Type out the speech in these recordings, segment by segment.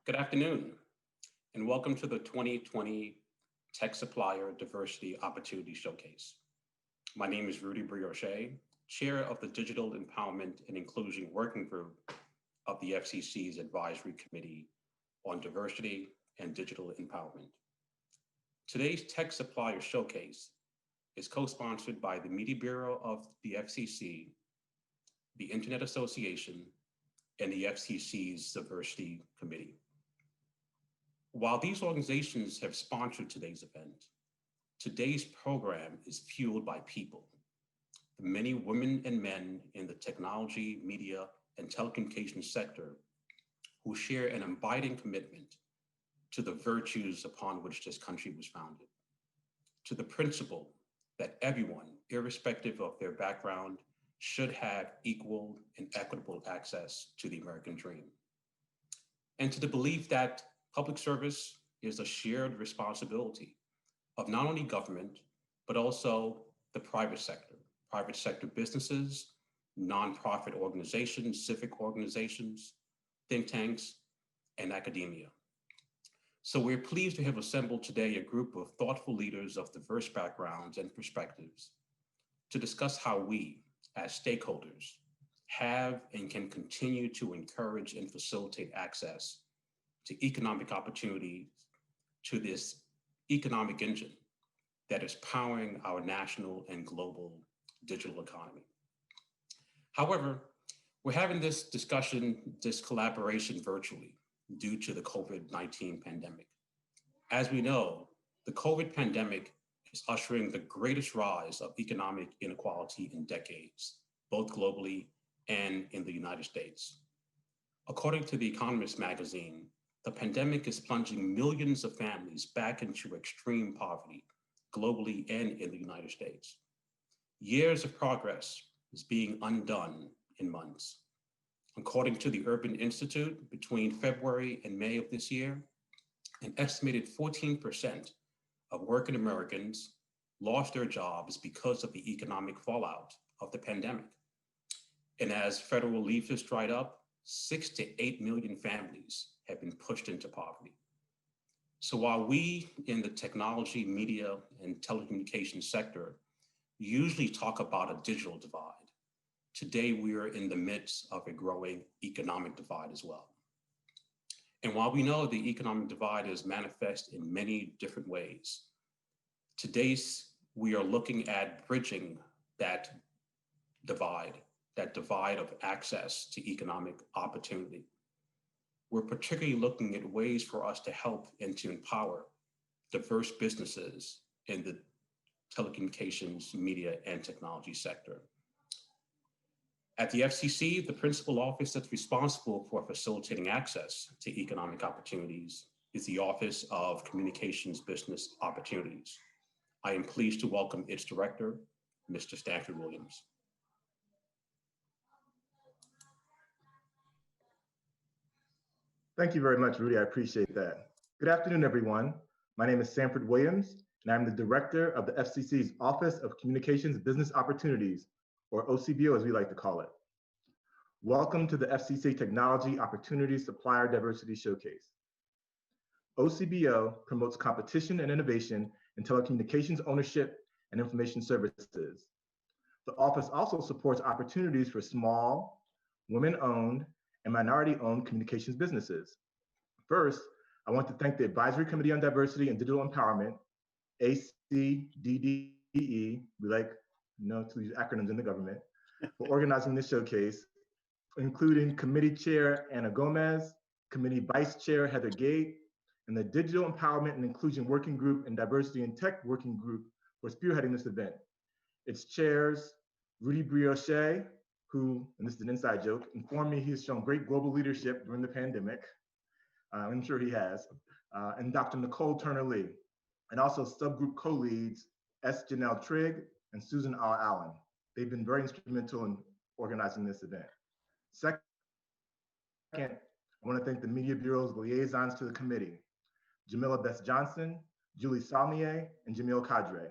Good afternoon, and welcome to the 2020 Tech Supplier Diversity Opportunity Showcase. My name is Rudy Brioche, Chair of the Digital Empowerment and Inclusion Working Group of the FCC's Advisory Committee on Diversity and Digital Empowerment. Today's Tech Supplier Showcase is co-sponsored by the Media Bureau of the FCC, the Internet Association, and the FCC's Diversity Committee. While these organizations have sponsored today's event, today's program is fueled by people, the many women and men in the technology, media, and telecommunications sector who share an abiding commitment to the virtues upon which this country was founded, to the principle that everyone, irrespective of their background, should have equal and equitable access to the American dream, and to the belief that public service is a shared responsibility of not only government, but also the private sector businesses, nonprofit organizations, civic organizations, think tanks, and academia. So we're pleased to have assembled today a group of thoughtful leaders of diverse backgrounds and perspectives to discuss how we, as stakeholders, have and can continue to encourage and facilitate access to economic opportunities, to this economic engine that is powering our national and global digital economy. However, we're having this discussion, this collaboration virtually due to the COVID-19 pandemic. As we know, the COVID pandemic is ushering the greatest rise of economic inequality in decades, both globally and in the United States. According to The Economist magazine, the pandemic is plunging millions of families back into extreme poverty, globally and in the United States. Years of progress is being undone in months. According to the Urban Institute, between February and May of this year, an estimated 14% of working Americans lost their jobs because of the economic fallout of the pandemic. And as federal relief has dried up, 6 to 8 million families have been pushed into poverty. So while we in the technology, media, and telecommunications sector usually talk about a digital divide, today we are in the midst of a growing economic divide as well. And while we know the economic divide is manifest in many different ways, today we are looking at bridging that divide of access to economic opportunity. We're particularly looking at ways for us to help and to empower diverse businesses in the telecommunications, media, and technology sector. At the FCC, the principal office that's responsible for facilitating access to economic opportunities is the Office of Communications Business Opportunities. I am pleased to welcome its director, Mr. Stanford Williams. Thank you very much, Rudy. I appreciate that. Good afternoon, everyone. My name is Sanford Williams, and I'm the director of the FCC's Office of Communications Business Opportunities, or OCBO as we like to call it. Welcome to the FCC Technology Opportunities Supplier Diversity Showcase. OCBO promotes competition and innovation in telecommunications ownership and information services. The office also supports opportunities for small, women-owned, and minority-owned communications businesses. First, I want to thank the Advisory Committee on Diversity and Digital Empowerment, ACDDE, we like to use acronyms in the government, for organizing this showcase, including Committee Chair Anna Gomez, Committee Vice Chair Heather Gate, and the Digital Empowerment and Inclusion Working Group and Diversity and Tech Working Group for spearheading this event. Its chairs, Rudy Brioche, who, and this is an inside joke, informed me he has shown great global leadership during the pandemic. I'm sure he has. And Dr. Nicole Turner-Lee, and also subgroup co-leads S. Janelle Trigg and Susan R. Allen. They've been very instrumental in organizing this event. Second, I want to thank the Media Bureau's liaisons to the committee, Jamila Bess Johnson, Julie Salmier, and Jamil Kadre.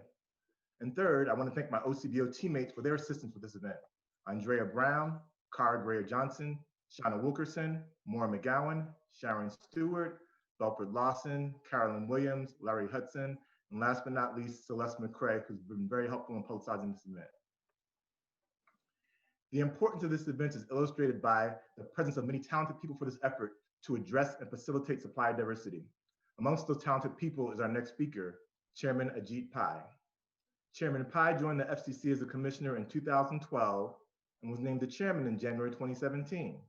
And third, I want to thank my OCBO teammates for their assistance with this event. Andrea Brown, Cara Greer Johnson, Shauna Wilkerson, Maura McGowan, Sharon Stewart, Belford Lawson, Carolyn Williams, Larry Hudson, and last but not least, Celeste McCrae, who's been very helpful in publicizing this event. The importance of this event is illustrated by the presence of many talented people for this effort to address and facilitate supplier diversity. Amongst those talented people is our next speaker, Chairman Ajit Pai. Chairman Pai joined the FCC as a commissioner in 2012 and was named the chairman in January 2017.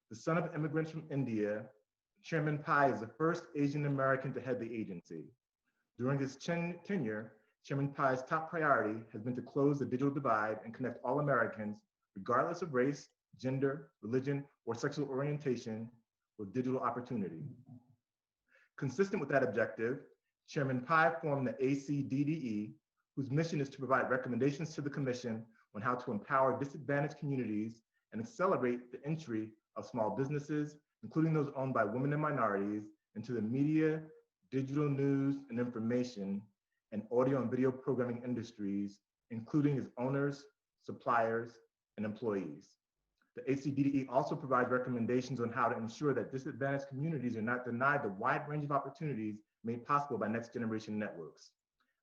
The son of immigrants from India, Chairman Pai is the first Asian American to head the agency. During his tenure, Chairman Pai's top priority has been to close the digital divide and connect all Americans, regardless of race, gender, religion, or sexual orientation, with digital opportunity. Consistent with that objective, Chairman Pai formed the ACDDE, whose mission is to provide recommendations to the Commission on how to empower disadvantaged communities and accelerate the entry of small businesses, including those owned by women and minorities, into the media, digital news and information, and audio and video programming industries, including its owners, suppliers, and employees. The ACDDE also provides recommendations on how to ensure that disadvantaged communities are not denied the wide range of opportunities made possible by next generation networks.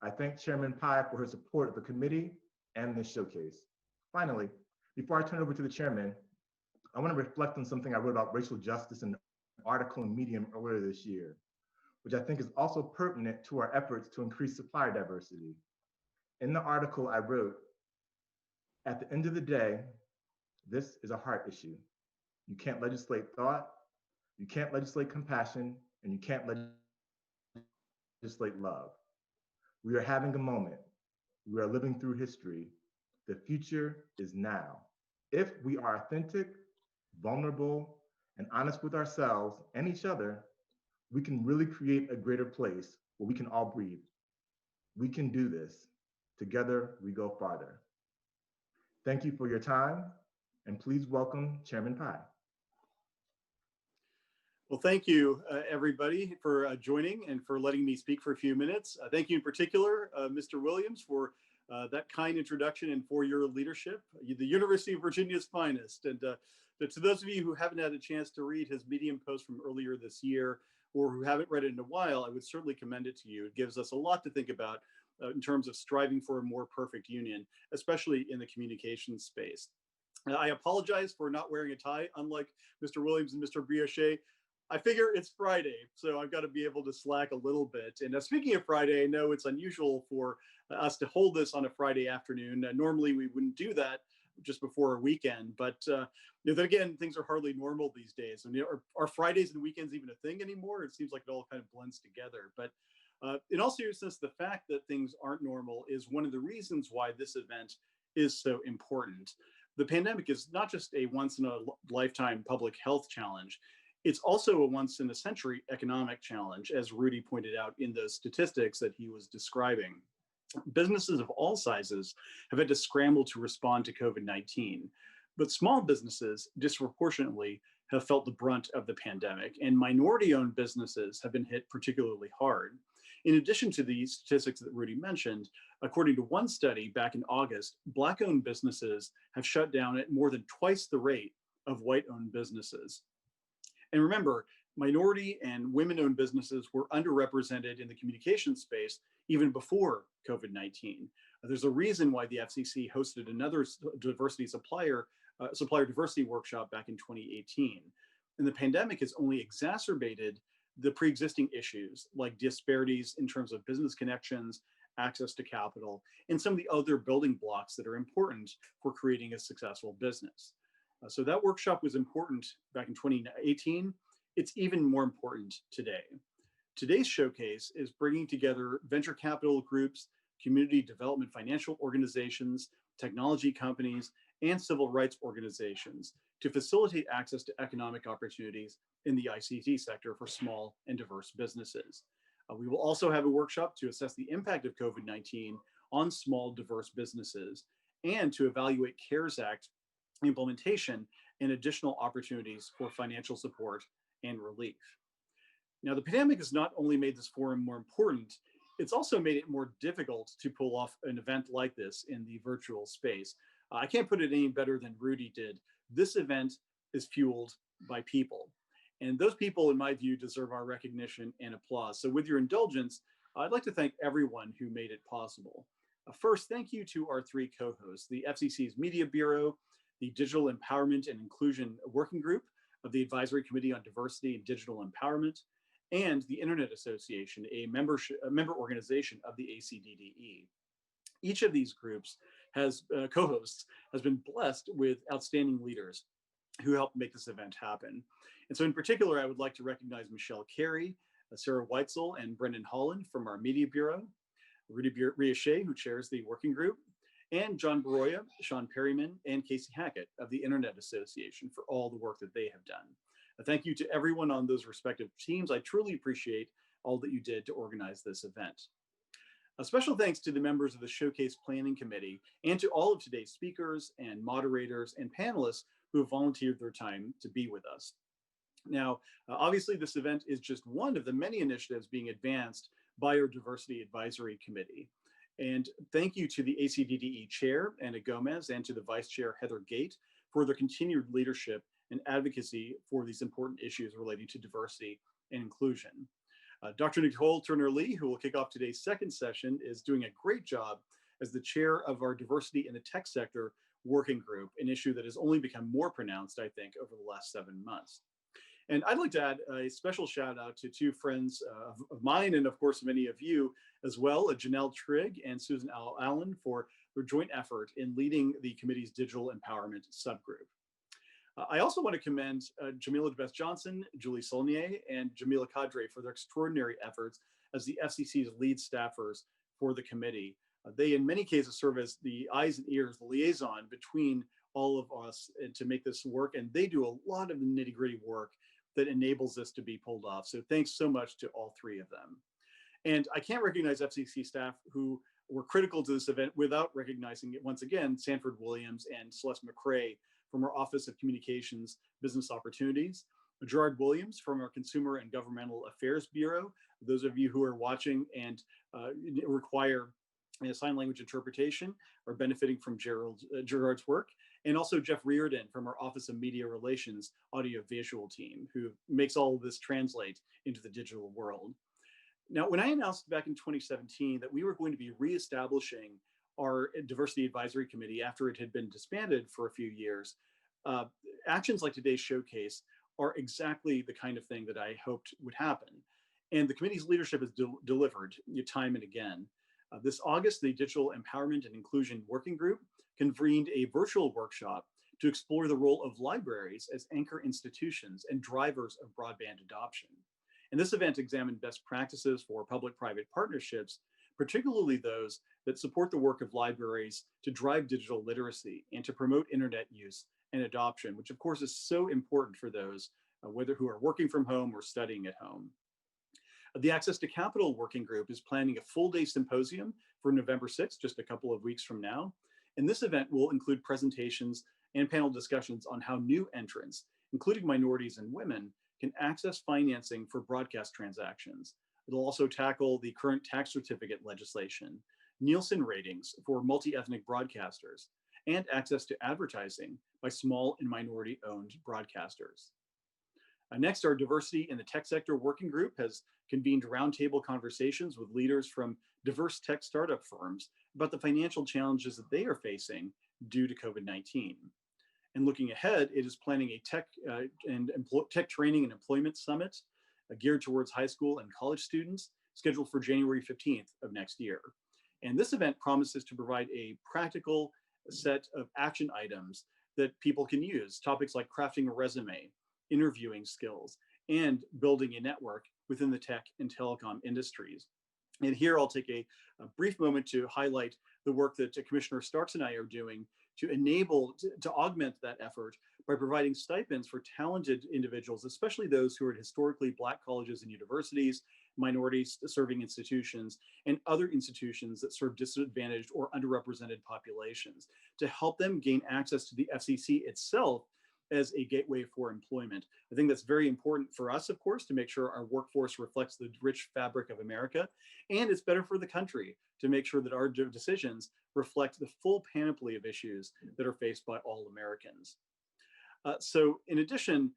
I thank Chairman Pai for her support of the committee and this showcase. Finally, before I turn it over to the chairman, I want to reflect on something I wrote about racial justice in an article in Medium earlier this year, which I think is also pertinent to our efforts to increase supplier diversity. In the article I wrote, at the end of the day, this is a heart issue. You can't legislate thought, you can't legislate compassion, and you can't legislate love. We are having a moment. We are living through history. The future is now. If we are authentic, vulnerable, and honest with ourselves and each other, we can really create a greater place where we can all breathe. We can do this. Together, we go farther. Thank you for your time, and please welcome Chairman Pai. Well, thank you, everybody, for joining and for letting me speak for a few minutes. Thank you in particular, Mr. Williams, for that kind introduction and for your leadership, the University of Virginia's finest. And to those of you who haven't had a chance to read his Medium post from earlier this year, or who haven't read it in a while, I would certainly commend it to you. It gives us a lot to think about in terms of striving for a more perfect union, especially in the communications space. I apologize for not wearing a tie, unlike Mr. Williams and Mr. Brioche. I figure it's Friday, so I've got to be able to slack a little bit. And speaking of Friday, I know it's unusual for us to hold this on a Friday afternoon. Normally, we wouldn't do that just before a weekend, but then again, things are hardly normal these days. I mean, are Fridays and weekends even a thing anymore? It seems like it all kind of blends together. But in all seriousness, the fact that things aren't normal is one of the reasons why this event is so important. The pandemic is not just a once-in-a-lifetime public health challenge. It's also a once-in-a-century economic challenge, as Rudy pointed out in those statistics that he was describing. Businesses of all sizes have had to scramble to respond to COVID-19, but small businesses disproportionately have felt the brunt of the pandemic, and minority-owned businesses have been hit particularly hard. In addition to the statistics that Rudy mentioned, according to one study back in August, Black-owned businesses have shut down at more than twice the rate of white-owned businesses. And remember, minority and women-owned businesses were underrepresented in the communications space even before COVID-19. There's a reason why the FCC hosted another supplier diversity workshop back in 2018. And the pandemic has only exacerbated the pre-existing issues like disparities in terms of business connections, access to capital, and some of the other building blocks that are important for creating a successful business. So that workshop was important back in 2018. It's even more important today. Today's showcase is bringing together venture capital groups, community development financial organizations, technology companies, and civil rights organizations to facilitate access to economic opportunities in the ICT sector for small and diverse businesses. We will also have a workshop to assess the impact of COVID-19 on small, diverse businesses and to evaluate CARES Act implementation and additional opportunities for financial support and relief. Now, the pandemic has not only made this forum more important, it's also made it more difficult to pull off an event like this in the virtual space. I can't put it any better than Rudy did. This event is fueled by people. And those people, in my view, deserve our recognition and applause. So with your indulgence, I'd like to thank everyone who made it possible. First, thank you to our three co-hosts, the FCC's Media Bureau, the Digital Empowerment and Inclusion Working Group of the Advisory Committee on Diversity and Digital Empowerment, and the Internet Association, a member organization of the ACDDE. Each of these groups has co-hosts has been blessed with outstanding leaders who helped make this event happen. And so in particular, I would like to recognize Michelle Carey, Sarah Weitzel, and Brendan Holland from our Media Bureau, Rudy Riochet, who chairs the working group, and John Baroya, Sean Perryman, and Casey Hackett of the Internet Association for all the work that they have done. Thank you to everyone on those respective teams. I truly appreciate all that you did to organize this event. A special thanks to the members of the Showcase Planning Committee and to all of today's speakers and moderators and panelists who have volunteered their time to be with us. Now, obviously this event is just one of the many initiatives being advanced by our Diversity Advisory Committee. And thank you to the ACDDE Chair, Anna Gomez, and to the Vice Chair, Heather Gate, for their continued leadership and advocacy for these important issues relating to diversity and inclusion. Dr. Nicole Turner-Lee, who will kick off today's second session, is doing a great job as the chair of our Diversity in the Tech Sector Working Group, an issue that has only become more pronounced, I think, over the last 7 months. And I'd like to add a special shout out to two friends of mine, and of course, many of you as well, Janelle Trigg and Susan Allen, for their joint effort in leading the committee's digital empowerment subgroup. I also want to commend Jamila DeBeth Johnson, Julie Saulnier, and Jamila Kadre for their extraordinary efforts as the FCC's lead staffers for the committee. They, in many cases, serve as the eyes and ears, the liaison between all of us to make this work, and they do a lot of the nitty-gritty work that enables this to be pulled off. So thanks so much to all three of them. And I can't recognize FCC staff who were critical to this event without recognizing it once again, Sanford Williams and Celeste McCrae from our Office of Communications Business Opportunities, Gerard Williams from our Consumer and Governmental Affairs Bureau. Those of you who are watching and require sign language interpretation are benefiting from Gerard's work, and also Jeff Reardon from our Office of Media Relations audio-visual team, who makes all of this translate into the digital world. Now, when I announced back in 2017 that we were going to be reestablishing our Diversity Advisory Committee after it had been disbanded for a few years, actions like today's showcase are exactly the kind of thing that I hoped would happen. And the committee's leadership has delivered time and again. This August, the Digital Empowerment and Inclusion Working Group convened a virtual workshop to explore the role of libraries as anchor institutions and drivers of broadband adoption. And this event examined best practices for public-private partnerships, particularly those that support the work of libraries to drive digital literacy and to promote internet use and adoption, which of course is so important for those whether who are working from home or studying at home. The Access to Capital Working Group is planning a full-day symposium for November 6th, just a couple of weeks from now. And this event will include presentations and panel discussions on how new entrants, including minorities and women, can access financing for broadcast transactions. It'll also tackle the current tax certificate legislation, Nielsen ratings for multi-ethnic broadcasters, and access to advertising by small and minority-owned broadcasters. Next, our Diversity in the Tech Sector Working Group has convened roundtable conversations with leaders from diverse tech startup firms about the financial challenges that they are facing due to COVID-19. And looking ahead, it is planning a tech training and employment summit geared towards high school and college students, scheduled for January 15th of next year. And this event promises to provide a practical set of action items that people can use, topics like crafting a resume, interviewing skills, and building a network within the tech and telecom industries. And here I'll take a brief moment to highlight the work that Commissioner Starks and I are doing to enable, to augment that effort by providing stipends for talented individuals, especially those who are at historically Black colleges and universities, minorities serving institutions, and other institutions that serve disadvantaged or underrepresented populations, to help them gain access to the FCC itself as a gateway for employment. I think that's very important for us, of course, to make sure our workforce reflects the rich fabric of America. And it's better for the country to make sure that our decisions reflect the full panoply of issues that are faced by all Americans. So in addition,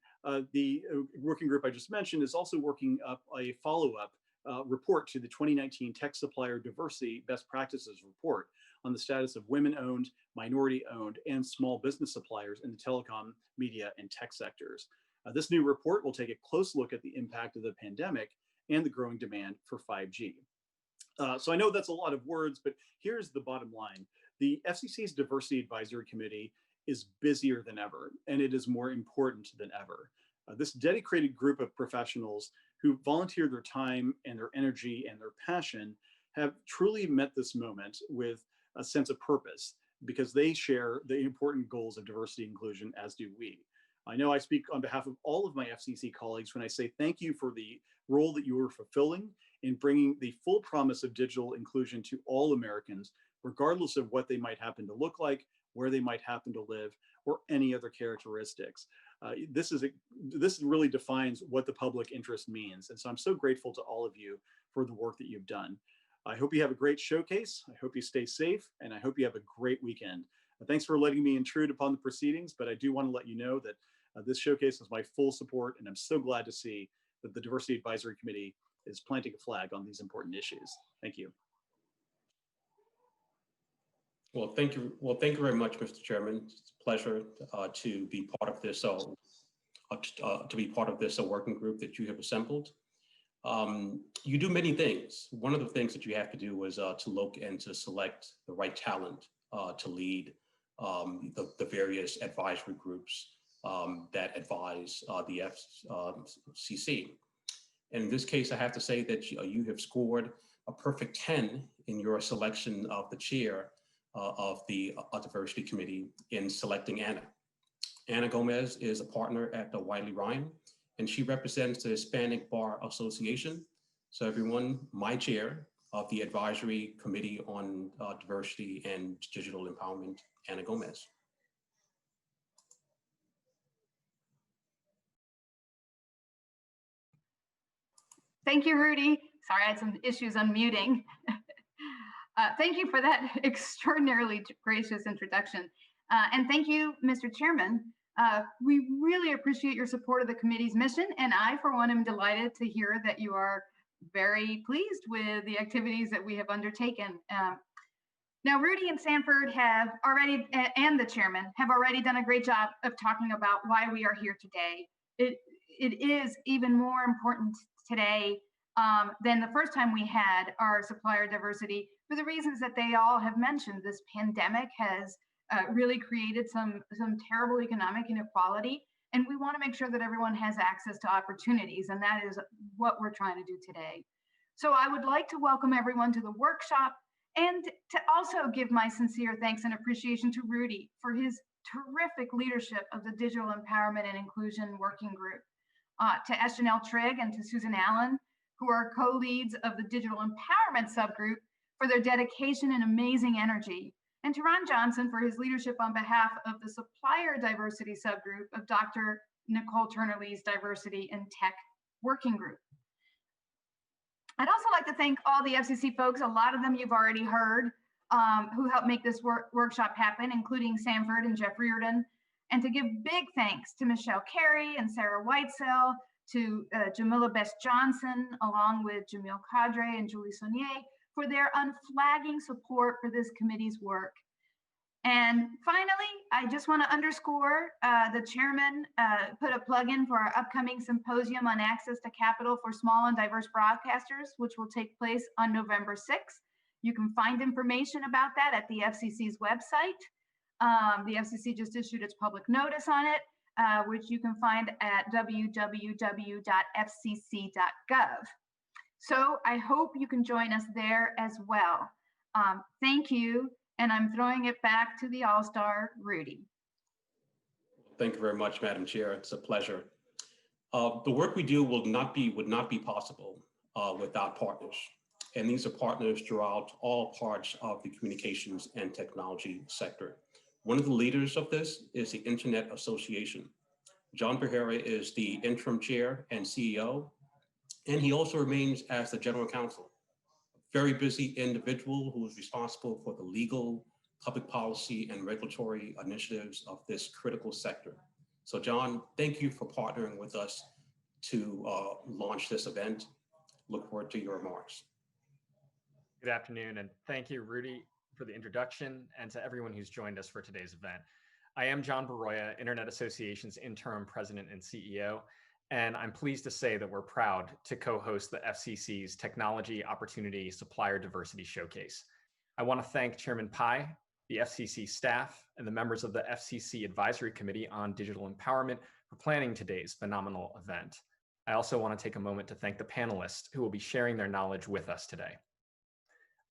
the working group I just mentioned is also working up a follow-up report to the 2019 Tech Supplier Diversity Best Practices Report on the status of women-owned, minority-owned, and small business suppliers in the telecom, media, and tech sectors. This new report will take a close look at the impact of the pandemic and the growing demand for 5G. So I know that's a lot of words, but here's the bottom line. The FCC's Diversity Advisory Committee is busier than ever, and it is more important than ever. This dedicated group of professionals who volunteer their time and their energy and their passion have truly met this moment with a sense of purpose because they share the important goals of diversity and inclusion, as do we. I know I speak on behalf of all of my FCC colleagues when I say thank you for the role that you are fulfilling in bringing the full promise of digital inclusion to all Americans, regardless of what they might happen to look like, where they might happen to live, or any other characteristics. This really defines what the public interest means. And so I'm so grateful to all of you for the work that you've done. I hope you have a great showcase. I hope you stay safe, and I hope you have a great weekend. Thanks for letting me intrude upon the proceedings, but I do want to let you know that this showcase has my full support, and I'm so glad to see that the Diversity Advisory Committee is planting a flag on these important issues. Thank you. Well, thank you. Well, thank you very much, Mr. Chairman. It's a pleasure to be part of this working group that you have assembled. You do many things. One of the things that you have to do is to look and to select the right talent to lead the various advisory groups that advise the FCC. And in this case, I have to say that you have scored a perfect 10 in your selection of the chair of the Diversity Committee in selecting Anna. Anna Gomez is a partner at the Wiley Ryan, and she represents the Hispanic Bar Association. So everyone, my chair of the Advisory Committee on Diversity and Digital Empowerment, Anna Gomez. Thank you, Rudy. Sorry, I had some issues unmuting. Thank you for that extraordinarily gracious introduction. And thank you, Mr. Chairman. We really appreciate your support of the committee's mission, and I, for one, am delighted to hear that you are very pleased with the activities that we have undertaken. Now, Rudy and Sanford have already, and the chairman, have already done a great job of talking about why we are here today. It is even more important today than the first time we had our supplier diversity for the reasons that they all have mentioned. This pandemic has really created some terrible economic inequality, and we want to make sure that everyone has access to opportunities, and that is what we're trying to do today. So I would like to welcome everyone to the workshop and to also give my sincere thanks and appreciation to Rudy for his terrific leadership of the Digital Empowerment and Inclusion Working Group, to Janelle Trigg and to Susan Allen, who are co-leads of the Digital Empowerment Subgroup, for their dedication and amazing energy, and to Ron Johnson for his leadership on behalf of the Supplier Diversity Subgroup of Dr. Nicole Turner-Lee's Diversity and Tech Working Group. I'd also like to thank all the FCC folks, a lot of them you've already heard, who helped make this workshop happen, including Sanford and Jeff Reardon, and to give big thanks to Michelle Carey and Sarah Whitesell, to Jamila Best Johnson, along with Jamil Kadre and Julie Saunier, for their unflagging support for this committee's work. And finally, I just want to underscore the chairman put a plug in for our upcoming symposium on access to capital for small and diverse broadcasters, which will take place on November 6th. You can find information about that at the FCC's website. The FCC just issued its public notice on it, which you can find at www.fcc.gov. So I hope you can join us there as well. Thank you, and I'm throwing it back to the All-Star, Rudy. Thank you very much, Madam Chair. It's a pleasure. The work we do would not be possible without partners. And these are partners throughout all parts of the communications and technology sector. One of the leaders of this is the Internet Association. John Behera is the interim chair and CEO, and he also remains as the general counsel. A very busy individual who is responsible for the legal, public policy, and regulatory initiatives of this critical sector. So John, thank you for partnering with us to launch this event. Look forward to your remarks. Good afternoon, and thank you, Rudy, for the introduction, and to everyone who's joined us for today's event. I am John Baroya, Internet Association's interim president and CEO, and I'm pleased to say that we're proud to co-host the FCC's Technology Opportunity Supplier Diversity Showcase. I want to thank Chairman Pai, the FCC staff, and the members of the FCC Advisory Committee on Digital Empowerment for planning today's phenomenal event. I also want to take a moment to thank the panelists who will be sharing their knowledge with us today.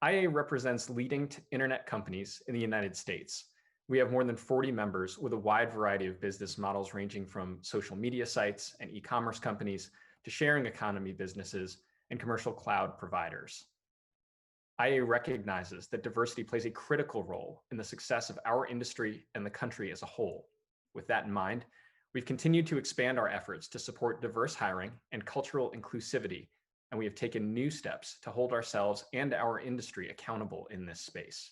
IA represents leading internet companies in the United States. We have more than 40 members with a wide variety of business models ranging from social media sites and e-commerce companies to sharing economy businesses and commercial cloud providers. IA recognizes that diversity plays a critical role in the success of our industry and the country as a whole. With that in mind, we've continued to expand our efforts to support diverse hiring and cultural inclusivity, and we have taken new steps to hold ourselves and our industry accountable in this space.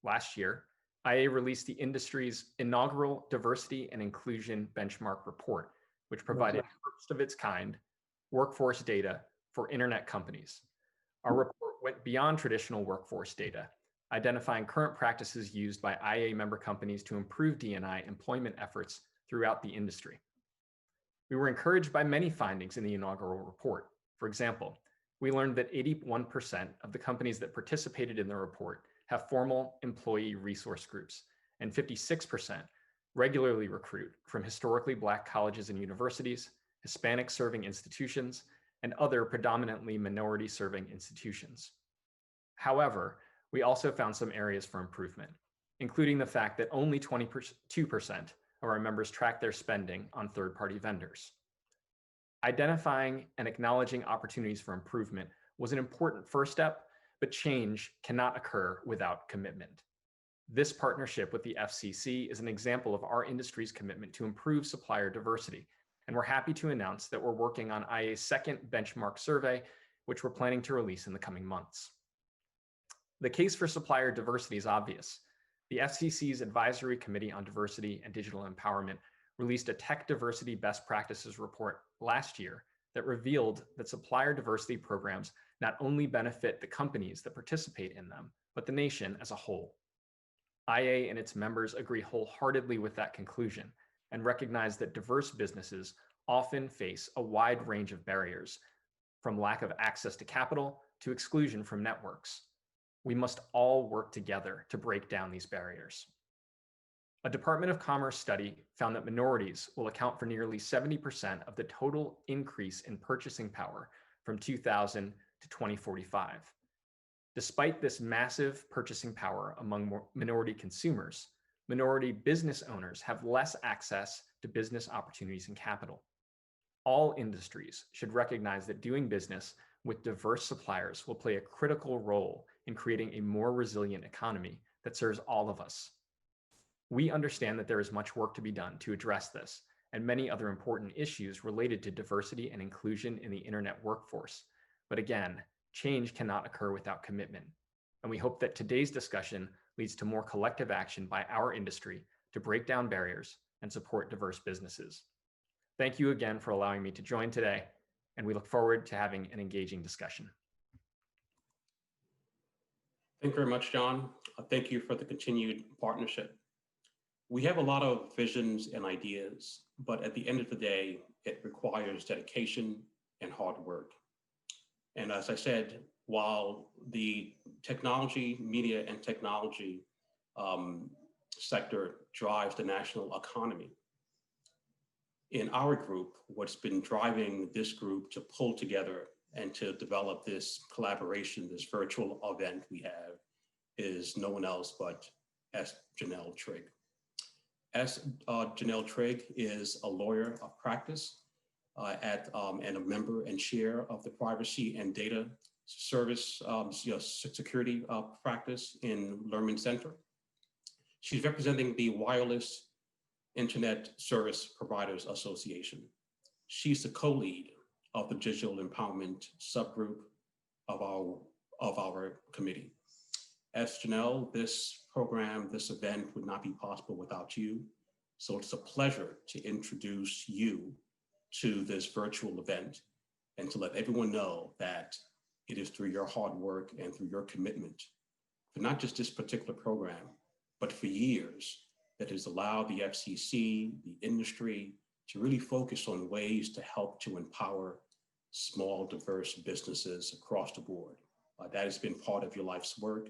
Last year, IA released the industry's inaugural Diversity and Inclusion Benchmark Report, which provided first of its kind workforce data for internet companies. Our report went beyond traditional workforce data, identifying current practices used by IA member companies to improve D&I employment efforts throughout the industry. We were encouraged by many findings in the inaugural report. For example, we learned that 81% of the companies that participated in the report have formal employee resource groups, and 56% regularly recruit from historically Black colleges and universities, Hispanic serving institutions, and other predominantly minority serving institutions. However, we also found some areas for improvement, including the fact that only 22% of our members track their spending on third-party vendors. Identifying and acknowledging opportunities for improvement was an important first step, but change cannot occur without commitment. This partnership with the FCC is an example of our industry's commitment to improve supplier diversity, and we're happy to announce that we're working on IA's second benchmark survey, which we're planning to release in the coming months. The case for supplier diversity is obvious. The FCC's Advisory Committee on Diversity and Digital Empowerment released a Tech Diversity Best Practices report last year that revealed that supplier diversity programs not only benefit the companies that participate in them, but the nation as a whole. IA and its members agree wholeheartedly with that conclusion and recognize that diverse businesses often face a wide range of barriers, from lack of access to capital to exclusion from networks. We must all work together to break down these barriers. A Department of Commerce study found that minorities will account for nearly 70% of the total increase in purchasing power from 2000 to 2045. Despite this massive purchasing power among minority consumers, minority business owners have less access to business opportunities and capital. All industries should recognize that doing business with diverse suppliers will play a critical role in creating a more resilient economy that serves all of us. We understand that there is much work to be done to address this and many other important issues related to diversity and inclusion in the internet workforce. But again, change cannot occur without commitment. And we hope that today's discussion leads to more collective action by our industry to break down barriers and support diverse businesses. Thank you again for allowing me to join today, and we look forward to having an engaging discussion. Thank you very much, John. Thank you for the continued partnership. We have a lot of visions and ideas, but at the end of the day, it requires dedication and hard work. And as I said, while the technology, media and technology sector drives the national economy, in our group, what's been driving this group to pull together and to develop this collaboration, this virtual event we have, is no one else but S. Janelle Trigg. Janelle Trigg is a lawyer of practice and a member and chair of the Privacy and Data Service Security practice in Lerman Center. She's representing the Wireless Internet Service Providers Association. She's the co-lead of the Digital Empowerment subgroup of our committee. As Janelle, this program, this event would not be possible without you. So it's a pleasure to introduce you to this virtual event and to let everyone know that it is through your hard work and through your commitment for not just this particular program, but for years that has allowed the FCC, the industry, to really focus on ways to help to empower small, diverse businesses across the board. That has been part of your life's work,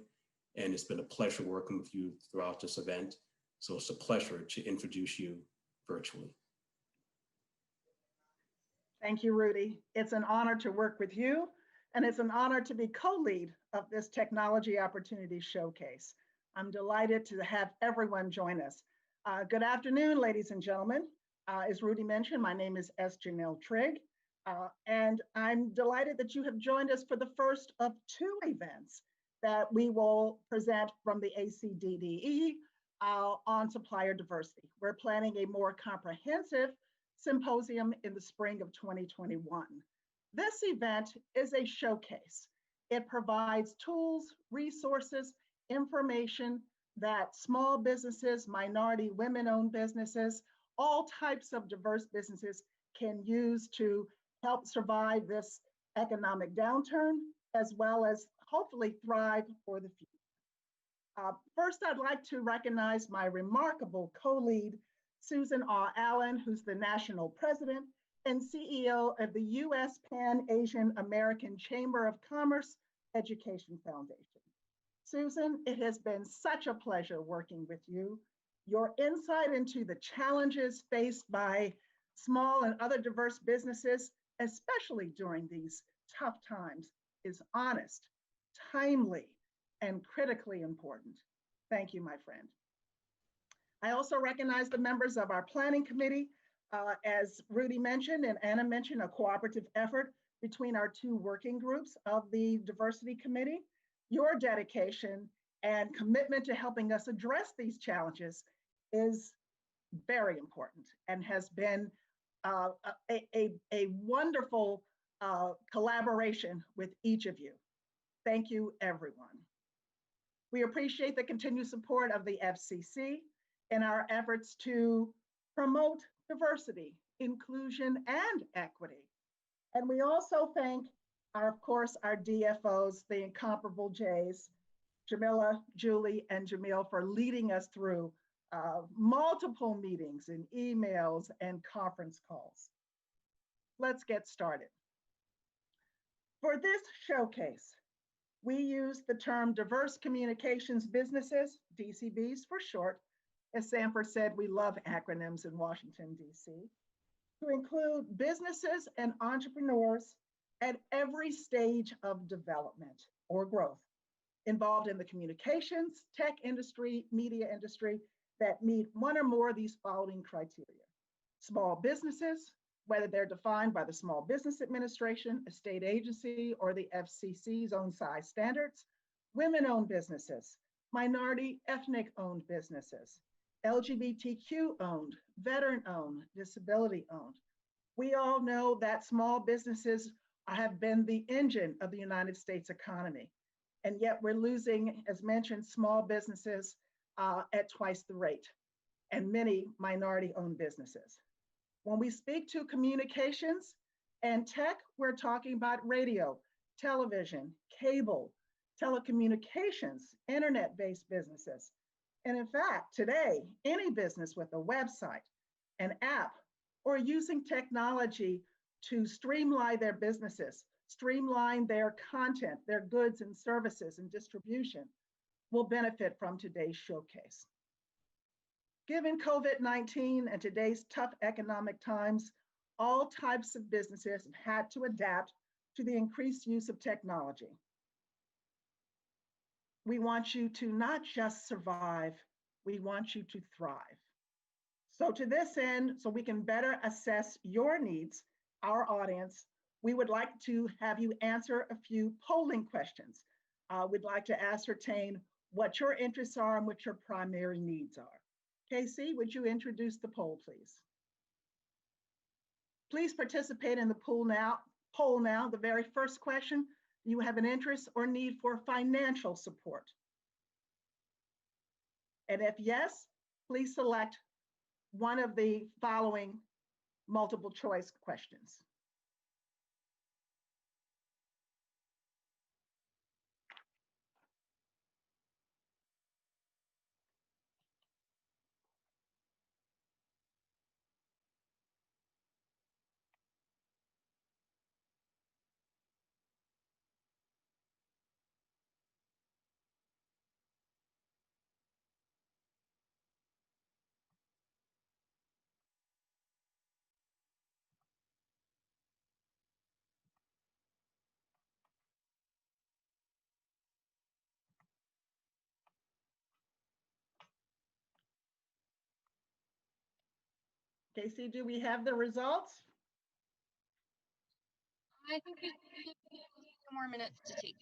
and it's been a pleasure working with you throughout this event. So it's a pleasure to introduce you virtually. Thank you, Rudy. It's an honor to work with you, and it's an honor to be co-lead of this Technology Opportunity Showcase. I'm delighted to have everyone join us. Good afternoon, ladies and gentlemen. As Rudy mentioned, my name is S. Janelle Trigg, and I'm delighted that you have joined us for the first of two events that we will present from the ACDDE on supplier diversity. We're planning a more comprehensive symposium in the spring of 2021. This event is a showcase. It provides tools, resources, information that small businesses, minority women-owned businesses, all types of diverse businesses can use to help survive this economic downturn, as well as hopefully thrive for the future. First, I'd like to recognize my remarkable co-lead, Susan R. Allen, who's the National President and CEO of the U.S. Pan-Asian American Chamber of Commerce Education Foundation. Susan, it has been such a pleasure working with you. Your insight into the challenges faced by small and other diverse businesses, especially during these tough times, is honest, timely, and critically important. Thank you, my friend. I also recognize the members of our planning committee. As Rudy mentioned and Anna mentioned, a cooperative effort between our two working groups of the Diversity Committee. Your dedication and commitment to helping us address these challenges is very important and has been a wonderful collaboration with each of you. Thank you, everyone. We appreciate the continued support of the FCC in our efforts to promote diversity, inclusion, and equity. And we also thank, of course, our DFOs, the incomparable J's, Jamila, Julie, and Jamil, for leading us through multiple meetings and emails and conference calls. Let's get started. For this showcase, we use the term diverse communications businesses, DCBs for short. As Sanford said, we love acronyms in Washington, DC, to include businesses and entrepreneurs at every stage of development or growth, involved in the communications, tech industry, media industry that meet one or more of these following criteria. Small businesses, whether they're defined by the Small Business Administration, a state agency, or the FCC's own size standards, women-owned businesses, minority ethnic-owned businesses, LGBTQ-owned, veteran-owned, disability-owned. We all know that small businesses have been the engine of the United States economy, and yet we're losing, as mentioned, small businesses at twice the rate, and many minority-owned businesses. When we speak to communications and tech, we're talking about radio, television, cable, telecommunications, internet-based businesses. And in fact, today, any business with a website, an app, or using technology to streamline their businesses, streamline their content, their goods and services and distribution, will benefit from today's showcase. Given COVID-19 and today's tough economic times, all types of businesses have had to adapt to the increased use of technology. We want you to not just survive, we want you to thrive. So to this end, so we can better assess your needs, our audience, we would like to have you answer a few polling questions. We'd like to ascertain what your interests are and what your primary needs are. Casey, would you introduce the poll, please? Please participate in the poll now. The very first question, do you have an interest or need for financial support? And if yes, please select one of the following multiple choice questions. Casey, do we have the results? I think we need a few more minutes to take.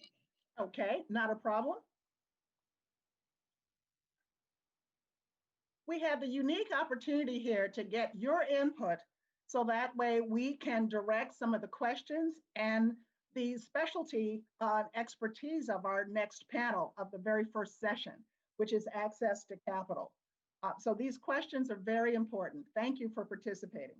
Okay, not a problem. We have the unique opportunity here to get your input so that way we can direct some of the questions and the specialty expertise of our next panel of the very first session, which is access to capital. So these questions are very important. Thank you for participating.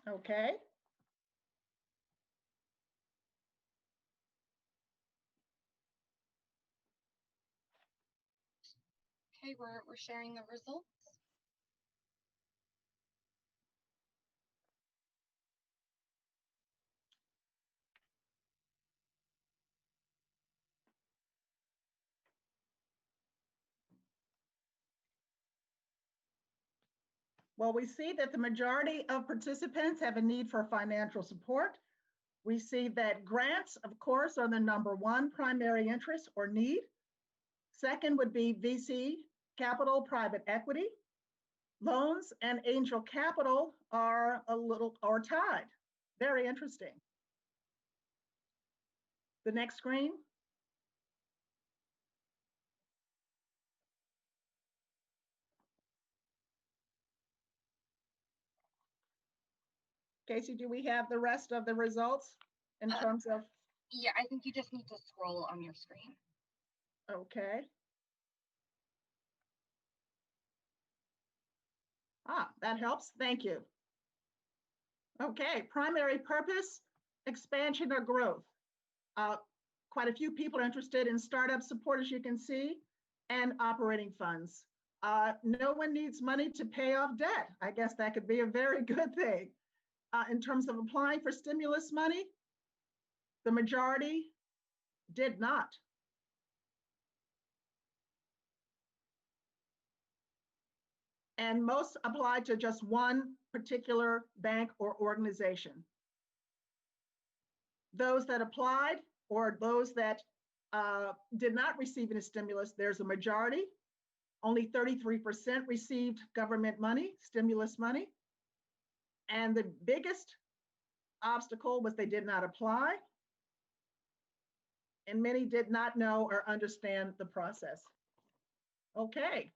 Okay. Okay, we're sharing the results. Well, we see that the majority of participants have a need for financial support. We see that grants, of course, are the #1 primary interest or need. Second would be VC capital, private equity. Loans and angel capital are tied. Very interesting. The next screen. Casey, do we have the rest of the results in terms of? Yeah, I think you just need to scroll on your screen. Okay. That helps. Thank you. Okay, primary purpose, expansion or growth. Quite a few people are interested in startup support, as you can see, and operating funds. No one needs money to pay off debt. I guess that could be a very good thing. In terms of applying for stimulus money, the majority did not. And most applied to just one particular bank or organization. Those that applied or those that did not receive any stimulus, there's a majority. Only 33% received government money, stimulus money. And the biggest obstacle was they did not apply. And many did not know or understand the process. Okay.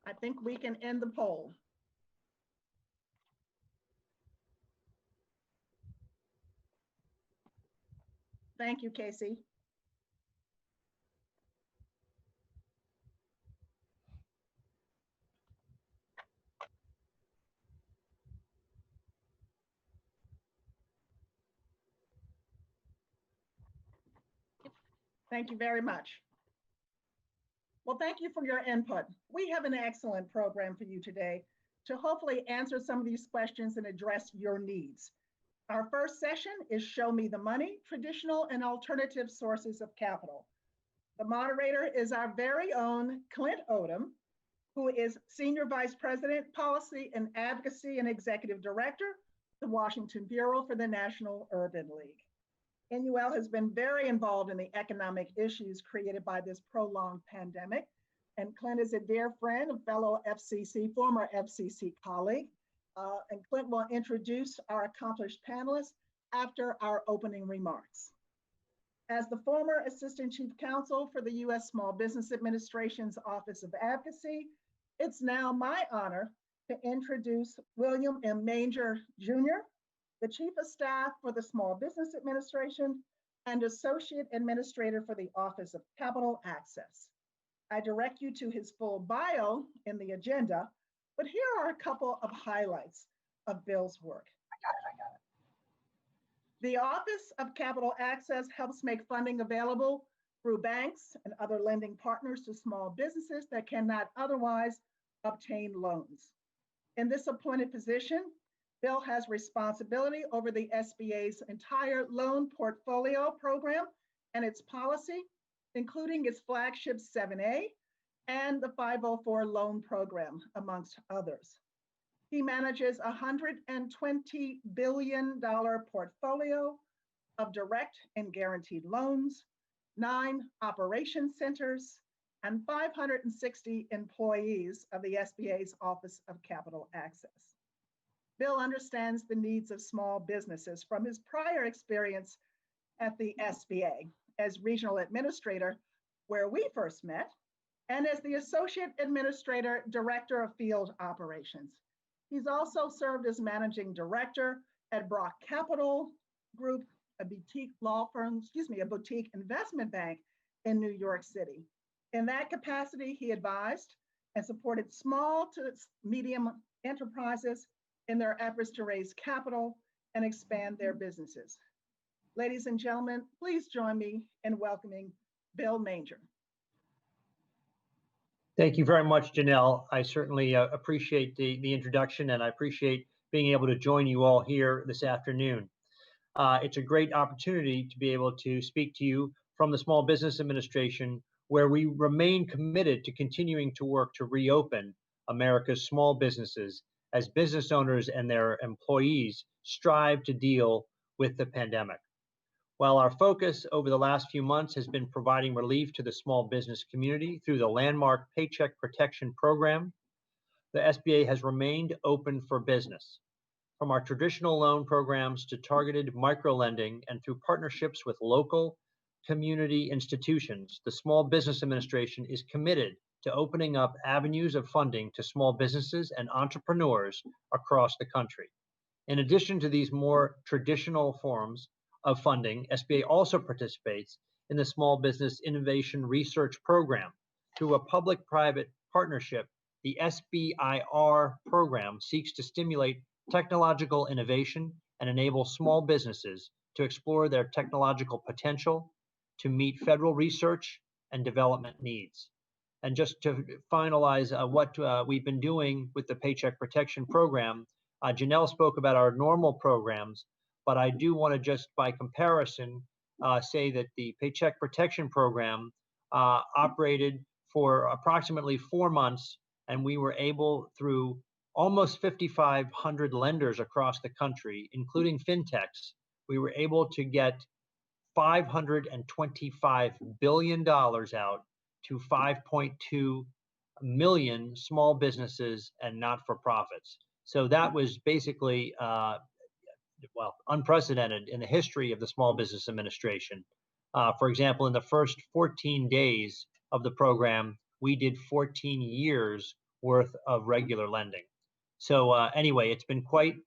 I think we can end the poll. Thank you, Casey. Thank you very much. Well, thank you for your input. We have an excellent program for you today to hopefully answer some of these questions and address your needs. Our first session is Show Me the Money, Traditional and Alternative Sources of Capital. The moderator is our very own Clint Odom, who is Senior Vice President, Policy and Advocacy and Executive Director, the Washington Bureau for the National Urban League. NUL has been very involved in the economic issues created by this prolonged pandemic. And Clint is a dear friend, a fellow FCC, former FCC colleague. And Clint will introduce our accomplished panelists after our opening remarks. As the former Assistant Chief Counsel for the U.S. Small Business Administration's Office of Advocacy, it's now my honor to introduce William M. Manger, Jr., the Chief of Staff for the Small Business Administration and Associate Administrator for the Office of Capital Access. I direct you to his full bio in the agenda, but here are a couple of highlights of Bill's work. The Office of Capital Access helps make funding available through banks and other lending partners to small businesses that cannot otherwise obtain loans. In this appointed position, Bill has responsibility over the SBA's entire loan portfolio program and its policy, including its flagship 7A and the 504 loan program, amongst others. He manages a $120 billion portfolio of direct and guaranteed loans, 9 operation centers, and 560 employees of the SBA's Office of Capital Access. Bill understands the needs of small businesses from his prior experience at the SBA as regional administrator, where we first met, and as the Associate Administrator, Director of Field Operations. He's also served as Managing Director at Brock Capital Group, a boutique law firm, a boutique investment bank in New York City. In that capacity, he advised and supported small to medium enterprises in their efforts to raise capital and expand their businesses. Ladies and gentlemen, please join me in welcoming Bill Manger. Thank you very much, Janelle. I certainly appreciate the introduction, and I appreciate being able to join you all here this afternoon. It's a great opportunity to be able to speak to you from the Small Business Administration, where we remain committed to continuing to work to reopen America's small businesses as business owners and their employees strive to deal with the pandemic. While our focus over the last few months has been providing relief to the small business community through the landmark Paycheck Protection Program, the SBA has remained open for business. From our traditional loan programs to targeted microlending and through partnerships with local community institutions, the Small Business Administration is committed to opening up avenues of funding to small businesses and entrepreneurs across the country. In addition to these more traditional forms of funding, SBA also participates in the Small Business Innovation Research Program. Through a public-private partnership, the SBIR program seeks to stimulate technological innovation and enable small businesses to explore their technological potential to meet federal research and development needs. And just to finalize what we've been doing with the Paycheck Protection Program, Janelle spoke about our normal programs, but I do want to just by comparison say that the Paycheck Protection Program operated for approximately 4 months, and we were able, through almost 5,500 lenders across the country, including fintechs, we were able to get $525 billion out to 5.2 million small businesses and not-for-profits. So that was basically, unprecedented in the history of the Small Business Administration. For example, in the first 14 days of the program, we did 14 years worth of regular lending. So anyway, it's been quite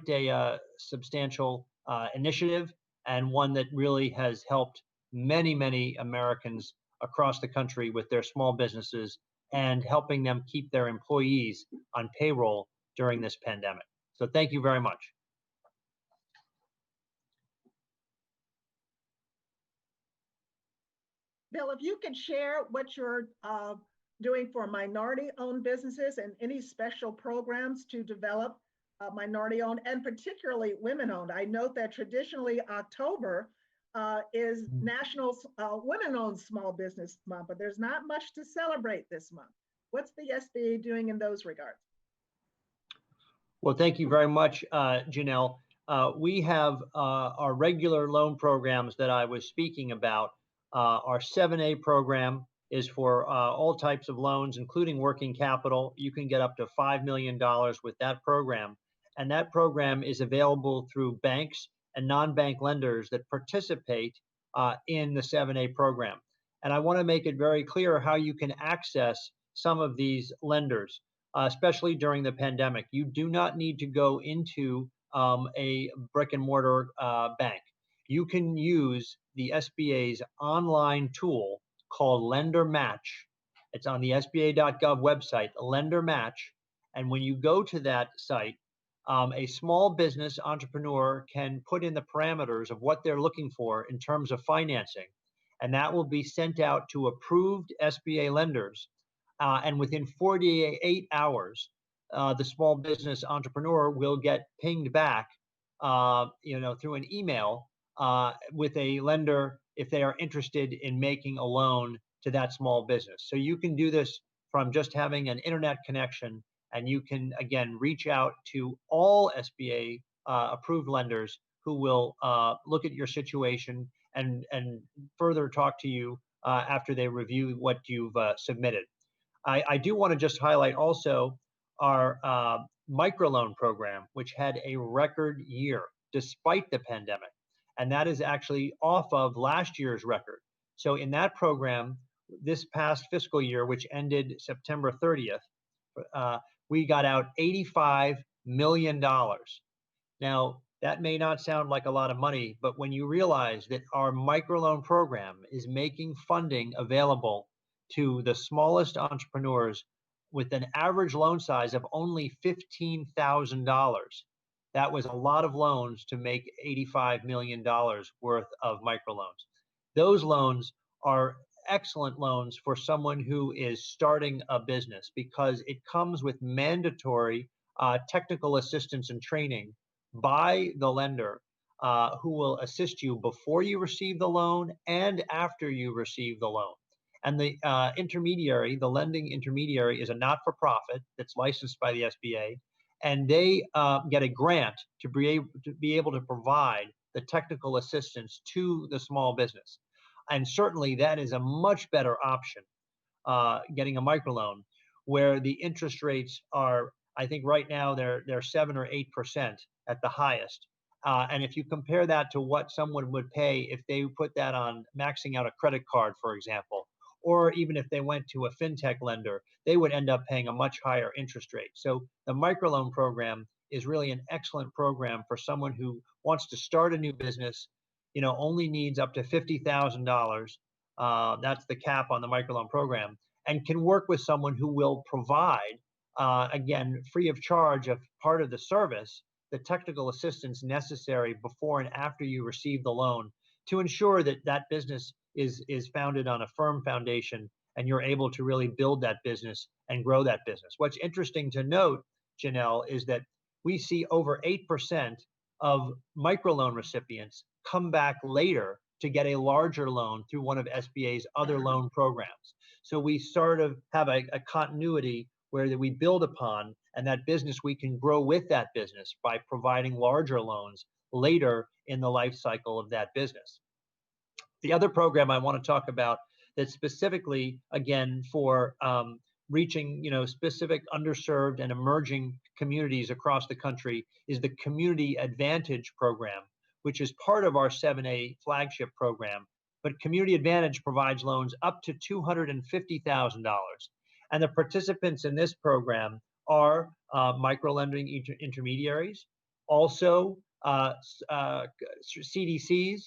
a substantial initiative, and one that really has helped many Americans across the country with their small businesses and helping them keep their employees on payroll during this pandemic. So thank you very much. Bill, if you could share what you're doing for minority-owned businesses and any special programs to develop minority-owned and particularly women-owned. I note that traditionally October is National Women-Owned Small Business Month, but there's not much to celebrate this month. What's the SBA doing in those regards? Well, thank you very much, Janelle. We have our regular loan programs that I was speaking about. Our 7A program is for all types of loans, including working capital. You can get up to $5 million with that program. And that program is available through banks and non-bank lenders that participate in the 7A program. And I want to make it very clear how you can access some of these lenders, especially during the pandemic. You do not need to go into a brick and mortar bank. You can use the SBA's online tool called Lender Match. It's on the SBA.gov website, Lender Match. And when you go to that site, a small business entrepreneur can put in the parameters of what they're looking for in terms of financing. And that will be sent out to approved SBA lenders. And within 48 hours, the small business entrepreneur will get pinged back, through an email with a lender if they are interested in making a loan to that small business. So you can do this from just having an internet connection, and you can, again, reach out to all SBA approved lenders who will look at your situation and further talk to you after they review what you've submitted. I do want to just highlight also our microloan program, which had a record year despite the pandemic. And that is actually off of last year's record. So in that program, this past fiscal year, which ended September 30th, we got out $85 million. Now, that may not sound like a lot of money, but when you realize that our microloan program is making funding available to the smallest entrepreneurs with an average loan size of only $15,000, that was a lot of loans to make $85 million worth of microloans. Those loans are excellent loans for someone who is starting a business because it comes with mandatory technical assistance and training by the lender who will assist you before you receive the loan and after you receive the loan. And the intermediary, the lending intermediary, is a not-for-profit that's licensed by the SBA, and they get a grant to be able to provide the technical assistance to the small business. And certainly that is a much better option, getting a microloan, where the interest rates are, I think right now they're 7 or 8% at the highest. And if you compare that to what someone would pay if they put that on maxing out a credit card, for example, or even if they went to a fintech lender, they would end up paying a much higher interest rate. So the microloan program is really an excellent program for someone who wants to start a new business, only needs up to $50,000. That's the cap on the microloan program, and can work with someone who will provide, again, free of charge of part of the service, the technical assistance necessary before and after you receive the loan to ensure that that business is founded on a firm foundation and you're able to really build that business and grow that business. What's interesting to note, Janelle, is that we see over 8% of microloan recipients come back later to get a larger loan through one of SBA's other loan programs. So we sort of have a continuity where we build upon, and that business, we can grow with that business by providing larger loans later in the life cycle of that business. The other program I want to talk about that's specifically, again, for reaching specific underserved and emerging communities across the country is the Community Advantage program, which is part of our 7A flagship program. But Community Advantage provides loans up to $250,000. And the participants in this program are microlending intermediaries, also CDCs,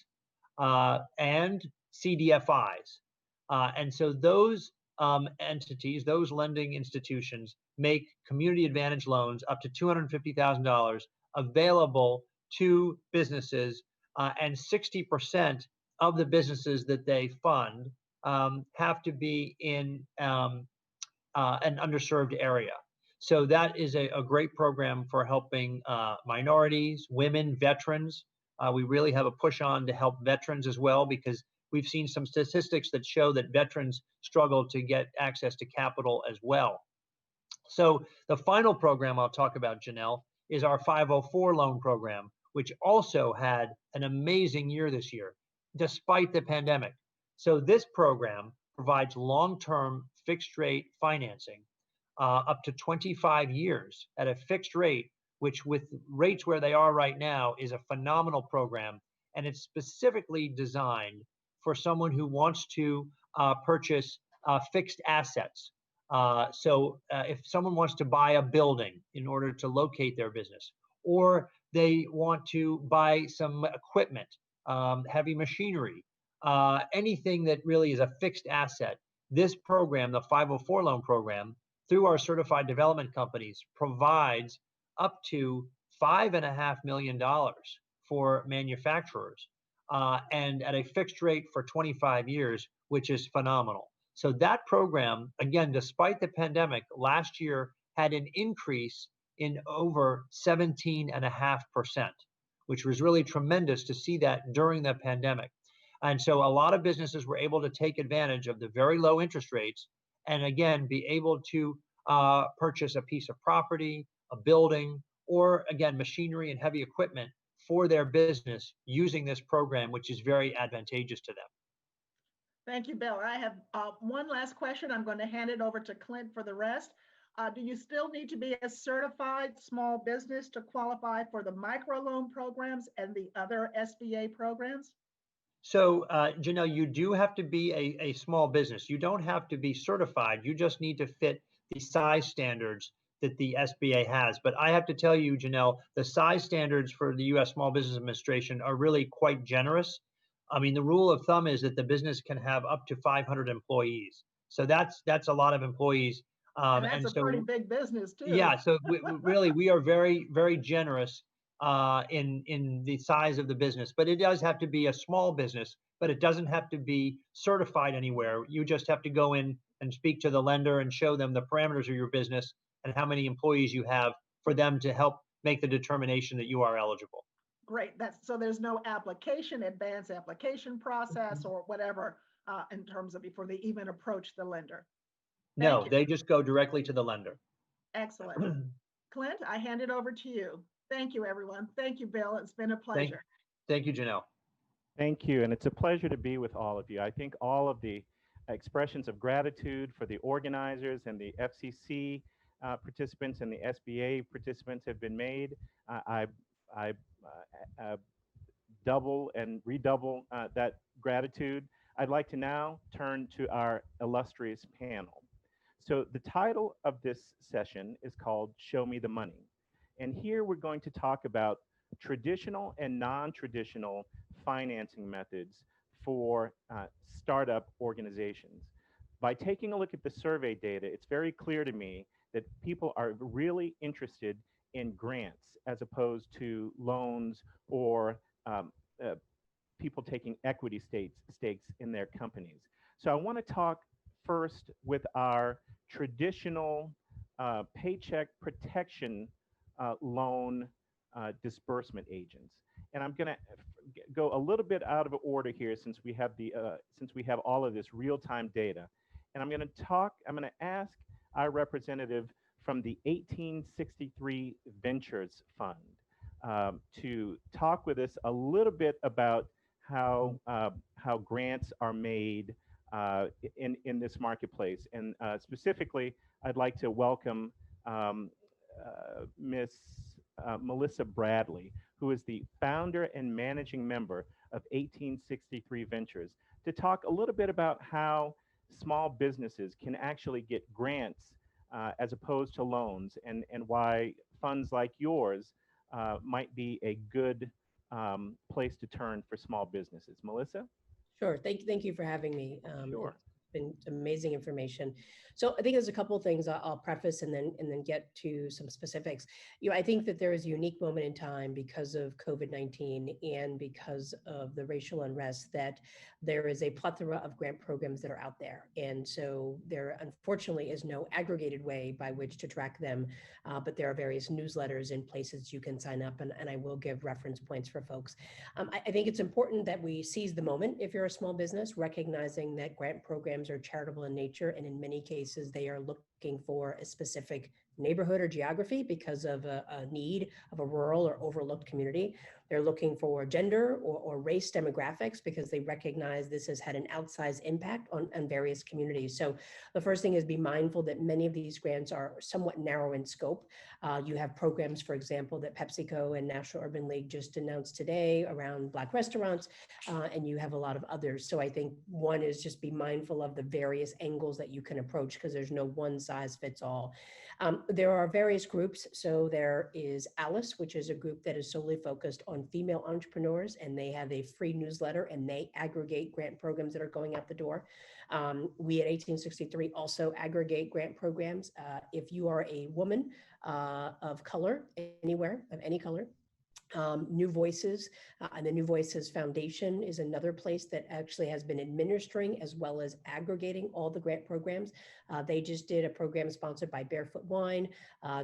and CDFIs. And so those entities, those lending institutions, make Community Advantage loans up to $250,000 available to businesses, and 60% of the businesses that they fund have to be in an underserved area. So that is a great program for helping minorities, women, veterans. We really have a push on to help veterans as well, because we've seen some statistics that show that veterans struggle to get access to capital as well. So the final program I'll talk about, Janelle, is our 504 loan program, which also had an amazing year this year, despite the pandemic. So this program provides long-term fixed rate financing up to 25 years at a fixed rate, which with rates where they are right now is a phenomenal program. And it's specifically designed for someone who wants to purchase fixed assets. So if someone wants to buy a building in order to locate their business, or they want to buy some equipment, heavy machinery, anything that really is a fixed asset, this program, the 504 loan program, through our certified development companies, provides up to $5.5 million for manufacturers and at a fixed rate for 25 years, which is phenomenal. So that program, again, despite the pandemic, last year had an increase in over 17.5%, which was really tremendous to see that during the pandemic. And so a lot of businesses were able to take advantage of the very low interest rates and again, be able to purchase a piece of property, a building, or again, machinery and heavy equipment for their business using this program, which is very advantageous to them. Thank you, Bill. I have one last question. I'm going to hand it over to Clint for the rest. Do you still need to be a certified small business to qualify for the microloan programs and the other SBA programs? So, Janelle, you do have to be a small business. You don't have to be certified. You just need to fit the size standards that the SBA has. But I have to tell you, Janelle, the size standards for the U.S. Small Business Administration are really quite generous. I mean, the rule of thumb is that the business can have up to 500 employees. So that's a lot of employees. And that's a pretty big business too. Yeah, so we are very, very generous in the size of the business, but it does have to be a small business, but it doesn't have to be certified anywhere. You just have to go in and speak to the lender and show them the parameters of your business and how many employees you have for them to help make the determination that you are eligible. Great. So there's no advanced application process or whatever in terms of before they even approach the lender. No, they just go directly to the lender. Excellent. Clint, I hand it over to you. Thank you, everyone. Thank you, Bill. It's been a pleasure. Thank you, Janelle. Thank you. And it's a pleasure to be with all of you. I think all of the expressions of gratitude for the organizers and the FCC participants and the SBA participants have been made. I double and redouble that gratitude. I'd like to now turn to our illustrious panel. So the title of this session is called Show Me the Money. And here we're going to talk about traditional and non-traditional financing methods for startup organizations. By taking a look at the survey data, it's very clear to me that people are really interested in grants as opposed to loans or people taking equity stakes in their companies. So I want to talk first with our traditional paycheck protection loan disbursement agents. And I'm going to go a little bit out of order here since we have all of this real-time data. And I'm going to ask our representative from the 1863 Ventures Fund to talk with us a little bit about how grants are made in this marketplace. And specifically, I'd like to welcome Miss Melissa Bradley, who is the founder and managing member of 1863 Ventures, to talk a little bit about how small businesses can actually get grants as opposed to loans, and why funds like yours might be a good place to turn for small businesses. Melissa? Sure. Thank you for having me. Sure. been amazing information. So I think there's a couple of things I'll preface and then get to some specifics. I think that there is a unique moment in time because of COVID-19 and because of the racial unrest that there is a plethora of grant programs that are out there. And so there unfortunately is no aggregated way by which to track them, but there are various newsletters and places you can sign up, and I will give reference points for folks. I think it's important that we seize the moment if you're a small business, recognizing that grant programs are charitable in nature, and in many cases they are looking for a specific neighborhood or geography because of a need of a rural or overlooked community. They're looking for gender or race demographics because they recognize this has had an outsized impact on various communities. So the first thing is be mindful that many of these grants are somewhat narrow in scope. You have programs, for example, that PepsiCo and National Urban League just announced today around Black restaurants, and you have a lot of others. So I think one is just be mindful of the various angles that you can approach because there's no one size fits all. There are various groups. So there is Alice, which is a group that is solely focused on female entrepreneurs, and they have a free newsletter and they aggregate grant programs that are going out the door. We at 1863 also aggregate grant programs. If you are a woman of color, anywhere, of any color, New Voices and the New Voices Foundation is another place that actually has been administering as well as aggregating all the grant programs. They just did a program sponsored by Barefoot Wine.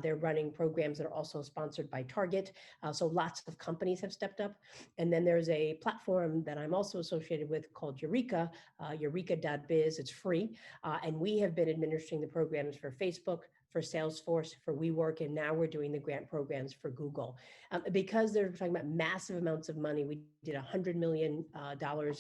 They're running programs that are also sponsored by Target. So lots of companies have stepped up. And then there's a platform that I'm also associated with called Eureka, eureka.biz. It's free. And we have been administering the programs for Facebook, for Salesforce, for WeWork, and now we're doing the grant programs for Google. Because they're talking about massive amounts of money, we did $100 million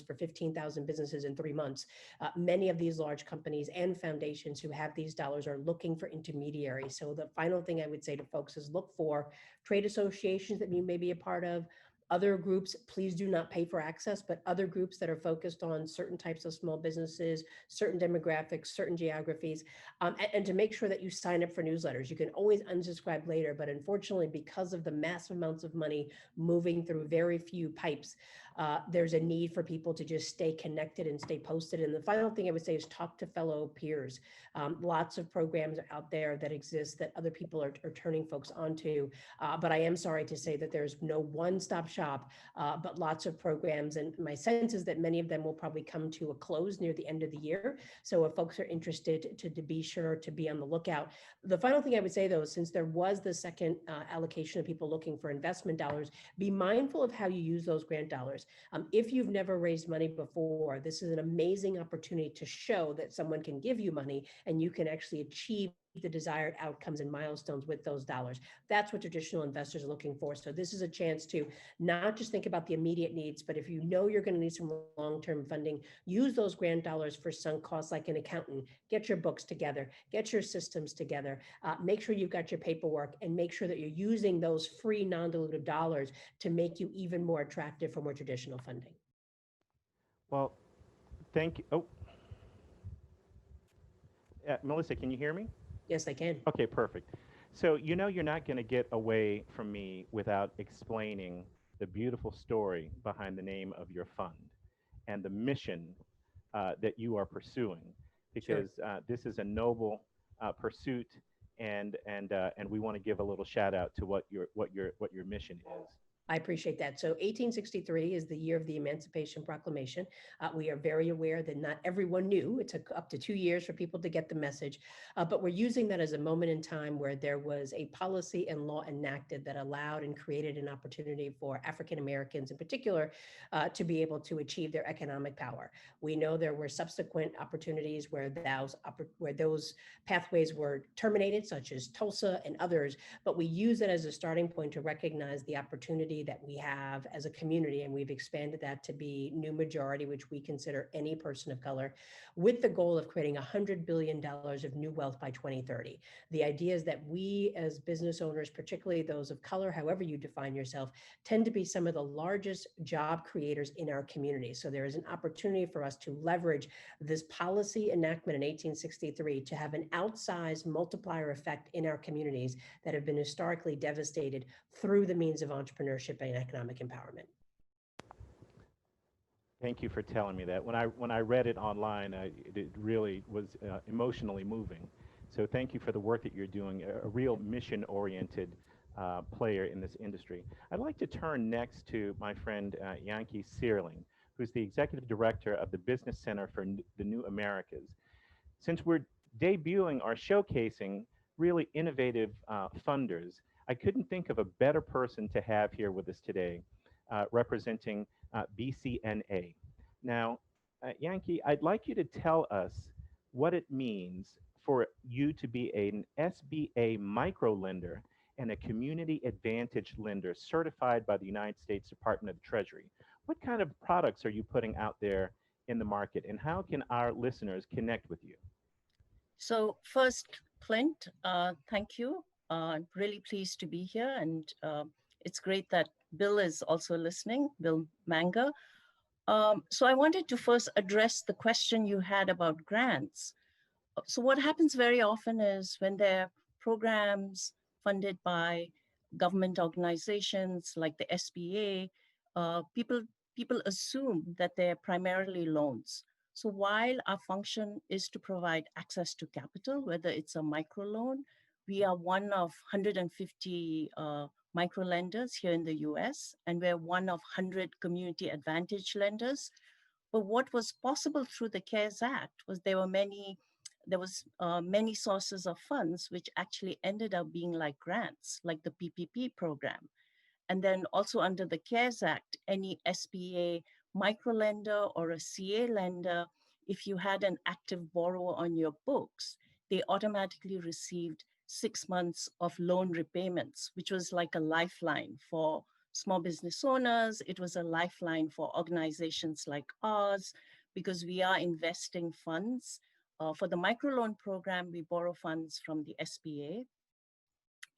for 15,000 businesses in 3 months. Many of these large companies and foundations who have these dollars are looking for intermediaries. So the final thing I would say to folks is look for trade associations that you may be a part of. Other groups, please do not pay for access, but other groups that are focused on certain types of small businesses, certain demographics, certain geographies, and to make sure that you sign up for newsletters. You can always unsubscribe later, but unfortunately, because of the massive amounts of money moving through very few pipes, there's a need for people to just stay connected and stay posted. And the final thing I would say is talk to fellow peers. Lots of programs are out there that exist that other people are turning folks onto, but I am sorry to say that there's no one-stop shop, but lots of programs. And my sense is that many of them will probably come to a close near the end of the year. So if folks are interested to be sure to be on the lookout. The final thing I would say, though, since there was the second allocation of people looking for investment dollars, be mindful of how you use those grant dollars. If you've never raised money before, this is an amazing opportunity to show that someone can give you money and you can actually achieve the desired outcomes and milestones with those dollars. That's what traditional investors are looking for. So this is a chance to not just think about the immediate needs, but if you know you're going to need some long-term funding, use those grant dollars for sunk costs like an accountant. Get your books together, get your systems together, make sure you've got your paperwork, and make sure that you're using those free non-dilutive dollars to make you even more attractive for more traditional funding. Well, thank you. Oh, Melissa, can you hear me? Yes, I can. Okay, perfect. So you're not going to get away from me without explaining the beautiful story behind the name of your fund and the mission that you are pursuing, because this is a noble pursuit, and we want to give a little shout out to what your mission is. I appreciate that. So 1863 is the year of the Emancipation Proclamation. We are very aware that not everyone knew. It took up to 2 years for people to get the message, but we're using that as a moment in time where there was a policy and law enacted that allowed and created an opportunity for African Americans in particular to be able to achieve their economic power. We know there were subsequent opportunities where those pathways were terminated, such as Tulsa and others, but we use it as a starting point to recognize the opportunity that we have as a community, and we've expanded that to be new majority, which we consider any person of color, with the goal of creating $100 billion of new wealth by 2030. The idea is that we as business owners, particularly those of color, however you define yourself, tend to be some of the largest job creators in our community. So there is an opportunity for us to leverage this policy enactment in 1863 to have an outsized multiplier effect in our communities that have been historically devastated through the means of entrepreneurship and economic empowerment. Thank you for telling me that. When I read it online, it really was emotionally moving. So thank you for the work that you're doing, a real mission-oriented player in this industry. I'd like to turn next to my friend Yankee Searling, who's the Executive Director of the Business Center for the New Americas. Since we're debuting or showcasing really innovative funders, I couldn't think of a better person to have here with us today representing BCNA. Now, Yankee, I'd like you to tell us what it means for you to be an SBA microlender and a community advantage lender certified by the United States Department of the Treasury. What kind of products are you putting out there in the market, and how can our listeners connect with you? So first, Clint, thank you. I'm really pleased to be here, and it's great that Bill is also listening, Bill Manga. So I wanted to first address the question you had about grants. So what happens very often is when there are programs funded by government organizations like the SBA, people assume that they're primarily loans. So while our function is to provide access to capital, whether it's a microloan, we are one of 150 micro lenders here in the US, and we're one of 100 community advantage lenders. But what was possible through the CARES Act was there was many sources of funds which actually ended up being like grants, like the PPP program. And then also under the CARES Act, any SBA microlender or a CA lender, if you had an active borrower on your books, they automatically received 6 months of loan repayments, which was like a lifeline for small business owners. It was a lifeline for organizations like ours, because we are investing funds. For the microloan program, we borrow funds from the SBA,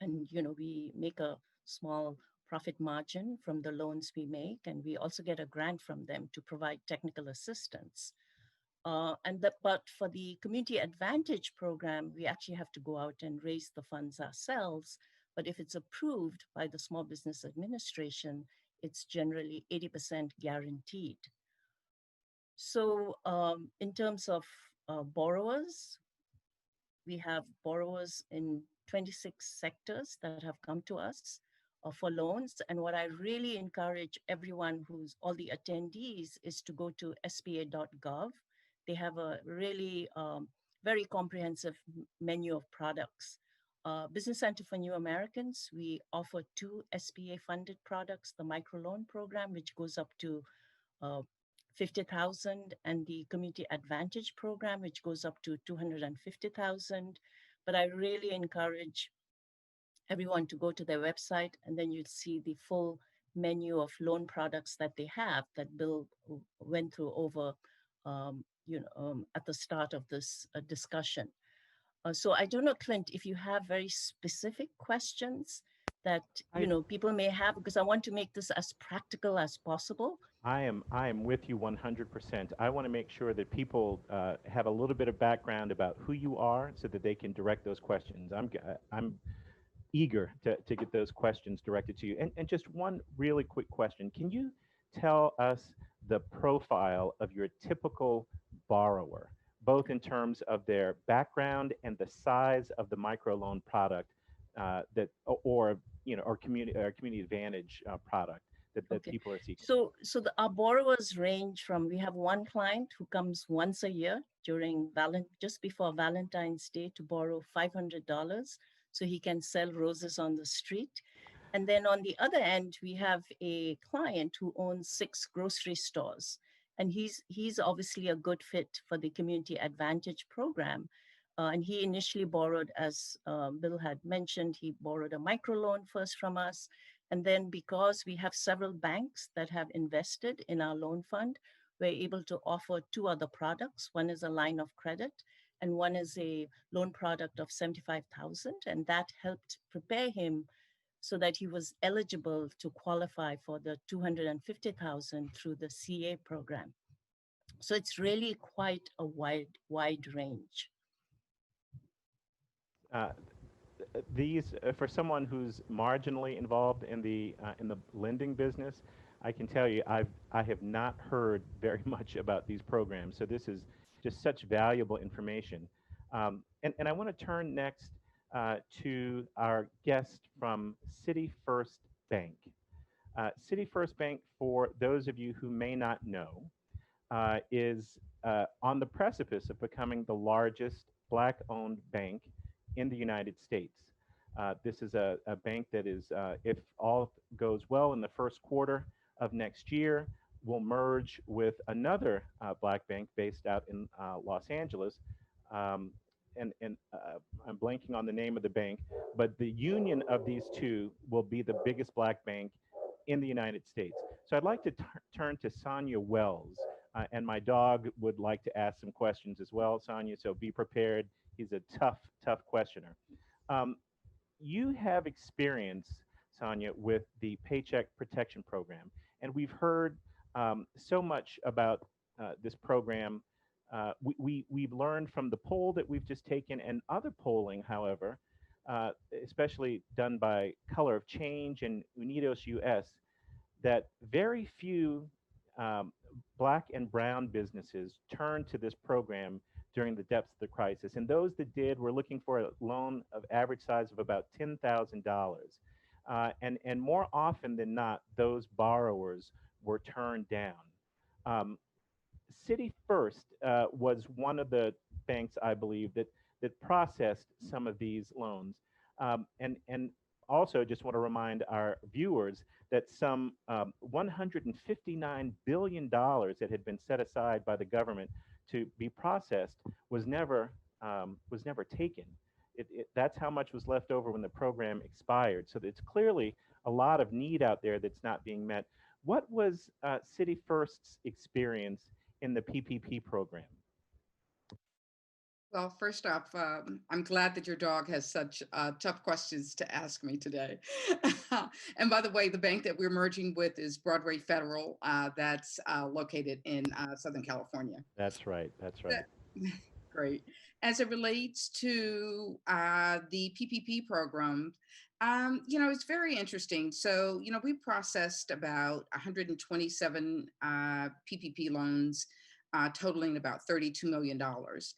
and we make a small profit margin from the loans we make, and we also get a grant from them to provide technical assistance. But for the Community Advantage program, we actually have to go out and raise the funds ourselves. But if it's approved by the Small Business Administration, it's generally 80% guaranteed. So in terms of borrowers, we have borrowers in 26 sectors that have come to us for loans. And what I really encourage everyone all the attendees is to go to sba.gov. They have a really very comprehensive menu of products. Business Center for New Americans, we offer 2 SBA funded products, the microloan program, which goes up to 50,000, and the Community Advantage program, which goes up to 250,000. But I really encourage everyone to go to their website, and then you'll see the full menu of loan products that they have that Bill went through over, at the start of this discussion. So I don't know, Clint, if you have very specific questions that people may have, because I want to make this as practical as possible. I am with you 100%. I want to make sure that people have a little bit of background about who you are so that they can direct those questions. I'm eager to get those questions directed to you. And just one really quick question. Can you tell us the profile of your typical borrower, both in terms of their background and the size of the microloan product or community advantage product that people are seeking? So our borrowers range from, we have one client who comes once a year during just before Valentine's Day to borrow $500 so he can sell roses on the street. And then on the other end, we have a client who owns 6 grocery stores. And he's obviously a good fit for the Community Advantage program. And he initially borrowed, as Bill had mentioned, he borrowed a microloan first from us. And then because we have several banks that have invested in our loan fund, we're able to offer 2 other products. One is a line of credit, and one is a loan product of $75,000. And that helped prepare him so that he was eligible to qualify for the $250,000 through the CA program. So it's really quite a wide range. These, for someone who's marginally involved in the lending business, I can tell you, I have not heard very much about these programs. So this is just such valuable information. And I want to turn next to our guest from City First Bank. City First Bank, for those of you who may not know, is on the precipice of becoming the largest Black-owned bank in the United States. This is a bank that is, if all goes well in the first quarter of next year, will merge with another Black bank based out in Los Angeles. And I'm blanking on the name of the bank, but the union of these two will be the biggest Black bank in the United States. So I'd like to turn to Sonia Wells, and my dog would like to ask some questions as well, Sonia, so be prepared. He's a tough, tough questioner. You have experience, Sonia, with the Paycheck Protection Program, and we've heard so much about this program. We've learned from the poll that we've just taken and other polling, however, especially done by Color of Change and Unidos US, that very few Black and brown businesses turned to this program during the depths of the crisis. And those that did were looking for a loan of average size of about $10,000. And more often than not, those borrowers were turned down. City First was one of the banks, I believe, that processed some of these loans. And also just want to remind our viewers that some $159 billion that had been set aside by the government to be processed was never taken. That's how much was left over when the program expired. So it's clearly a lot of need out there that's not being met. What was City First's experience in the PPP program? Well, first off, I'm glad that your dog has such tough questions to ask me today. And by the way, the bank that we're merging with is Broadway Federal. That's located in Southern California. That's right. That's right. Great. As it relates to the PPP program, it's very interesting. So, we processed about 127 PPP loans totaling about $32 million.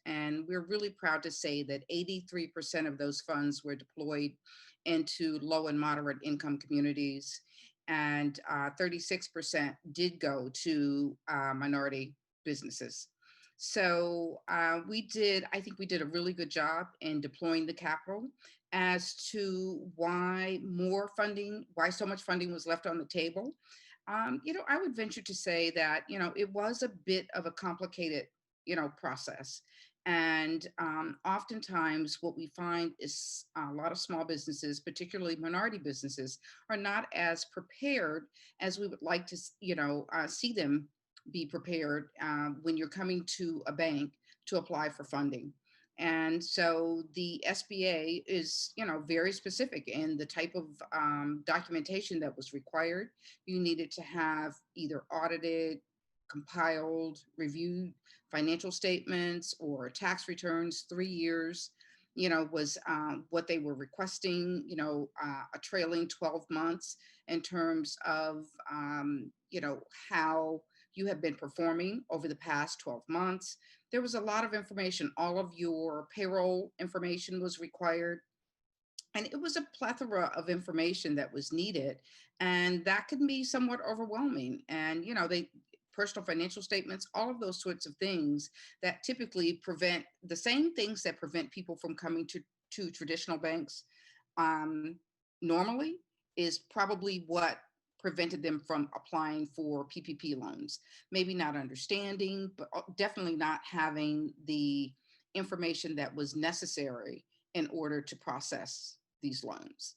And we're really proud to say that 83% of those funds were deployed into low and moderate income communities, and 36% did go to minority businesses. So I think we did a really good job in deploying the capital. As to why so much funding was left on the table, I would venture to say that, it was a bit of a complicated, process. And oftentimes what we find is a lot of small businesses, particularly minority businesses, are not as prepared as we would like to, see them be prepared when you're coming to a bank to apply for funding. And so the SBA is, very specific in the type of documentation that was required. You needed to have either audited, compiled, reviewed financial statements or tax returns, 3 years, was what they were requesting, a trailing 12 months in terms of, how you have been performing over the past 12 months. There was a lot of information. All of your payroll information was required. And it was a plethora of information that was needed. And that can be somewhat overwhelming. And, personal financial statements, all of those sorts of things that typically prevent the same things that prevent people from coming to traditional banks normally is probably what prevented them from applying for PPP loans. Maybe not understanding, but definitely not having the information that was necessary in order to process these loans.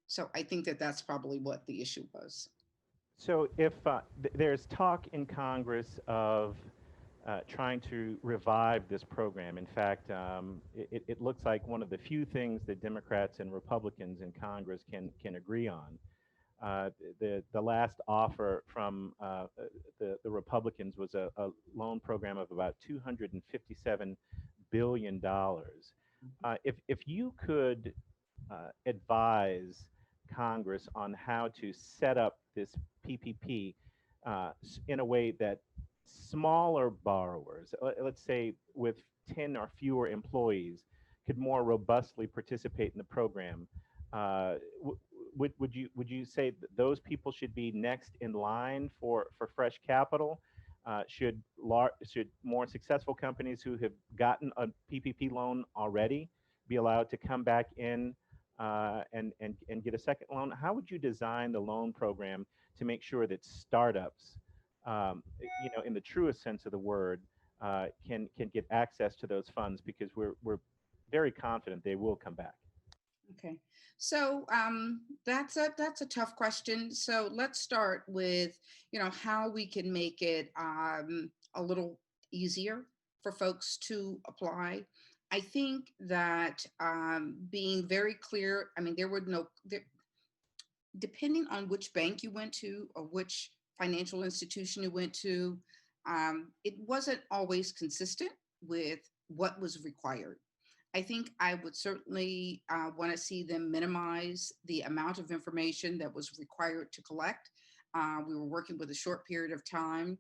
So I think that that's probably what the issue was. So if there's talk in Congress of trying to revive this program. In fact, it looks like one of the few things that Democrats and Republicans in Congress can agree on. The last offer from the Republicans was a loan program of about $257 billion. If you could advise Congress on how to set up this PPP in a way that smaller borrowers, let's say with 10 or fewer employees, could more robustly participate in the program. Would you say that those people should be next in line for fresh capital? Should more successful companies who have gotten a PPP loan already be allowed to come back in and get a second loan? How would you design the loan program to make sure that startups, in the truest sense of the word, can get access to those funds, because we're very confident they will come back? Okay, so that's a tough question. So let's start with how we can make it a little easier for folks to apply. I think that being very clear. I mean, there were no there, depending on which bank you went to or which financial institution you went to, it wasn't always consistent with what was required. I think I would certainly want to see them minimize the amount of information that was required to collect. We were working with a short period of time.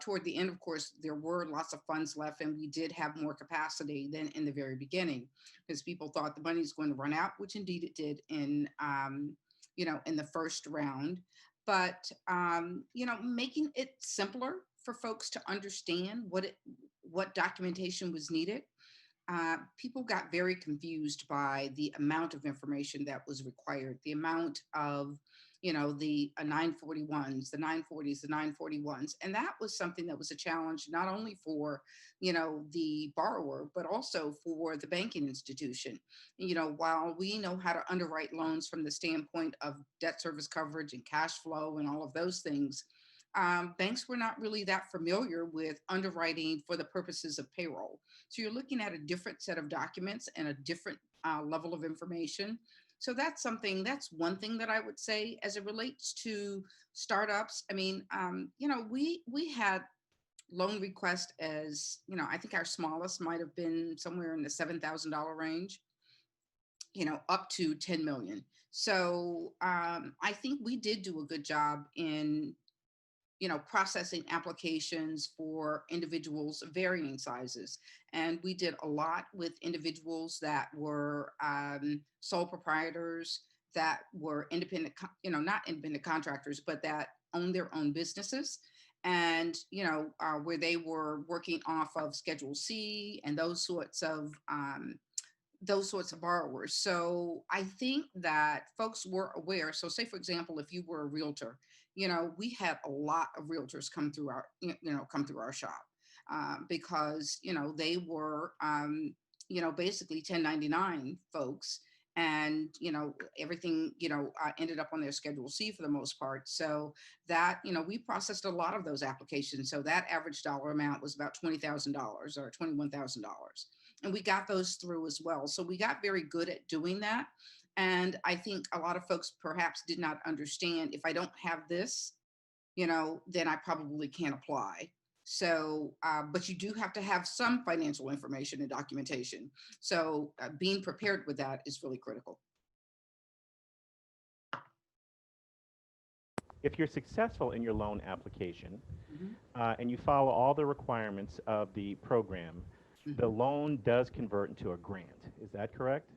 Toward the end, of course, there were lots of funds left, and we did have more capacity than in the very beginning, because people thought the money was going to run out, which indeed it did in the first round. But making it simpler for folks to understand what documentation was needed. People got very confused by the amount of information that was required, the amount of, the 941s, the 940s, the 941s. And that was something that was a challenge, not only for, the borrower, but also for the banking institution. While we know how to underwrite loans from the standpoint of debt service coverage and cash flow and all of those things, banks were not really that familiar with underwriting for the purposes of payroll. So you're looking at a different set of documents and a different level of information. So that's one thing that I would say as it relates to startups. I mean, we had loan requests as, I think our smallest might have been somewhere in the $7,000 range, up to 10 million. So I think we did do a good job in processing applications for individuals of varying sizes. And we did a lot with individuals that were sole proprietors, that were independent, not independent contractors, but that owned their own businesses. And, where they were working off of Schedule C and those sorts of borrowers. So I think that folks were aware. So say, for example, if you were a realtor, we had a lot of realtors come through our shop because, they were, basically 1099 folks. And, everything, ended up on their Schedule C for the most part. So that, we processed a lot of those applications. So that average dollar amount was about $20,000 or $21,000. And we got those through as well. So we got very good at doing that. And I think a lot of folks perhaps did not understand, if I don't have this, then I probably can't apply. So, but you do have to have some financial information and documentation. So being prepared with that is really critical. If you're successful in your loan application, and you follow all the requirements of the program, the loan does convert into a grant. Is that correct?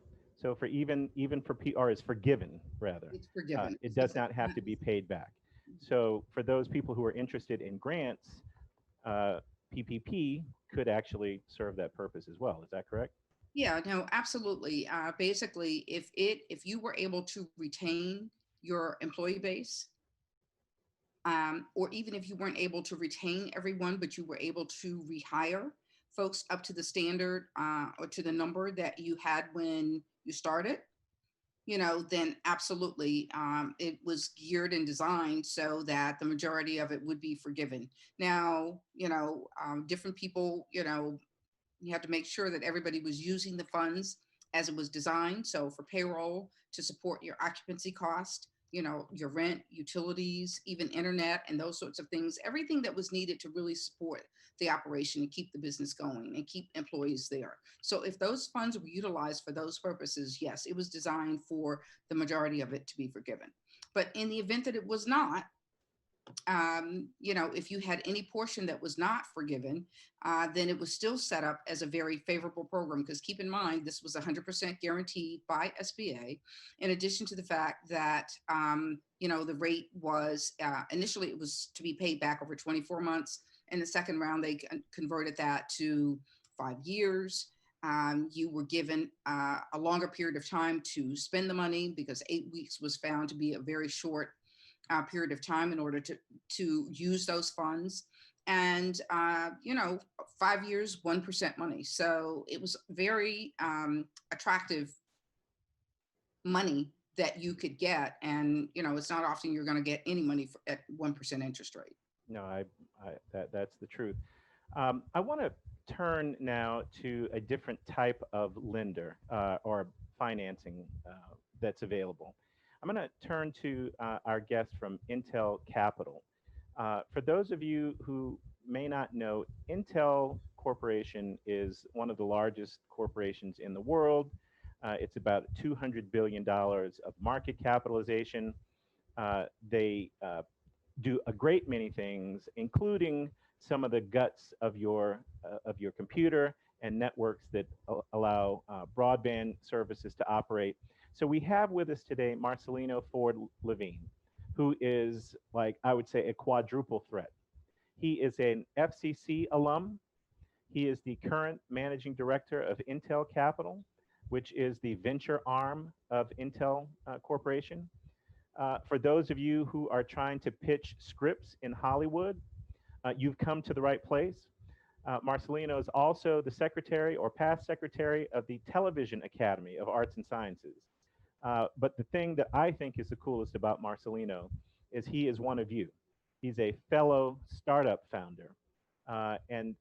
So for even for or is forgiven rather. It's forgiven. It does not have to be paid back. So for those people who are interested in grants, PPP could actually serve that purpose as well. Is that correct? Yeah, no, absolutely. Basically, if you were able to retain your employee base, or even if you weren't able to retain everyone, but you were able to rehire folks up to the standard or to the number that you had when you started, then absolutely, it was geared and designed so that the majority of it would be forgiven. Now, different people, you have to make sure that everybody was using the funds as it was designed. So for payroll, to support your occupancy cost, your rent, utilities, even internet, and those sorts of things, everything that was needed to really support the operation and keep the business going and keep employees there. So if those funds were utilized for those purposes, yes, it was designed for the majority of it to be forgiven. But in the event that it was not, if you had any portion that was not forgiven, then it was still set up as a very favorable program, because keep in mind, this was 100% guaranteed by SBA, in addition to the fact that, the rate was, initially it was to be paid back over 24 months. In the second round, they converted that to 5 years. You were given a longer period of time to spend the money, because 8 weeks was found to be a very short period of time in order to use those funds. And 5 years, 1% money. So it was very attractive money that you could get. And it's not often you're going to get any money at 1% interest rate. No, that's the truth. I want to turn now to a different type of lender or financing that's available. I'm going to turn to our guest from Intel Capital. For those of you who may not know, Intel Corporation is one of the largest corporations in the world. It's about $200 billion of market capitalization. They do a great many things, including some of the guts of your computer and networks that allow broadband services to operate. So we have with us today Marcelino Ford Levine, who is, like, I would say, a quadruple threat. He is an FCC alum. He is the current managing director of Intel Capital, which is the venture arm of Intel Corporation. For those of you who are trying to pitch scripts in Hollywood, you've come to the right place. Marcelino is also the secretary or past secretary of the Television Academy of Arts and Sciences. But the thing that I think is the coolest about Marcelino is he is one of you. He's a fellow startup founder. And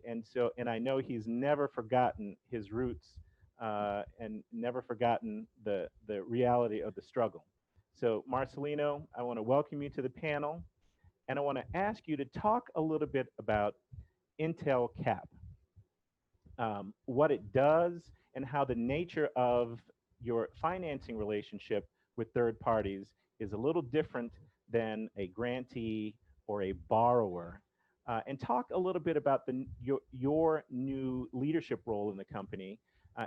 I know he's never forgotten his roots and never forgotten the reality of the struggle. So Marcelino, I want to welcome you to the panel, and I want to ask you to talk a little bit about Intel Cap, what it does, and how the nature of your financing relationship with third parties is a little different than a grantee or a borrower. And talk a little bit about your new leadership role in the company,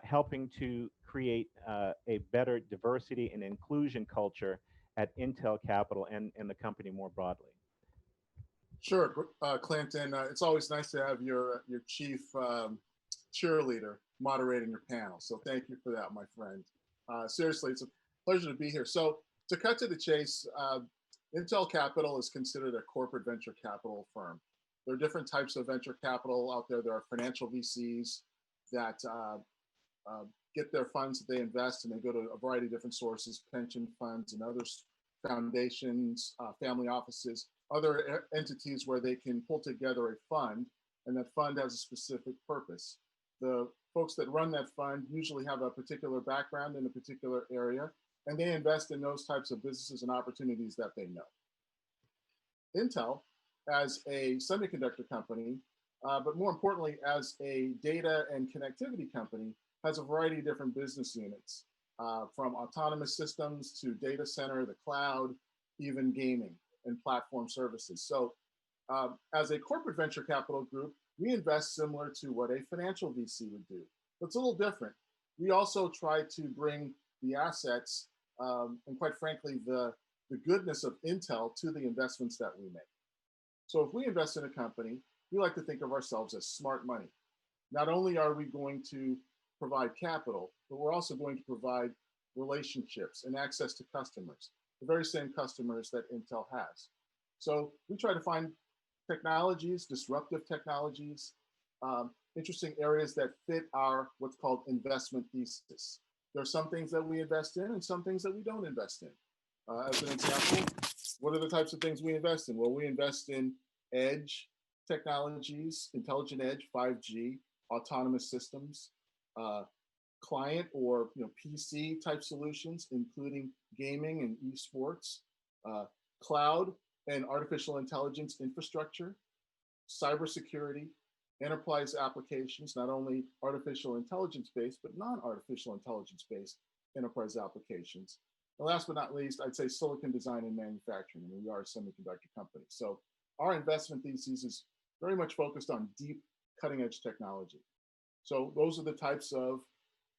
helping to create a better diversity and inclusion culture at Intel Capital and the company more broadly. Sure, Clinton. It's always nice to have your chief cheerleader moderating your panel. So thank you for that, my friend. Seriously, it's a pleasure to be here. So to cut to the chase, Intel Capital is considered a corporate venture capital firm. There are different types of venture capital out there. There are financial VCs that get their funds that they invest, and they go to a variety of different sources, pension funds and others, foundations, family offices, other entities where they can pull together a fund, and that fund has a specific purpose. The folks that run that fund usually have a particular background in a particular area, and they invest in those types of businesses and opportunities that they know. Intel, as a semiconductor company, but more importantly, as a data and connectivity company, has a variety of different business units, from autonomous systems to data center, the cloud, even gaming and platform services. So as a corporate venture capital group, we invest similar to what a financial VC would do. But it's a little different. We also try to bring the assets and, quite frankly, the goodness of Intel to the investments that we make. So if we invest in a company, we like to think of ourselves as smart money. Not only are we going to provide capital, but we're also going to provide relationships and access to customers, the very same customers that Intel has. So we try to find technologies, disruptive technologies, interesting areas that fit our what's called investment thesis. There are some things that we invest in and some things that we don't invest in. As an example, what are the types of things we invest in? Well, we invest in edge technologies, intelligent edge, 5G, autonomous systems, client or PC type solutions, including gaming and esports. cloud and artificial intelligence infrastructure, cybersecurity, enterprise applications, not only artificial intelligence based, but non-artificial intelligence based enterprise applications. And last but not least, I'd say silicon design and manufacturing. I mean, we are a semiconductor company. So our investment thesis is very much focused on deep cutting edge technology. So those are the types of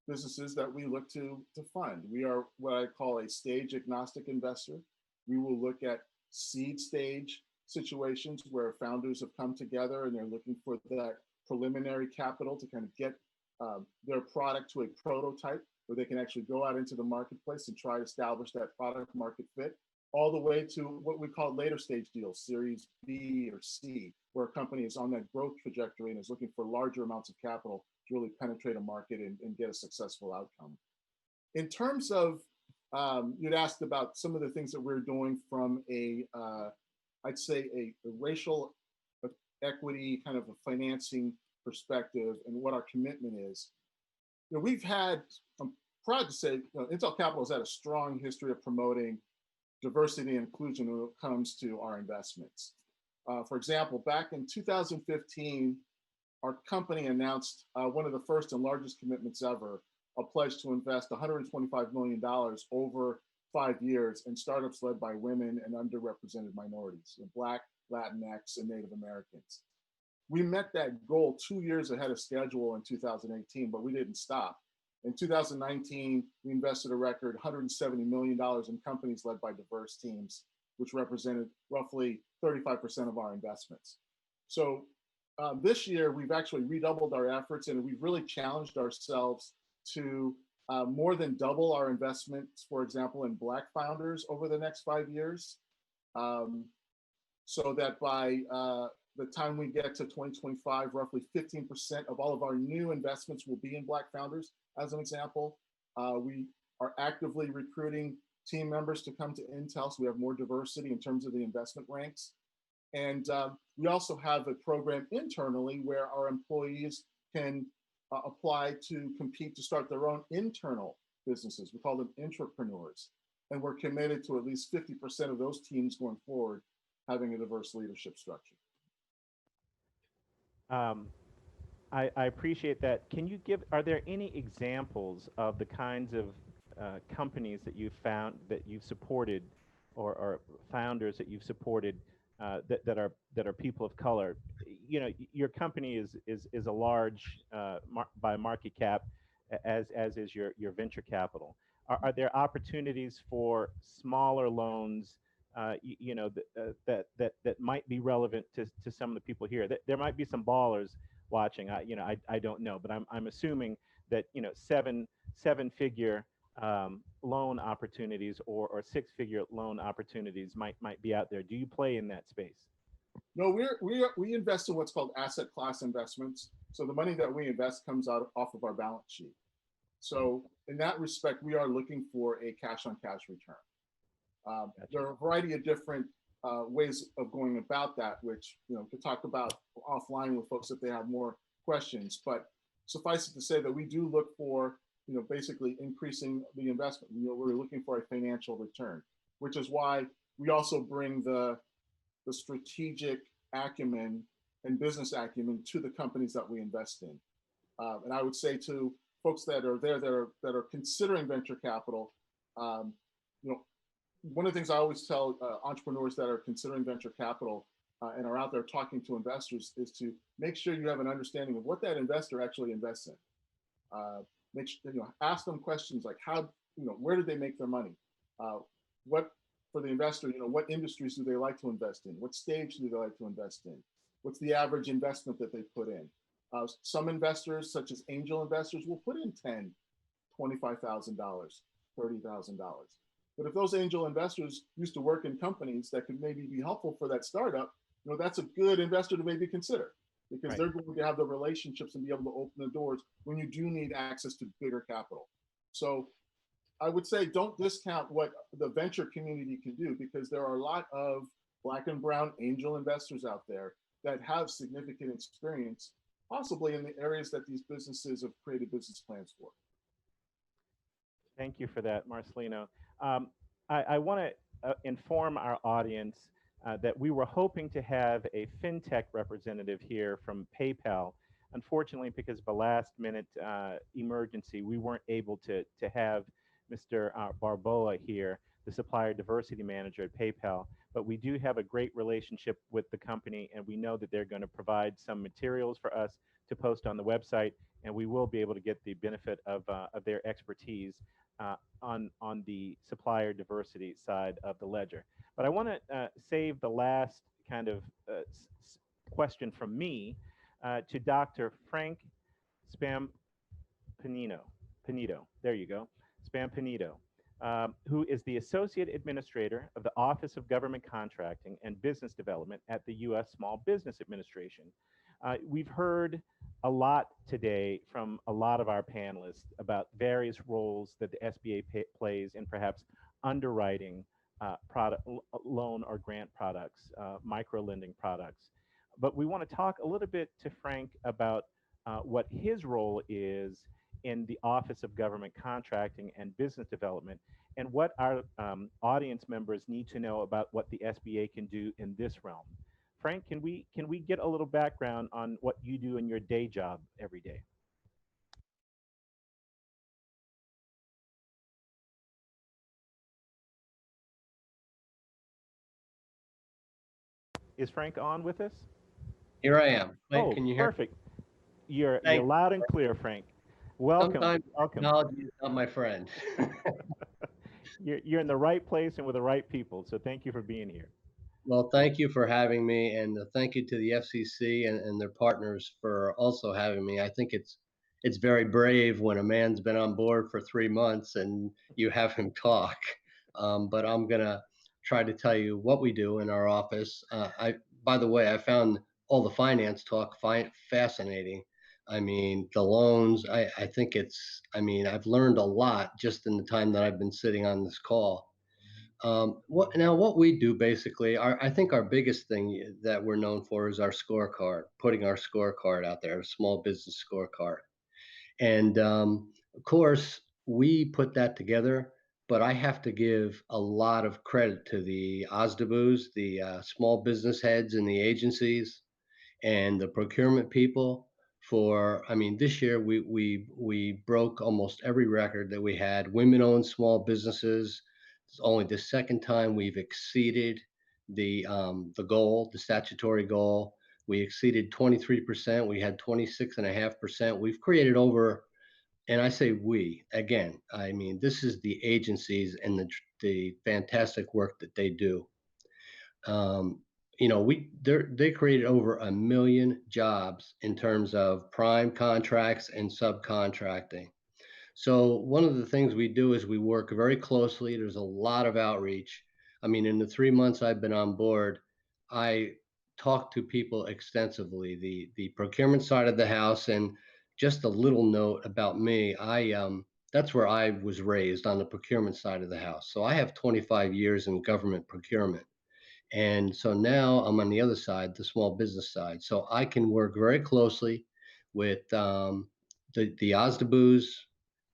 businesses that we look to fund. We are what I call a stage agnostic investor. We will look at seed stage situations where founders have come together and they're looking for that preliminary capital to kind of get their product to a prototype where they can actually go out into the marketplace and try to establish that product market fit, all the way to what we call later stage deals, Series B or C, where a company is on that growth trajectory and is looking for larger amounts of capital to really penetrate a market and get a successful outcome. In terms of, you'd asked about some of the things that we're doing from I'd say a racial equity kind of a financing perspective and what our commitment is. You know, I'm proud to say, Intel Capital has had a strong history of promoting diversity and inclusion when it comes to our investments. For example, back in 2015, our company announced one of the first and largest commitments ever, a pledge to invest $125 million over 5 years in startups led by women and underrepresented minorities, Black, Latinx, and Native Americans. We met that goal 2 years ahead of schedule in 2018, but we didn't stop. In 2019, we invested a record $170 million in companies led by diverse teams, which represented roughly 35% of our investments. So this year, we've actually redoubled our efforts and we've really challenged ourselves to more than double our investments, for example, in Black founders over the next 5 years, so that by the time we get to 2025, roughly 15% of all of our new investments will be in Black founders, as an example. We are actively recruiting team members to come to Intel, so we have more diversity in terms of the investment ranks. And we also have a program internally where our employees can apply to compete to start their own internal businesses. We call them intrapreneurs. And we're committed to at least 50% of those teams going forward having a diverse leadership structure. I appreciate that. Can you are there any examples of the kinds of companies that you've found, that you've supported, or founders that you've supported that are people of color? You know, your company is a large by market cap, as is your venture capital. Are there opportunities for smaller loans, that might be relevant to some of the people here? There might be some ballers watching. I don't know, but I'm assuming that seven-figure loan opportunities or six-figure loan opportunities might be out there. Do you play in that space? No, we invest in what's called asset class investments. So the money that we invest comes out off of our balance sheet. So in that respect, we are looking for a cash-on-cash return. Gotcha. There are a variety of different ways of going about that, which could talk about offline with folks if they have more questions. But suffice it to say that we do look for basically increasing the investment. We're looking for a financial return, which is why we also bring the strategic acumen and business acumen to the companies that we invest in. And I would say to folks that are there that are considering venture capital, one of the things I always tell entrepreneurs that are considering venture capital and are out there talking to investors is to make sure you have an understanding of what that investor actually invests in. Ask them questions like where did they make their money? What for the investor, what industries do they like to invest in? What stage do they like to invest in? What's the average investment that they put in? Some investors, such as angel investors, will put in $10,000, $25,000, $30,000. But if those angel investors used to work in companies that could maybe be helpful for that startup, that's a good investor to maybe consider, because right. They're going to have the relationships and be able to open the doors when you do need access to bigger capital. So I would say don't discount what the venture community can do, because there are a lot of Black and brown angel investors out there that have significant experience, possibly in the areas that these businesses have created business plans for. Thank you for that, Marcelino. I want to inform our audience that we were hoping to have a fintech representative here from PayPal. Unfortunately, because of a last-minute emergency, we weren't able to have Mr. Barboa here, the supplier diversity manager at PayPal. But we do have a great relationship with the company, and we know that they're going to provide some materials for us to post on the website, and we will be able to get the benefit of their expertise on the supplier diversity side of the ledger. But I want to save the last kind of question from me to Dr. Frank Spampanito. There you go, Spampanito, who is the Associate Administrator of the Office of Government Contracting and Business Development at the U.S. Small Business Administration. We've heard a lot today from a lot of our panelists about various roles that the SBA plays in perhaps underwriting product, loan or grant products, micro-lending products. But we want to talk a little bit to Frank about what his role is in the Office of Government Contracting and Business Development, and what our audience members need to know about what the SBA can do in this realm. Frank, can we get a little background on what you do in your day job every day? Is Frank on with us? Here I am. Wait, oh, can you hear? Perfect. You're loud and clear, Frank. Welcome. Sometimes welcome. Technology is not my friend. You're in the right place and with the right people. So thank you for being here. Well, thank you for having me, and thank you to the FCC and their partners for also having me. I think it's very brave when a man's been on board for 3 months and you have him talk. But I'm gonna try to tell you what we do in our office. By the way, I found all the finance talk fascinating. I mean, the loans. I think I've learned a lot just in the time that I've been sitting on this call. What we do basically, I think our biggest thing that we're known for is our scorecard, putting our scorecard out there, a small business scorecard. And of course, we put that together, but I have to give a lot of credit to the OSDBUs, the small business heads in the agencies, and the procurement people for, this year we broke almost every record that we had. Women-owned small businesses. It's only the second time we've exceeded the goal, the statutory goal. We exceeded 23%. We had 26.5%. We've created over, and I say we again. This is the agencies and the fantastic work that they do. They created over 1 million jobs in terms of prime contracts and subcontracting. So one of the things we do is we work very closely. There's a lot of outreach. In the 3 months I've been on board, I talked to people extensively, the procurement side of the house. And just a little note about me, that's where I was raised, on the procurement side of the house. So I have 25 years in government procurement. And so now I'm on the other side, the small business side. So I can work very closely with the OSDBUs,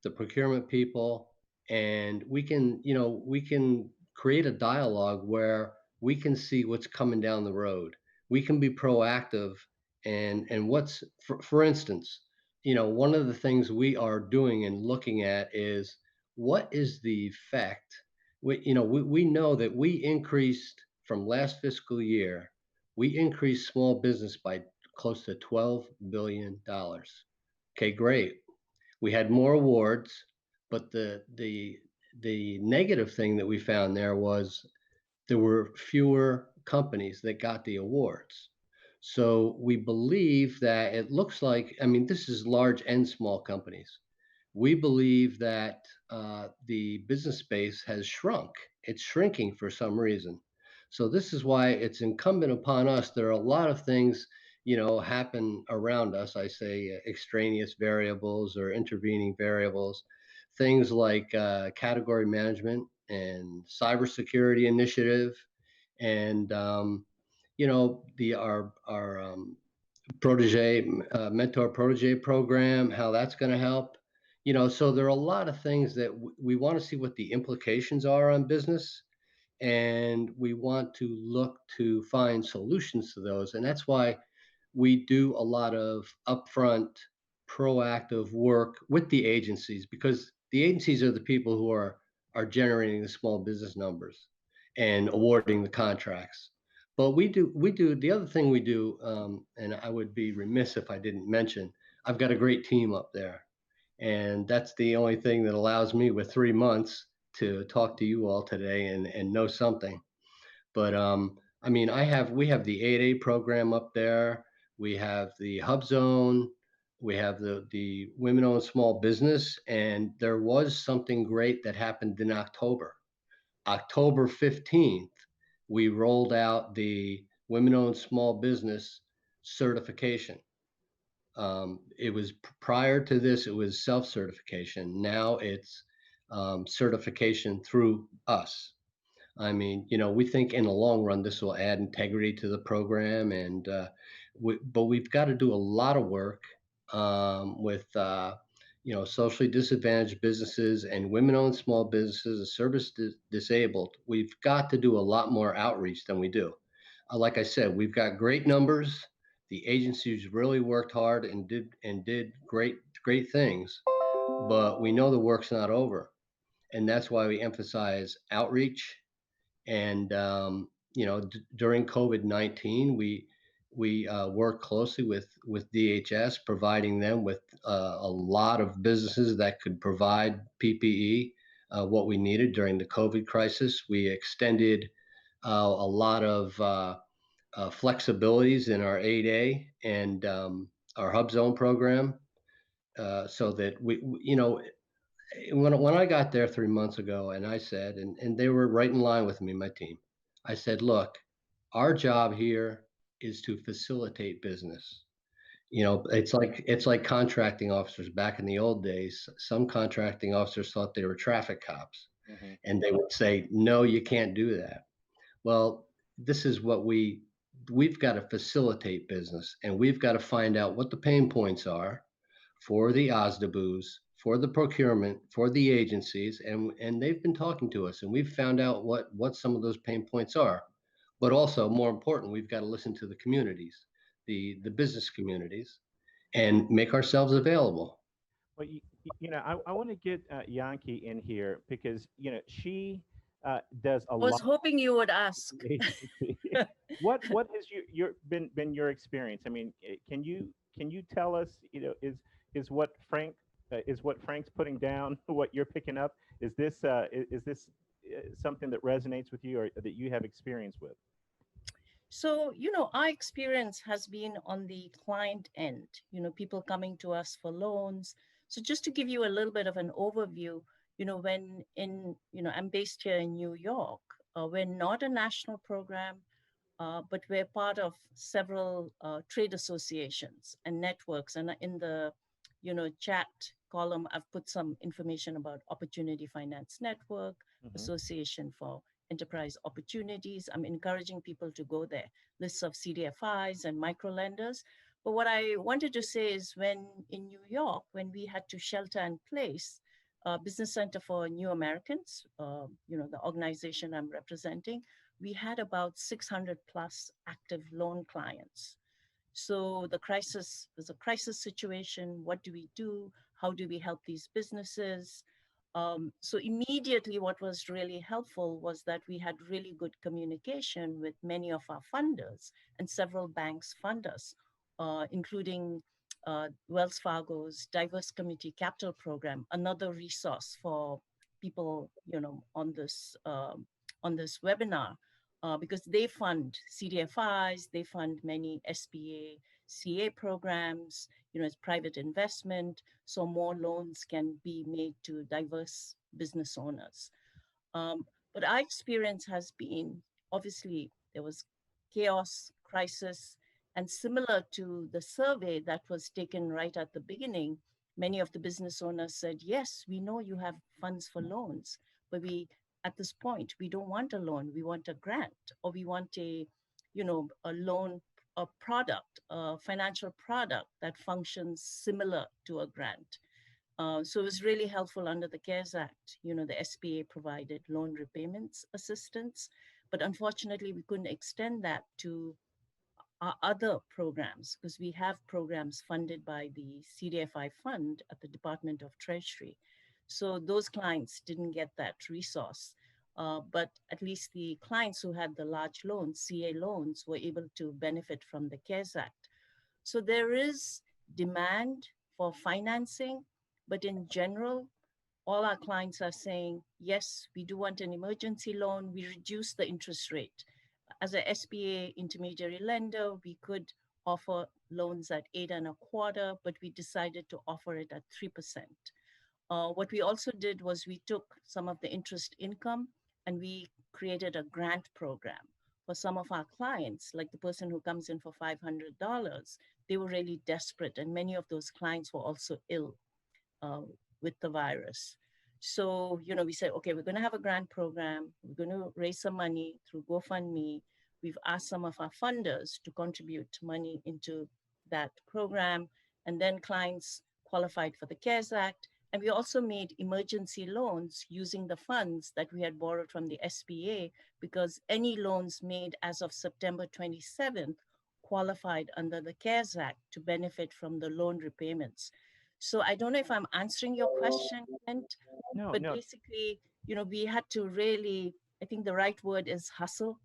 the procurement people, and we can create a dialogue where we can see what's coming down the road. We can be proactive, and what's, for instance, one of the things we are doing and looking at is what is the effect. We know that we increased from last fiscal year, we increased small business by close to $12 billion. Okay, great. We had more awards, but the negative thing that we found there was there were fewer companies that got the awards. So we believe that it looks like, this is large and small companies. We believe that the business space has shrunk. It's shrinking for some reason. So this is why it's incumbent upon us. There are a lot of things, happen around us. I say extraneous variables or intervening variables, things like category management and cybersecurity initiative, and our mentor protege program, how that's going to help. So there are a lot of things that we want to see what the implications are on business. and we want to look to find solutions to those. And that's why we do a lot of upfront proactive work with the agencies, because the agencies are the people who are generating the small business numbers and awarding the contracts. But we do the other thing we do, and I would be remiss if I didn't mention, I've got a great team up there, and that's the only thing that allows me with 3 months to talk to you all today and know something. But I mean, we have the 8A program up there. We have the Hub Zone. We have the women-owned small business, and there was something great that happened in October. October 15th, we rolled out the women-owned small business certification. It was prior to this, it was self-certification. Now it's certification through us. I mean, we think in the long run this will add integrity to the program, and but we've got to do a lot of work with socially disadvantaged businesses and women-owned small businesses, and disabled. We've got to do a lot more outreach than we do. Like I said, we've got great numbers. The agencies really worked hard and did great things, but we know the work's not over, and that's why we emphasize outreach. And during COVID-19, we worked closely with DHS, providing them with a lot of businesses that could provide PPE, what we needed during the COVID crisis. We extended a lot of flexibilities in our 8A and our Hub Zone program, so that when I got there 3 months ago, and I said, and they were right in line with me, my team, I said, look, our job here is to facilitate business. It's like contracting officers back in the old days. Some contracting officers thought they were traffic cops, and they would say, no, you can't do that. Well, this is what we've got to facilitate business, and we've got to find out what the pain points are for the OSDBUs, for the procurement, for the agencies, and they've been talking to us, and we've found out what some of those pain points are. But also, more important, we've got to listen to the communities, the business communities, and make ourselves available. Well, I want to get Yankee in here because she does a lot. I was hoping you would ask. What has been your experience? I mean, can you tell us? Is what Frank's putting down what you're picking up? Is this something that resonates with you or that you have experience with? So, our experience has been on the client end, people coming to us for loans. So just to give you a little bit of an overview, I'm based here in New York. We're not a national program, but we're part of several trade associations and networks. And in the, chat column, I've put some information about Opportunity Finance Network, Association for Enterprise Opportunities. I'm encouraging people to go there, lists of CDFIs and micro lenders. But what I wanted to say is when in New York, when we had to shelter in place, Business Center for New Americans, the organization I'm representing, we had about 600 plus active loan clients. So the crisis was a crisis situation. What do we do? How do we help these businesses? So immediately what was really helpful was that we had really good communication with many of our funders, and several banks fund us, including Wells Fargo's Diverse Community Capital Program, another resource for people, on this webinar, because they fund CDFIs, they fund many SBA, CA programs, it's private investment, so more loans can be made to diverse business owners. But our experience has been, obviously, there was chaos, crisis, and similar to the survey that was taken right at the beginning, many of the business owners said, yes, we know you have funds for loans, but at this point, we don't want a loan, we want a grant, or we want a loan, a product, a financial product that functions similar to a grant. So it was really helpful under the CARES Act. You know, the SBA provided loan repayments assistance, but unfortunately we couldn't extend that to our other programs because we have programs funded by the CDFI fund at the Department of Treasury. So those clients didn't get that resource. But at least the clients who had the large loans, CA loans, were able to benefit from the CARES Act. So there is demand for financing, but in general, all our clients are saying, yes, we do want an emergency loan. We reduce the interest rate. As a SBA intermediary lender, we could offer loans at 8.25%, but we decided to offer it at 3%. What we also did was we took some of the interest income and we created a grant program for some of our clients, like the person who comes in for $500. They were really desperate, and many of those clients were also ill with the virus. So, you know, we said, okay, we're going to have a grant program. We're going to raise some money through GoFundMe. We've asked some of our funders to contribute money into that program. And then clients qualified for the CARES Act. And we also made emergency loans using the funds that we had borrowed from the SBA, because any loans made as of September 27th qualified under the CARES Act to benefit from the loan repayments. So I don't know if I'm answering your question, Clint, but basically, you know, we had to really, I think the right word is hustle,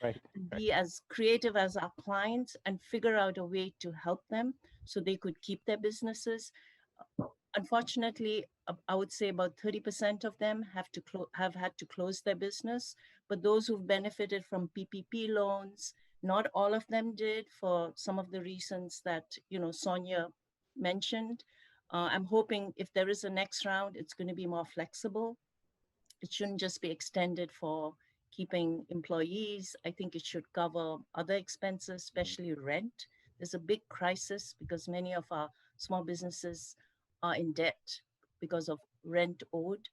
right. Be as creative as our clients and figure out a way to help them so they could keep their businesses. Unfortunately, I would say about 30% of them have had to close their business, but those who've benefited from PPP loans, not all of them did for some of the reasons that, you know, Sonia mentioned. I'm hoping if there is a next round, it's going to be more flexible. It shouldn't just be extended for keeping employees. I think it should cover other expenses, especially rent. There's a big crisis because many of our small businesses are in debt because of rent owed.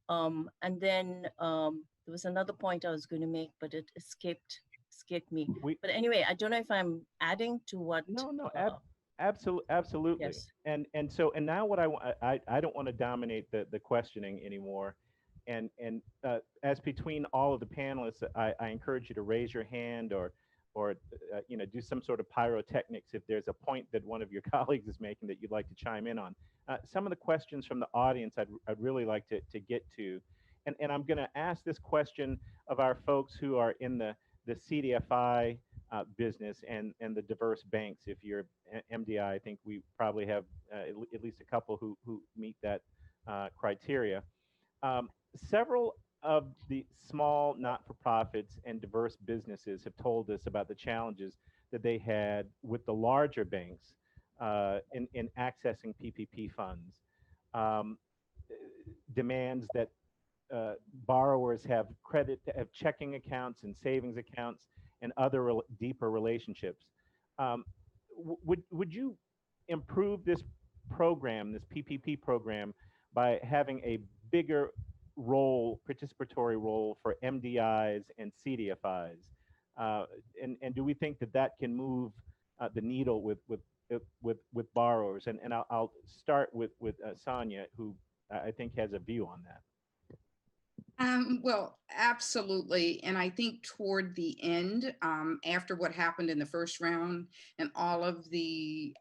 And then there was another point I was going to make, but it escaped me. But anyway, I don't know if I'm adding to what. No. Absolutely. Yes. And now what I don't want to dominate the questioning anymore. And as between all of the panelists, I encourage you to raise your hand or you know, do some sort of pyrotechnics if there's a point that one of your colleagues is making that you'd like to chime in on. Some of the questions from the audience I'd really like to get to. And I'm going to ask this question of our folks who are in the CDFI business and the diverse banks. If you're MDI, I think we probably have at least a couple who meet that criteria. Several of the small not-for-profits and diverse businesses have told us about the challenges that they had with the larger banks in accessing PPP funds. Demands that borrowers have checking accounts and savings accounts and other deeper relationships. Would you improve this program, this PPP program, by having a bigger participatory role for MDIs and CDFIs? And do we think that can move the needle with borrowers? And I'll start with Sonia, who I think has a view on that. Well, absolutely. And I think toward the end, after what happened in the first round and all of the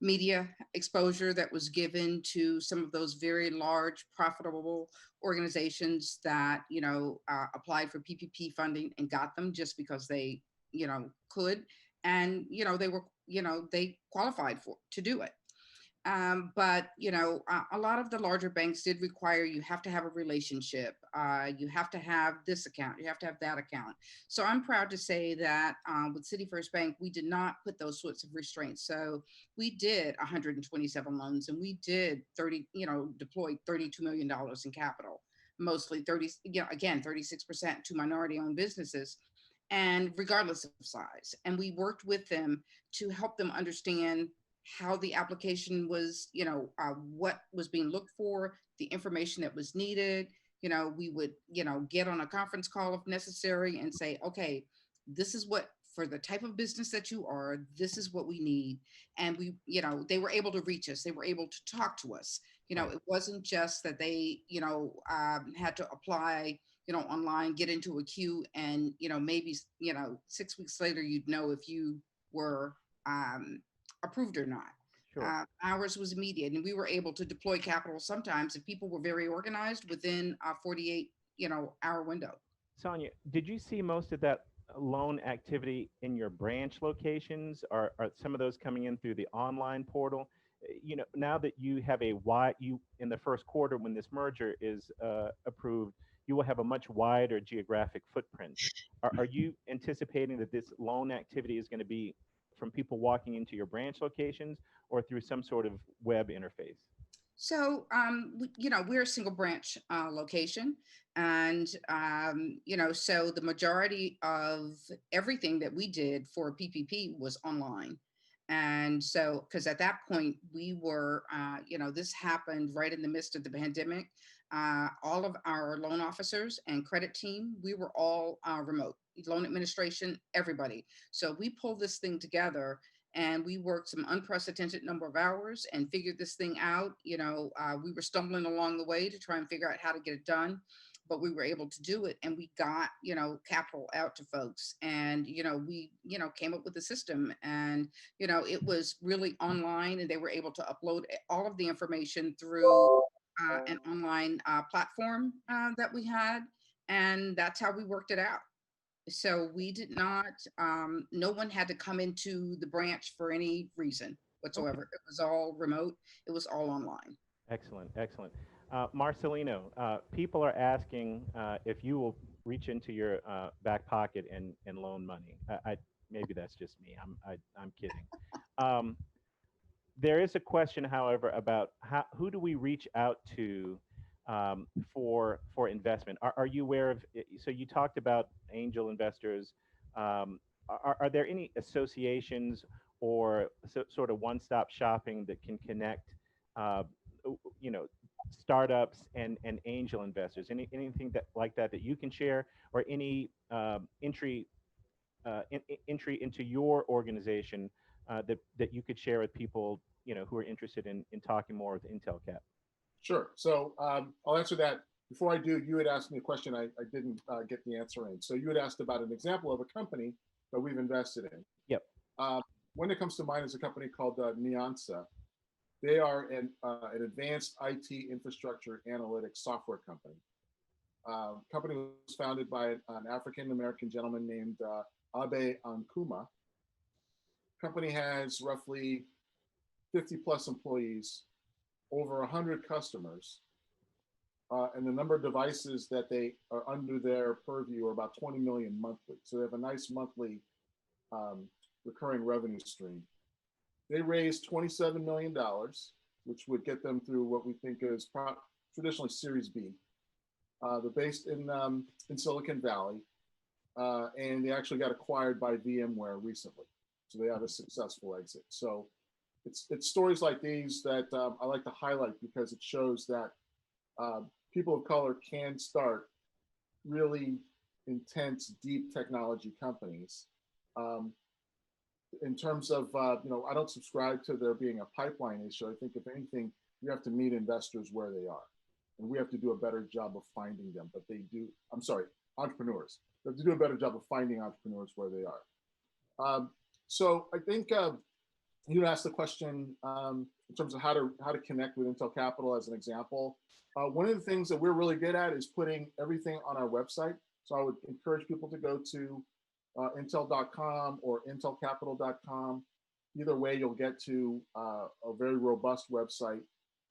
media exposure that was given to some of those very large, profitable organizations that, you know, applied for PPP funding and got them just because they, you know, could, and, you know, they were, you know, they qualified to do it. But, you know, a lot of the larger banks did require you have to have a relationship. You have to have this account. You have to have that account. So I'm proud to say that with City First Bank, we did not put those sorts of restraints. So we did 127 loans and we did deployed $32 million in capital, mostly 36% to minority owned businesses, and regardless of size. And we worked with them to help them understand how the application was, what was being looked for, the information that was needed. You know, we would, get on a conference call if necessary and say, okay, this is what for the type of business that you are, this is what we need. And we, they were able to reach us. They were able to talk to us. Right. It wasn't just that they, had to apply, online, get into a queue, and, maybe, 6 weeks later, you'd know if you were approved or not. Sure. Ours was immediate, and we were able to deploy capital sometimes if people were very organized within a 48, hour window. Sonia, did you see most of that loan activity in your branch locations? Are some of those coming in through the online portal? Now that you have in the first quarter, when this merger is approved, you will have a much wider geographic footprint. Are you anticipating that this loan activity is going to be from people walking into your branch locations or through some sort of web interface? So, we're a single branch location, and, so the majority of everything that we did for PPP was online. And so, because at that point we were, this happened right in the midst of the pandemic. All of our loan officers and credit team, we were all remote, loan administration, everybody. So we pulled this thing together, and we worked some unprecedented number of hours and figured this thing out. We were stumbling along the way to try and figure out how to get it done, but we were able to do it, and we got, capital out to folks, and, we, came up with a system, and, it was really online, and they were able to upload all of the information through an online platform that we had, and that's how we worked it out. So we did not, no one had to come into the branch for any reason whatsoever. It was all remote. It was all online. Excellent, excellent. Marcelino, people are asking if you will reach into your back pocket and loan money. Maybe that's just me. I'm kidding. There is a question, however, about who do we reach out to for investment? Are you aware of? So you talked about angel investors. Are there any associations or sort of one-stop shopping that can connect, startups and angel investors? Anything like that you can share, or any entry into your organization that you could share with people who are interested in talking more with IntelCap? Sure. So I'll answer that. Before I do, you had asked me a question I didn't get the answer in. So you had asked about an example of a company that we've invested in. Yep. One that comes to mind is a company called Niansa. They are an advanced IT infrastructure analytics software company. Company was founded by an African-American gentleman named Abe Ankuma. Company has roughly 50 plus employees, over 100 customers, and the number of devices that they are under their purview are about 20 million monthly. So they have a nice monthly recurring revenue stream. They raised $27 million, which would get them through what we think is traditionally Series B. They're based in Silicon Valley, and they actually got acquired by VMware recently. So they had a successful exit. So it's stories like these that I like to highlight because it shows that people of color can start really intense, deep technology companies. In terms of, I don't subscribe to there being a pipeline issue. I think if anything, you have to meet investors where they are. And we have to do a better job of finding them, but they do, entrepreneurs. We have to do a better job of finding entrepreneurs where they are. So I think you asked the question in terms of how to connect with Intel Capital as an example. One of the things that we're really good at is putting everything on our website. So I would encourage people to go to intel.com or intelcapital.com. Either way, you'll get to a very robust website.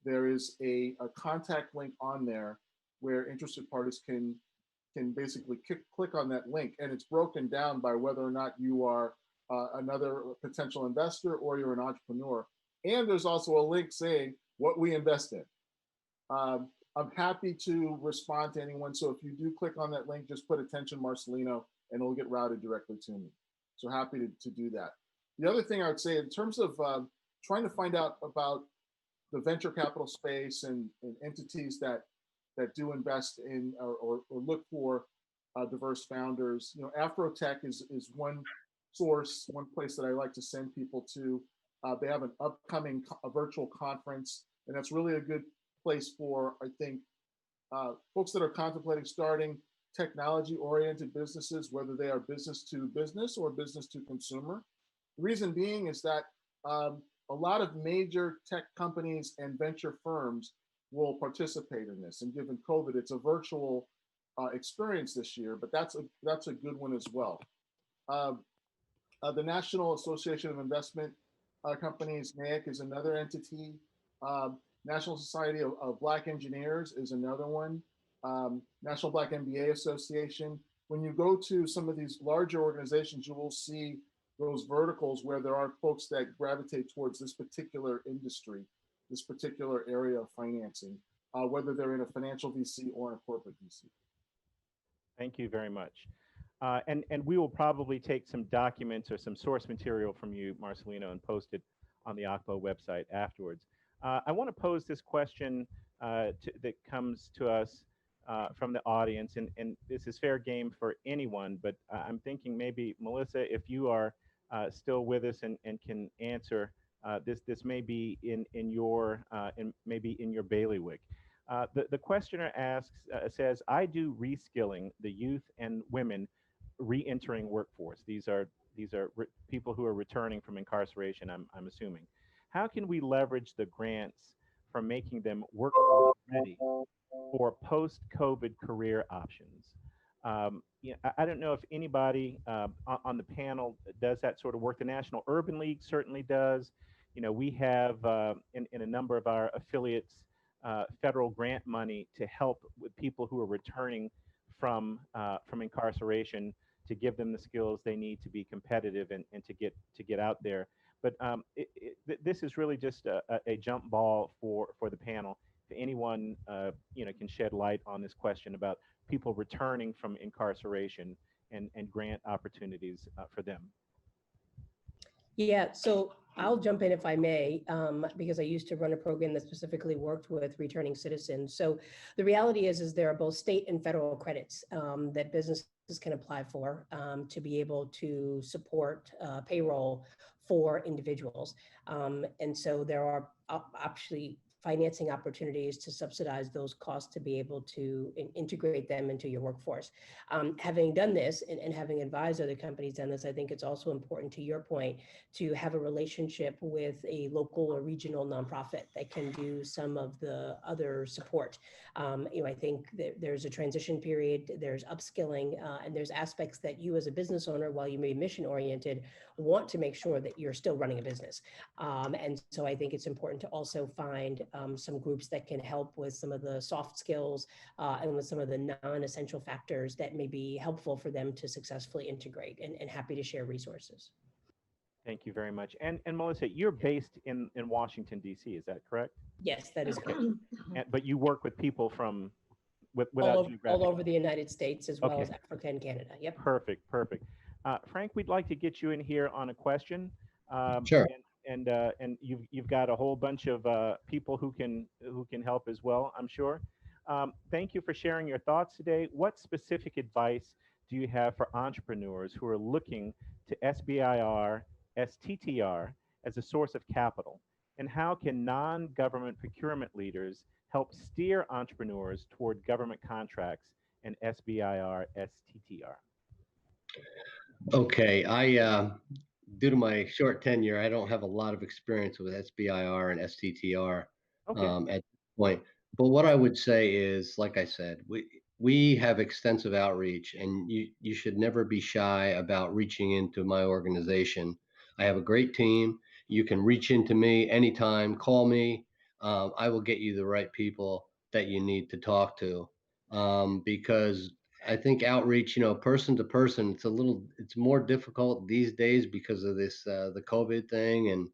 There is a contact link on there where interested parties can basically click on that link, and it's broken down by whether or not you are another potential investor or you're an entrepreneur. And there's also a link saying what we invest in. I'm happy to respond to anyone. So if you do click on that link, just put attention Marcelino and it'll get routed directly to me. So happy to do that. The other thing I would say in terms of trying to find out about the venture capital space and entities that do invest in or look for diverse founders, Afrotech is one source, one place that I like to send people to. They have an upcoming virtual conference, and that's really a good place for, I think, folks that are contemplating starting technology-oriented businesses, whether they are business to business or business to consumer. The reason being is that a lot of major tech companies and venture firms will participate in this. And given COVID, it's a virtual experience this year, but that's a good one as well. The National Association of Investment Companies, NAIC, is another entity. National Society of Black Engineers is another one. National Black MBA Association. When you go to some of these larger organizations, you will see those verticals where there are folks that gravitate towards this particular industry, this particular area of financing, whether they're in a financial VC or in a corporate VC. Thank you very much. And we will probably take some documents or some source material from you, Marcelino, and post it on the ACPO website afterwards. I want to pose this question that comes to us from the audience, and this is fair game for anyone, but I'm thinking maybe, Melissa, if you are still with us and can answer, this may be maybe in your bailiwick. The questioner asks, says, I do reskilling the youth and women re-entering workforce. These are people who are returning from incarceration, I'm assuming. How can we leverage the grants for making them workforce ready for post-COVID career options? I don't know if anybody on the panel does that sort of work. The National Urban League certainly does. We have in a number of our affiliates federal grant money to help with people who are returning from incarceration, to give them the skills they need to be competitive and to get out there. But this is really just a jump ball for the panel. If anyone can shed light on this question about people returning from incarceration and grant opportunities for them. Yeah, so I'll jump in if I may, because I used to run a program that specifically worked with returning citizens. So the reality is there are both state and federal credits that businesses can apply for to be able to support payroll for individuals. And so there are actually financing opportunities to subsidize those costs to be able to integrate them into your workforce. Having done this and having advised other companies on this, I think it's also important, to your point, to have a relationship with a local or regional nonprofit that can do some of the other support. I think that there's a transition period, there's upskilling, and there's aspects that you as a business owner, while you may be mission oriented, want to make sure that you're still running a business. And so I think it's important to also find some groups that can help with some of the soft skills and with some of the non-essential factors that may be helpful for them to successfully integrate, and happy to share resources. Thank you very much. And Melissa, you're based in Washington, D.C., is that correct? Yes, that is correct. But you work with people from all over the United States, as well as Africa and Canada. Yep. Perfect. Frank, we'd like to get you in here on a question. Sure. And you've got a whole bunch of people who can help as well, I'm sure. Thank you for sharing your thoughts today. What specific advice do you have for entrepreneurs who are looking to SBIR, STTR as a source of capital? And how can non-government procurement leaders help steer entrepreneurs toward government contracts and SBIR, STTR? Okay, due to my short tenure, I don't have a lot of experience with SBIR and STTR at this point. But what I would say is, like I said, we have extensive outreach, and you should never be shy about reaching into my organization. I have a great team. You can reach into me anytime, call me. I will get you the right people that you need to talk to, because I think outreach, person to person, it's more difficult these days because of this, the COVID thing. And,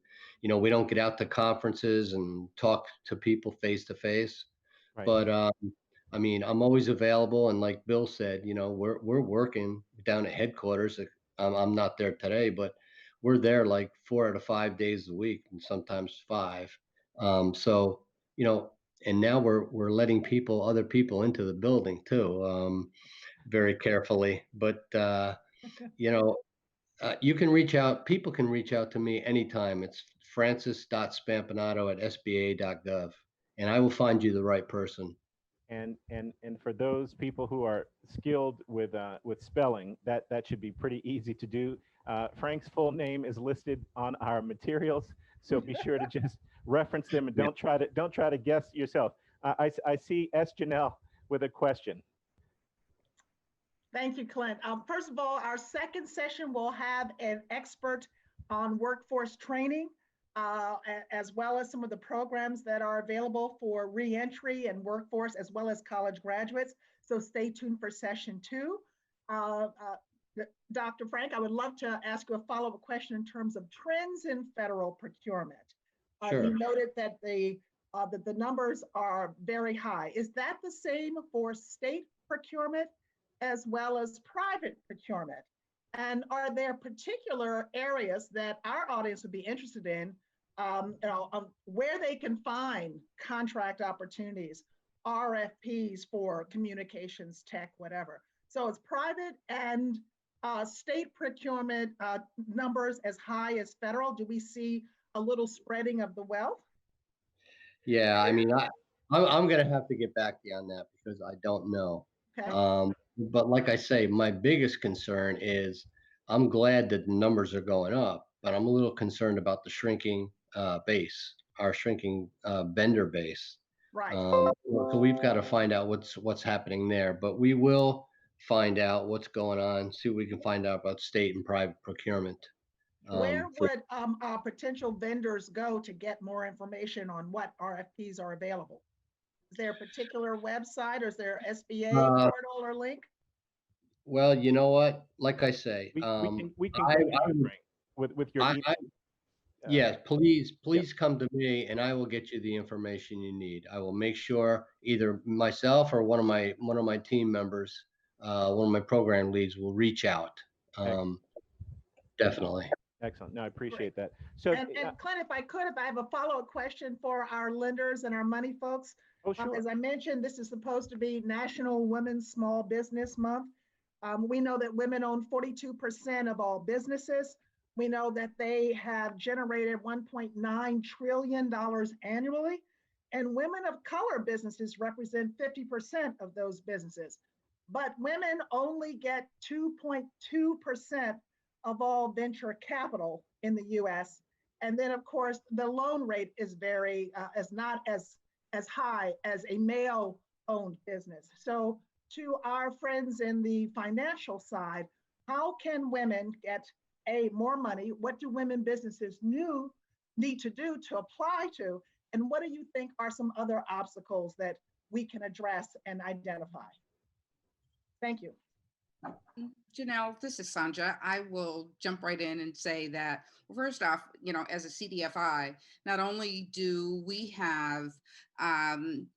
we don't get out to conferences and talk to people face to face. But, I mean, I'm always available. And like Bill said, we're working down at headquarters. I'm not there today, but we're there like 4 out of 5 days a week, and sometimes 5. So, and now we're letting other people into the building too. Very carefully, but You can reach out, people can reach out to me anytime. It's francis.spampanato@sba.gov, and I will find you the right person. And for those people who are skilled with spelling, that should be pretty easy to do. Frank's full name is listed on our materials, so be sure to just reference them and don't try to guess yourself. I see S. Janelle with a question. Thank you, Clint. First of all, our second session will have an expert on workforce training, as well as some of the programs that are available for reentry and workforce, as well as college graduates. So stay tuned for session 2. Dr. Frank, I would love to ask you a follow-up question in terms of trends in federal procurement. Sure. You noted that the numbers are very high. Is that the same for state procurement as well as private procurement? And are there particular areas that our audience would be interested in, where they can find contract opportunities, RFPs for communications, tech, whatever? So it's private and state procurement numbers as high as federal. Do we see a little spreading of the wealth? Yeah, I mean, I'm going to have to get back to you on that because I don't know. Okay. But like I say, my biggest concern is I'm glad that the numbers are going up, but I'm a little concerned about the shrinking base, our shrinking vendor base. Right. So we've got to find out what's happening there, but we will find out what's going on, see what we can find out about state and private procurement. Where would potential vendors go to get more information on what RFPs are available? Is there a particular website, or is there SBA portal or link? Well, you know what? Like I say, we can go to you, Frank, with your email. Yes, please come to me and I will get you the information you need. I will make sure either myself or one of my team members, one of my program leads will reach out. Definitely. Excellent. No, I appreciate that. So, and Clint, if I have a follow-up question for our lenders and our money folks. Oh, sure. As I mentioned, this is supposed to be National Women's Small Business Month. We know that women own 42% of all businesses. We know that they have generated $1.9 trillion annually, and women of color businesses represent 50% of those businesses. But women only get 2.2% of all venture capital in the US. And then of course, the loan rate is not as high as a male owned business. So to our friends in the financial side, how can women get more money? What do women businesses need to do to apply to? And what do you think are some other obstacles that we can address and identify? Thank you. Janelle, this is Sandra. I will jump right in and say that, first off, as a CDFI, not only do we have,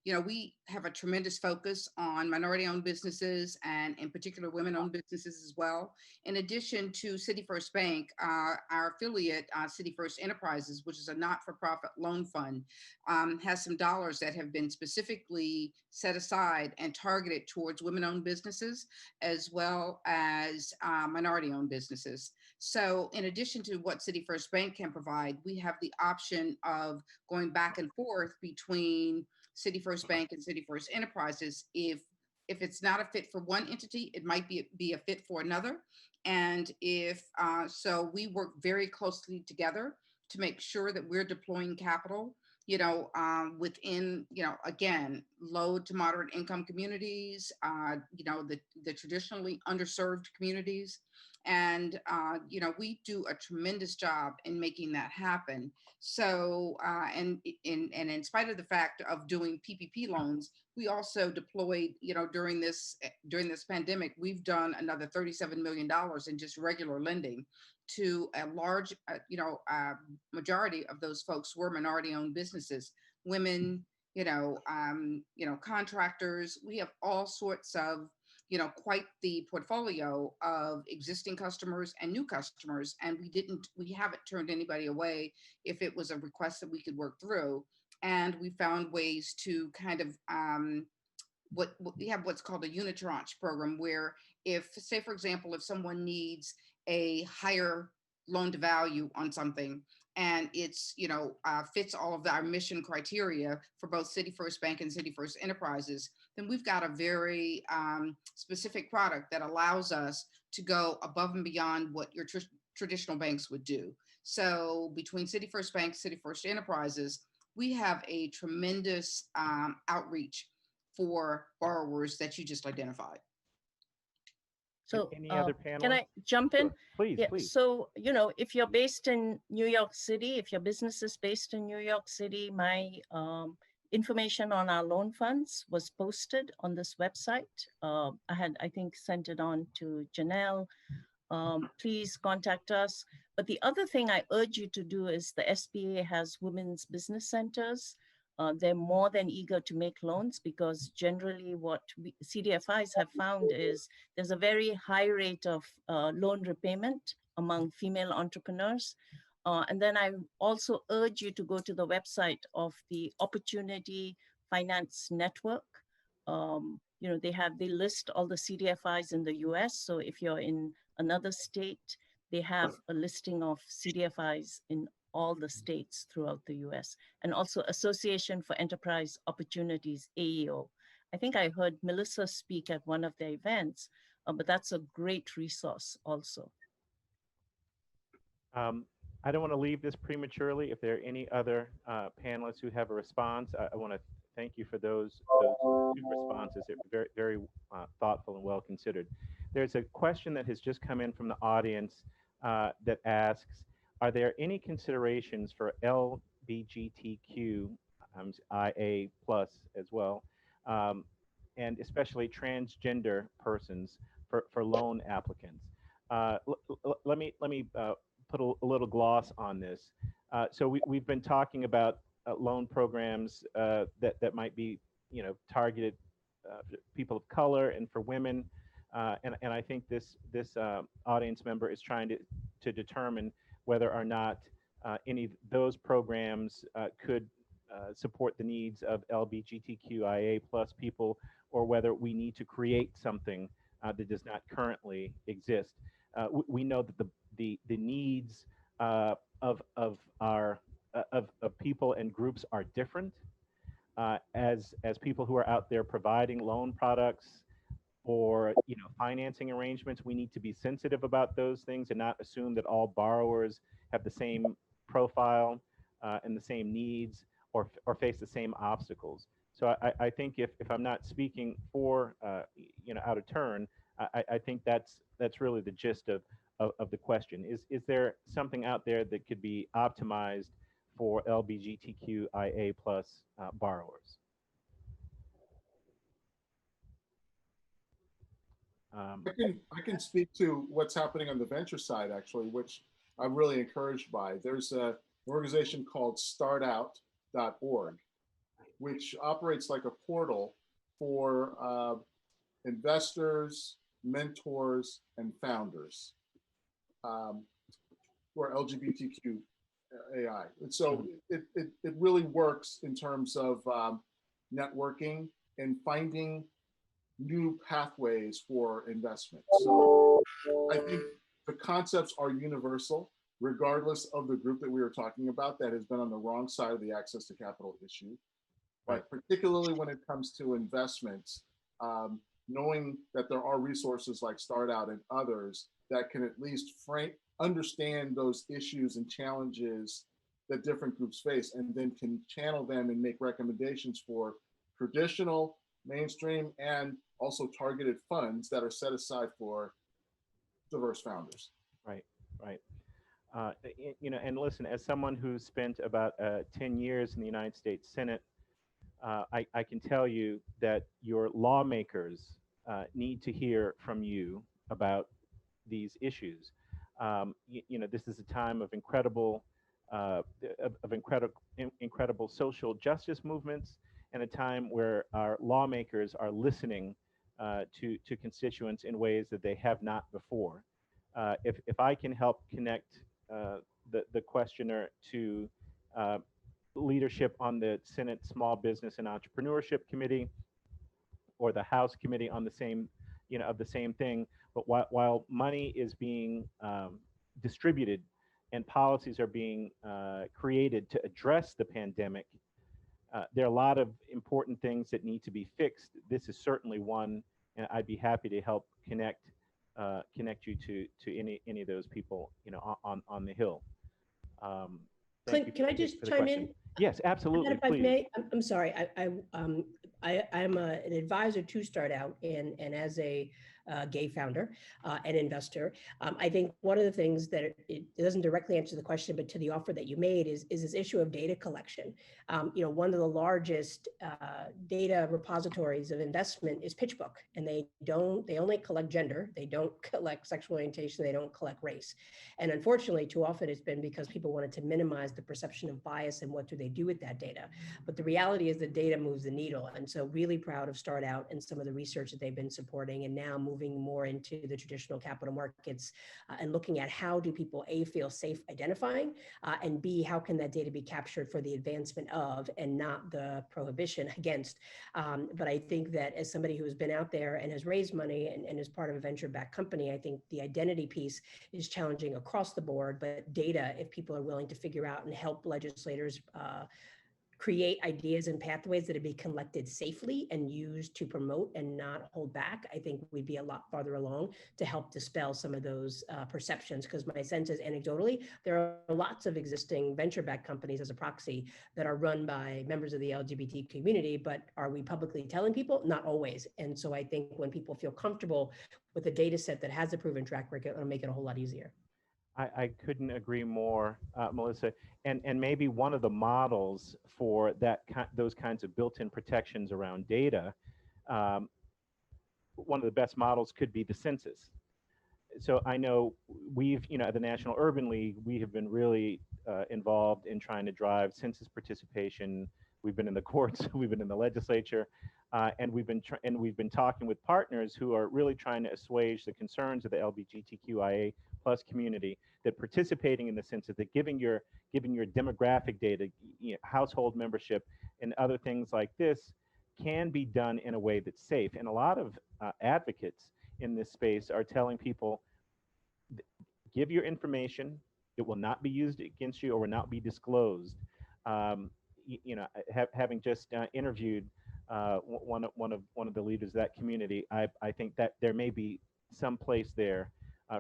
we have a tremendous focus on minority-owned businesses and in particular women-owned businesses as well. In addition to City First Bank, our affiliate, City First Enterprises, which is a not-for-profit loan fund, has some dollars that have been specifically set aside and targeted towards women-owned businesses as well as minority-owned businesses. So in addition to what City First Bank can provide, we have the option of going back and forth between City First Bank and City First Enterprises. If it's not a fit for one entity, it might be a fit for another. And so we work very closely together to make sure that we're deploying capital within, again, low to moderate income communities, the traditionally underserved communities. And, we do a tremendous job in making that happen. So, and in spite of the fact of doing PPP loans, we also deployed, during this pandemic, we've done another $37 million in just regular lending to a large, majority of those folks were minority-owned businesses, women, contractors. We have all sorts of, quite the portfolio of existing customers and new customers, and we haven't turned anybody away if it was a request that we could work through. And we found ways to kind of we have what's called a unitranche program, where if, say, for example, if someone needs a higher loan to value on something, and it's, fits all of our mission criteria for both City First Bank and City First Enterprises, then we've got a very specific product that allows us to go above and beyond what your traditional banks would do. So between City First Bank, City First Enterprises, we have a tremendous outreach for borrowers that you just identified. So any other panelists? can I jump in? Sure. Please, Yeah, please. so, if you're based in New York City, if your business is based in New York City, my information on our loan funds was posted on this website. I think, sent it on to Janelle. Please contact us. But the other thing I urge you to do is the SBA has women's business centers. They're more than eager to make loans, because generally what CDFIs have found is there's a very high rate of loan repayment among female entrepreneurs. And then I also urge you to go to the website of the Opportunity Finance Network. They list all the CDFIs in the US. So if you're in another state, they have a listing of CDFIs in all the states throughout the US, and also Association for Enterprise Opportunities, AEO. I think I heard Melissa speak at one of the events, but that's a great resource also. I don't want to leave this prematurely. If there are any other panelists who have a response, I want to thank you for those two responses. They're very, very thoughtful and well considered. There's a question that has just come in from the audience that asks, are there any considerations for LGBTQ, IA plus as well, and especially transgender persons for loan applicants? Let me put a little gloss on this. So we've been talking about loan programs that might be, targeted for people of color and for women. And I think this audience member is trying to determine whether or not any of those programs could support the needs of LGBTQIA plus people, or whether we need to create something that does not currently exist. We know that the needs of people and groups are different. As people who are out there providing loan products or financing arrangements, we need to be sensitive about those things and not assume that all borrowers have the same profile and the same needs or face the same obstacles. So I think if I'm not speaking for out of turn, I think that's really the gist of the question. Is there something out there that could be optimized for LGBTQIA plus borrowers? I can speak to what's happening on the venture side, actually, which I'm really encouraged by. There's an organization called startout.org, which operates like a portal for investors, mentors, and founders who are LGBTQAI. And so it really works in terms of networking and finding new pathways for investment. So I think the concepts are universal, regardless of the group that we were talking about that has been on the wrong side of the access to capital issue. But particularly when it comes to investments, knowing that there are resources like StartOut and others that can at least understand those issues and challenges that different groups face, and then can channel them and make recommendations for traditional, mainstream, and also targeted funds that are set aside for diverse founders. Right. And listen, as someone who's spent about 10 years in the United States Senate, I can tell you that your lawmakers need to hear from you about these issues. This is a time of incredible social justice movements, and a time where our lawmakers are listening to constituents in ways that they have not before. If I can help connect the questioner to leadership on the Senate Small Business and Entrepreneurship Committee, or the House Committee on the same, of the same thing, But while money is being distributed and policies are being created to address the pandemic, there are a lot of important things that need to be fixed. This is certainly one, and I'd be happy to help connect you to any of those people, on the Hill. Clint, can I just chime in? Yes, absolutely. If I Please. may, I'm sorry. I'm an advisor to Start Out, and as a gay founder and investor, I think one of the things that it doesn't directly answer the question, but to the offer that you made is this issue of data collection. One of the largest data repositories of investment is PitchBook, and they only collect gender, they don't collect sexual orientation, they don't collect race. And unfortunately, too often it's been because people wanted to minimize the perception of bias and what do they do with that data. But the reality is the data moves the needle. And so really proud of Start Out and some of the research that they've been supporting, and now moving more into the traditional capital markets and looking at how do people, A, feel safe identifying, and B, how can that data be captured for the advancement of and not the prohibition against. But I think that as somebody who has been out there and has raised money and is part of a venture-backed company, I think the identity piece is challenging across the board, but data, if people are willing to figure out and help legislators create ideas and pathways that would be collected safely and used to promote and not hold back, I think we'd be a lot farther along to help dispel some of those perceptions. Because my sense is, anecdotally, there are lots of existing venture-backed companies as a proxy that are run by members of the LGBT community, but are we publicly telling people? Not always. And so I think when people feel comfortable with a data set that has a proven track record, it'll make it a whole lot easier. I couldn't agree more, Melissa. And maybe one of the models for those kinds of built-in protections around data, one of the best models could be the census. So I know we've, at the National Urban League, we have been really involved in trying to drive census participation. We've been in the courts, we've been in the legislature, and we've been talking with partners who are really trying to assuage the concerns of the LGBTQIA plus community, that participating in the census, that giving your demographic data, household membership, and other things like this can be done in a way that's safe. And a lot of advocates in this space are telling people, give your information, it will not be used against you or will not be disclosed. Having just interviewed one of the leaders of that community, I think that there may be some place there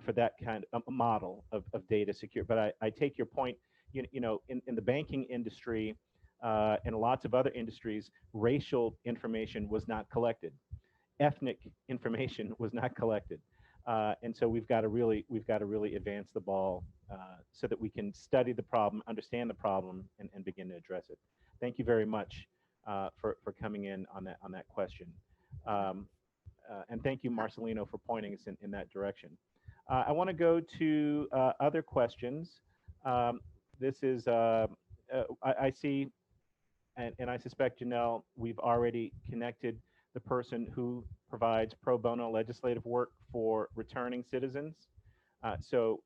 for that kind of model of data secure. But I take your point. In the banking industry and lots of other industries, racial information was not collected, ethnic information was not collected, and so we've got to really advance the ball so that we can study the problem, understand the problem, and begin to address it. Thank you very much for coming in on that question, and thank you, Marcelino, for pointing us in that direction. I want to go to other questions. This is, I see, and I suspect, Janelle, we've already connected the person who provides pro bono legislative work for returning citizens. So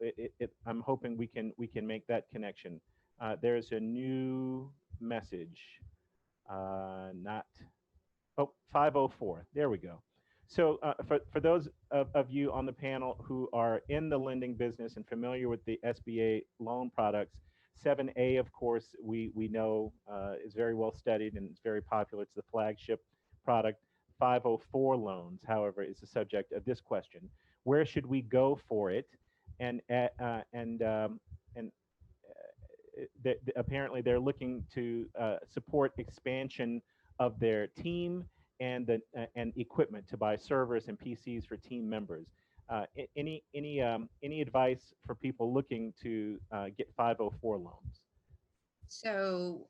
I'm hoping we can make that connection. There's a new message, 504, there we go. So for those of you on the panel who are in the lending business and familiar with the SBA loan products, 7A, of course, we know is very well studied and it's very popular. It's the flagship product. 504 loans, however, is the subject of this question. Where should we go for it? And apparently they're looking to support expansion of their team and equipment, to buy servers and PCs for team members. Any advice for people looking to get 504 loans? So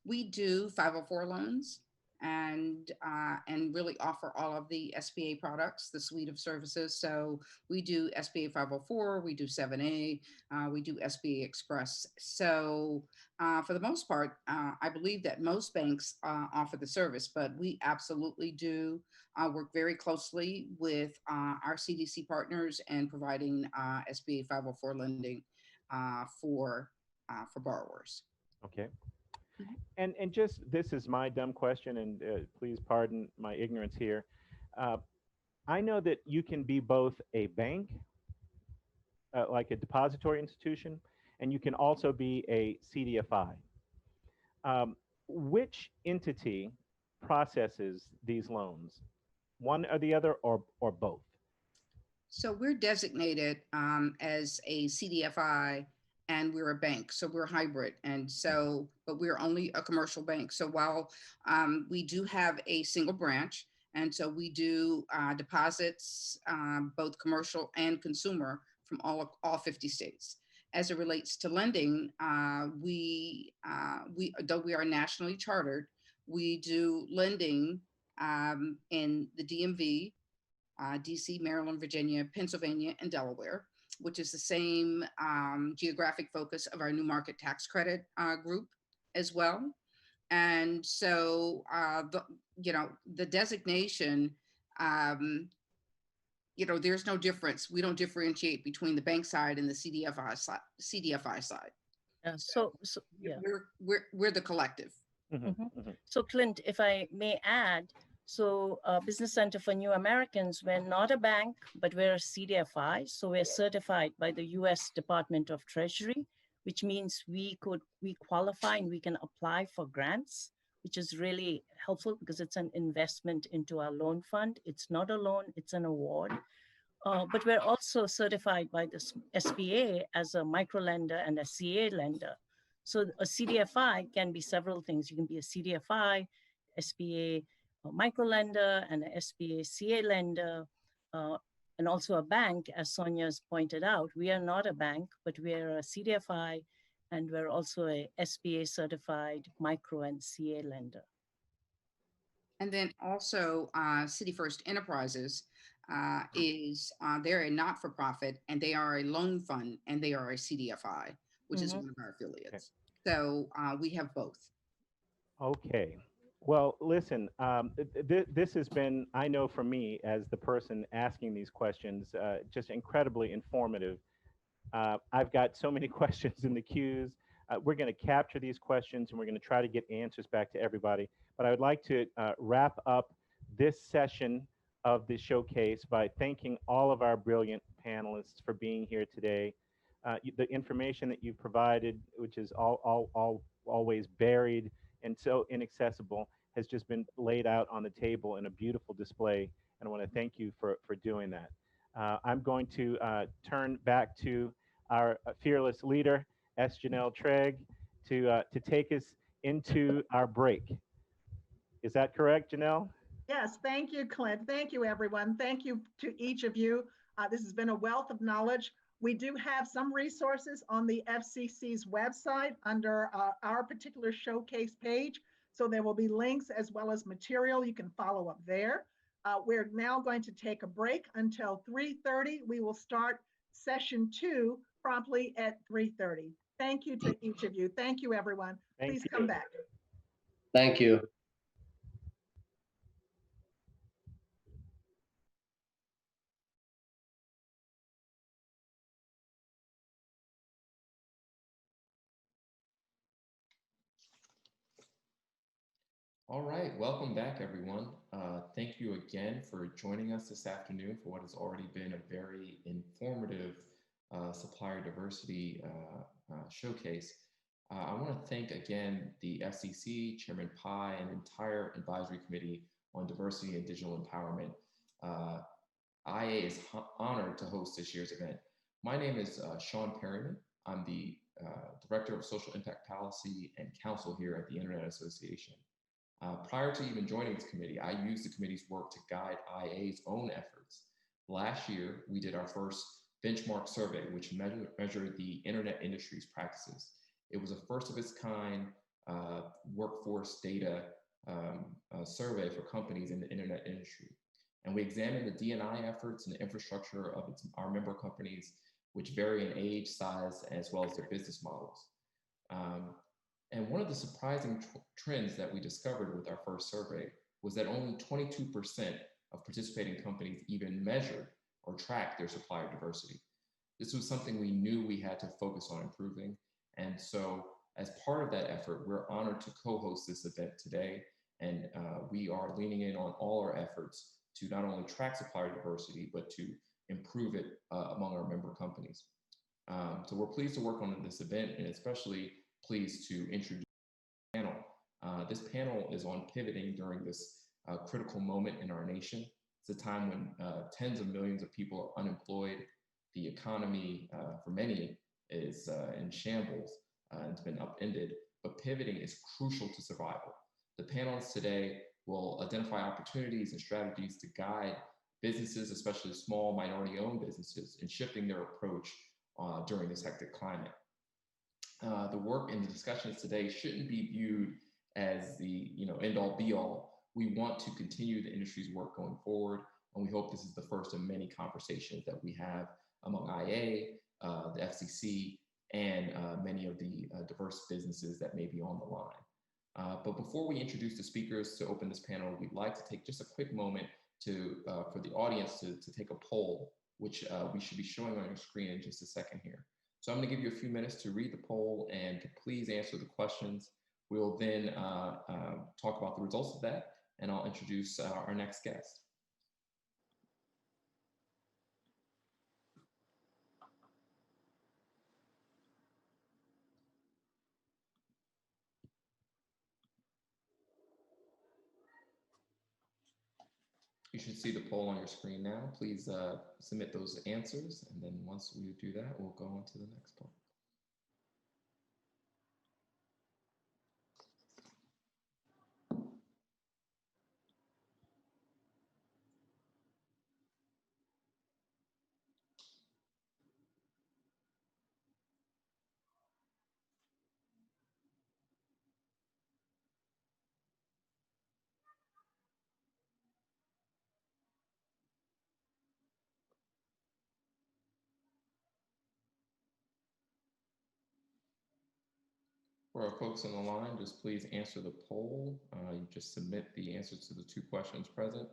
we do 504 loans and really offer all of the SBA products, the suite of services. So we do SBA 504, we do 7A, we do SBA Express. So for the most part, I believe that most banks offer the service, but we absolutely do work very closely with our CDC partners and providing SBA 504 lending for borrowers. Okay. And just, this is my dumb question, and please pardon my ignorance here. I know that you can be both a bank, like a depository institution, and you can also be a CDFI. Which entity processes these loans? One or the other, or both? So we're designated as a CDFI and we're a bank. So we're hybrid. And so, but we're only a commercial bank. So while we do have a single branch, and so we do deposits, both commercial and consumer from all 50 states. As it relates to lending, though we are nationally chartered, we do lending in the DMV, DC, Maryland, Virginia, Pennsylvania, and Delaware, which is the same geographic focus of our new market tax credit group as well. And so, the designation, there's no difference. We don't differentiate between the bank side and the CDFI side. Yeah. We're the collective. So Clint, if I may add, so Business Center for New Americans, we're not a bank, but we're a CDFI. So we're certified by the US Department of Treasury, which means we qualify and we can apply for grants, which is really helpful because it's an investment into our loan fund. It's not a loan, it's an award. But we're also certified by the SBA as a micro lender and a CA lender. So a CDFI can be several things. You can be a CDFI, SBA micro lender, and an SBA CA lender, and also a bank, as Sonia's pointed out. We are not a bank, but we are a CDFI, and we're also a SBA certified micro and CA lender. And then also City First Enterprises they're a not-for-profit, and they are a loan fund, and they are a CDFI, which is one of our affiliates. So we have both. Okay. Well, listen, this has been, I know for me as the person asking these questions, just incredibly informative. I've got so many questions in the queues. We're going to capture these questions and we're going to try to get answers back to everybody. But I would like to wrap up this session of the showcase by thanking all of our brilliant panelists for being here today. The information that you've provided, which is always buried and so inaccessible, has just been laid out on the table in a beautiful display. And I want to thank you for doing that. I'm going to turn back to our fearless leader, S. Janelle Trigg, to take us into our break. Is that correct, Janelle? Yes, thank you, Clint. Thank you, everyone. Thank you to each of you. This has been a wealth of knowledge. We do have some resources on the FCC's website under our particular showcase page. So there will be links as well as material. You can follow up there. We're now going to take a break until 3:30. We will start session 2 promptly at 3:30. Thank you to each of you. Thank you, everyone. Please come back. Thank you. All right, welcome back, everyone. Thank you again for joining us this afternoon for what has already been a very informative supplier diversity showcase. I want to thank again the FCC, Chairman Pai, and the entire advisory committee on diversity and digital empowerment. IA is honored to host this year's event. My name is Sean Perryman. I'm the Director of Social Impact Policy and Counsel here at the Internet Association. Prior to even joining this committee, I used the committee's work to guide IA's own efforts. Last year, we did our first benchmark survey, which measured the internet industry's practices. It was a first of its kind workforce data survey for companies in the internet industry. And we examined the D&I efforts and the infrastructure of our member companies, which vary in age, size, as well as their business models. And one of the surprising trends that we discovered with our first survey was that only 22% of participating companies even measured or tracked their supplier diversity. This was something we knew we had to focus on improving. And so as part of that effort, we're honored to co-host this event today. And we are leaning in on all our efforts to not only track supplier diversity, but to improve it among our member companies. So we're pleased to work on this event, and especially pleased to introduce the panel. This panel is on pivoting during this critical moment in our nation. It's a time when tens of millions of people are unemployed. The economy, for many, is in shambles. It's been upended, but pivoting is crucial to survival. The panelists today will identify opportunities and strategies to guide businesses, especially small minority-owned businesses, in shifting their approach during this hectic climate. The work and the discussions today shouldn't be viewed as the end-all be-all. We want to continue the industry's work going forward, and we hope this is the first of many conversations that we have among IA, the FCC, and many of the diverse businesses that may be on the line. But before we introduce the speakers to open this panel, we'd like to take just a quick moment for the audience to take a poll, which we should be showing on your screen in just a second here. So I'm going to give you a few minutes to read the poll and to please answer the questions. We'll then talk about the results of that, and I'll introduce our next guest. You should see the poll on your screen now. Please submit those answers, and then once we do that, we'll go on to the next part. For our folks on the line, just please answer the poll. You just submit the answers to the 2 questions present,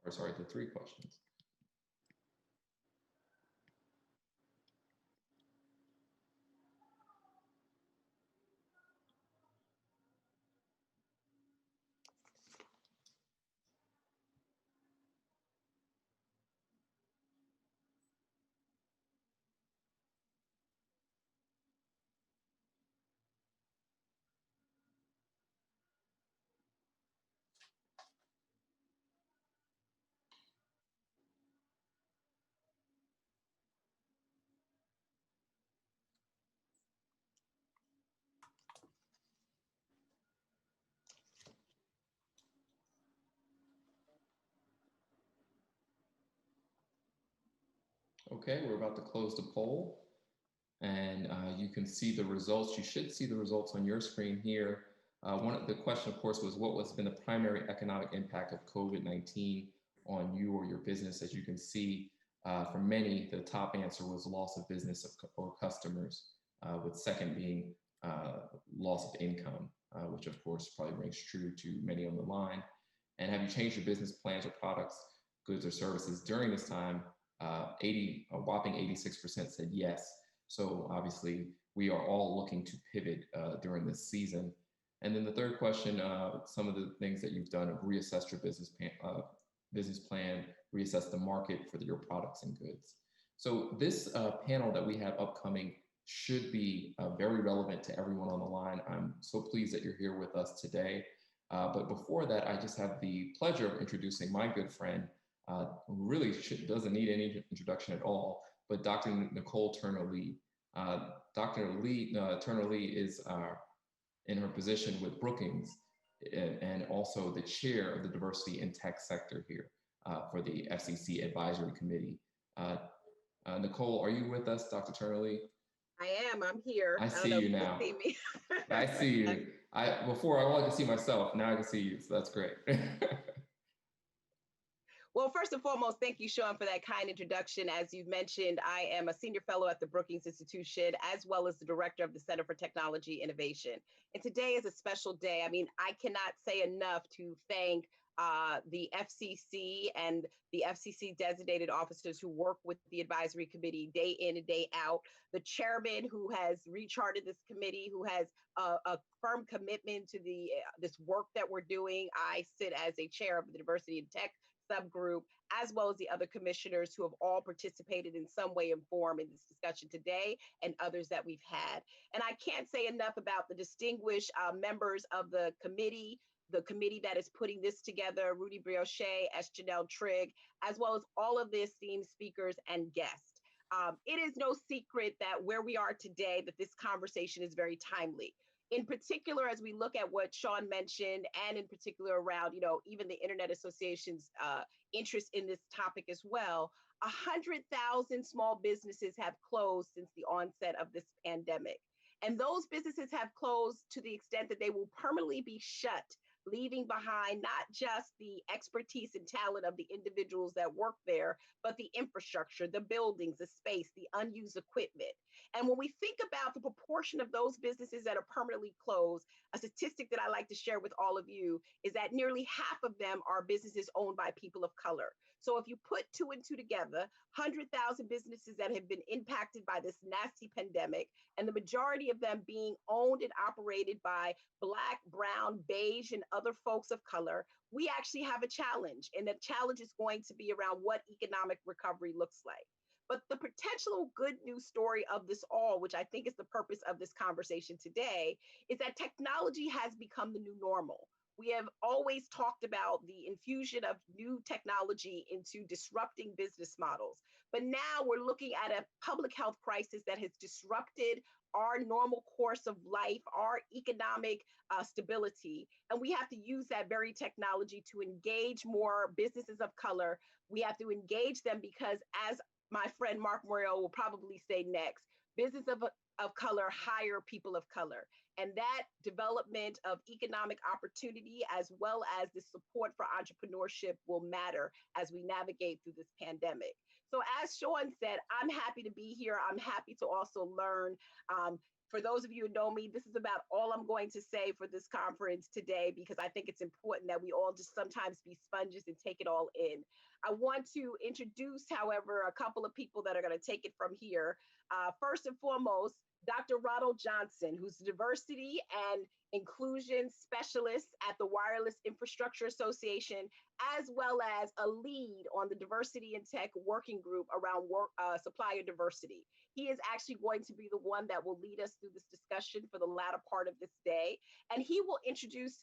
or sorry, the 3 questions. Okay, we're about to close the poll, and you can see the results. You should see the results on your screen here. One of the question, of course, was what has been the primary economic impact of COVID-19 on you or your business? As you can see, for many, the top answer was loss of business or customers, with second being loss of income, which of course probably rings true to many on the line. And have you changed your business plans or products, goods or services during this time? A whopping 86% said yes. So obviously we are all looking to pivot during this season. And then the third question, some of the things that you've done: have reassessed your business plan, reassess the market for your products and goods. So this panel that we have upcoming should be very relevant to everyone on the line. I'm so pleased that you're here with us today. But before that, I just have the pleasure of introducing my good friend, who really doesn't need any introduction at all, but Dr. Nicole Turner-Lee. Dr. Turner-Lee is in her position with Brookings and also the chair of the diversity in tech sector here for the FCC Advisory Committee. Nicole, are you with us, Dr. Turner-Lee? I am. I'm here. I see you now. See me. I see you. Before I wanted to see myself. Now I can see you. So that's great. Well, first and foremost, thank you, Sean, for that kind introduction. As you've mentioned, I am a senior fellow at the Brookings Institution, as well as the director of the Center for Technology Innovation. And today is a special day. I mean, I cannot say enough to thank the FCC and the FCC designated officers who work with the advisory committee day in and day out, the chairman who has recharted this committee, who has a firm commitment to this work that we're doing. I sit as a chair of the diversity and tech subgroup, as well as the other commissioners who have all participated in some way and form in this discussion today, and others that we've had. And I can't say enough about the distinguished members of the committee that is putting this together, Rudy Brioche, S. Janelle Trigg, as well as all of the esteemed speakers and guests. It is no secret that where we are today, that this conversation is very timely. In particular, as we look at what Sean mentioned, and in particular around, even the Internet Association's interest in this topic as well, 100,000 small businesses have closed since the onset of this pandemic. And those businesses have closed to the extent that they will permanently be shut, leaving behind not just the expertise and talent of the individuals that work there, but the infrastructure, the buildings, the space, the unused equipment. And when we think about the proportion of those businesses that are permanently closed, a statistic that I like to share with all of you is that nearly half of them are businesses owned by people of color. So if you put 2 and 2 together, 100,000 businesses that have been impacted by this nasty pandemic, and the majority of them being owned and operated by Black, brown, beige, and other folks of color, we actually have a challenge. And the challenge is going to be around what economic recovery looks like. But the potential good news story of this all, which I think is the purpose of this conversation today, is that technology has become the new normal. We have always talked about the infusion of new technology into disrupting business models. But now we're looking at a public health crisis that has disrupted our normal course of life, our economic stability. And we have to use that very technology to engage more businesses of color. We have to engage them because, as my friend Mark Morrell will probably say next, business of color hire people of color. And that development of economic opportunity, as well as the support for entrepreneurship, will matter as we navigate through this pandemic. So as Sean said, I'm happy to be here. I'm happy to also learn. For those of you who know me, this is about all I'm going to say for this conference today, because I think it's important that we all just sometimes be sponges and take it all in. I want to introduce, however, a couple of people that are going to take it from here. First and foremost, Dr. Ronald Johnson, who's the Diversity and Inclusion Specialist at the Wireless Infrastructure Association, as well as a lead on the Diversity and Tech Working Group around supplier diversity. He is actually going to be the one that will lead us through this discussion for the latter part of this day. And he will introduce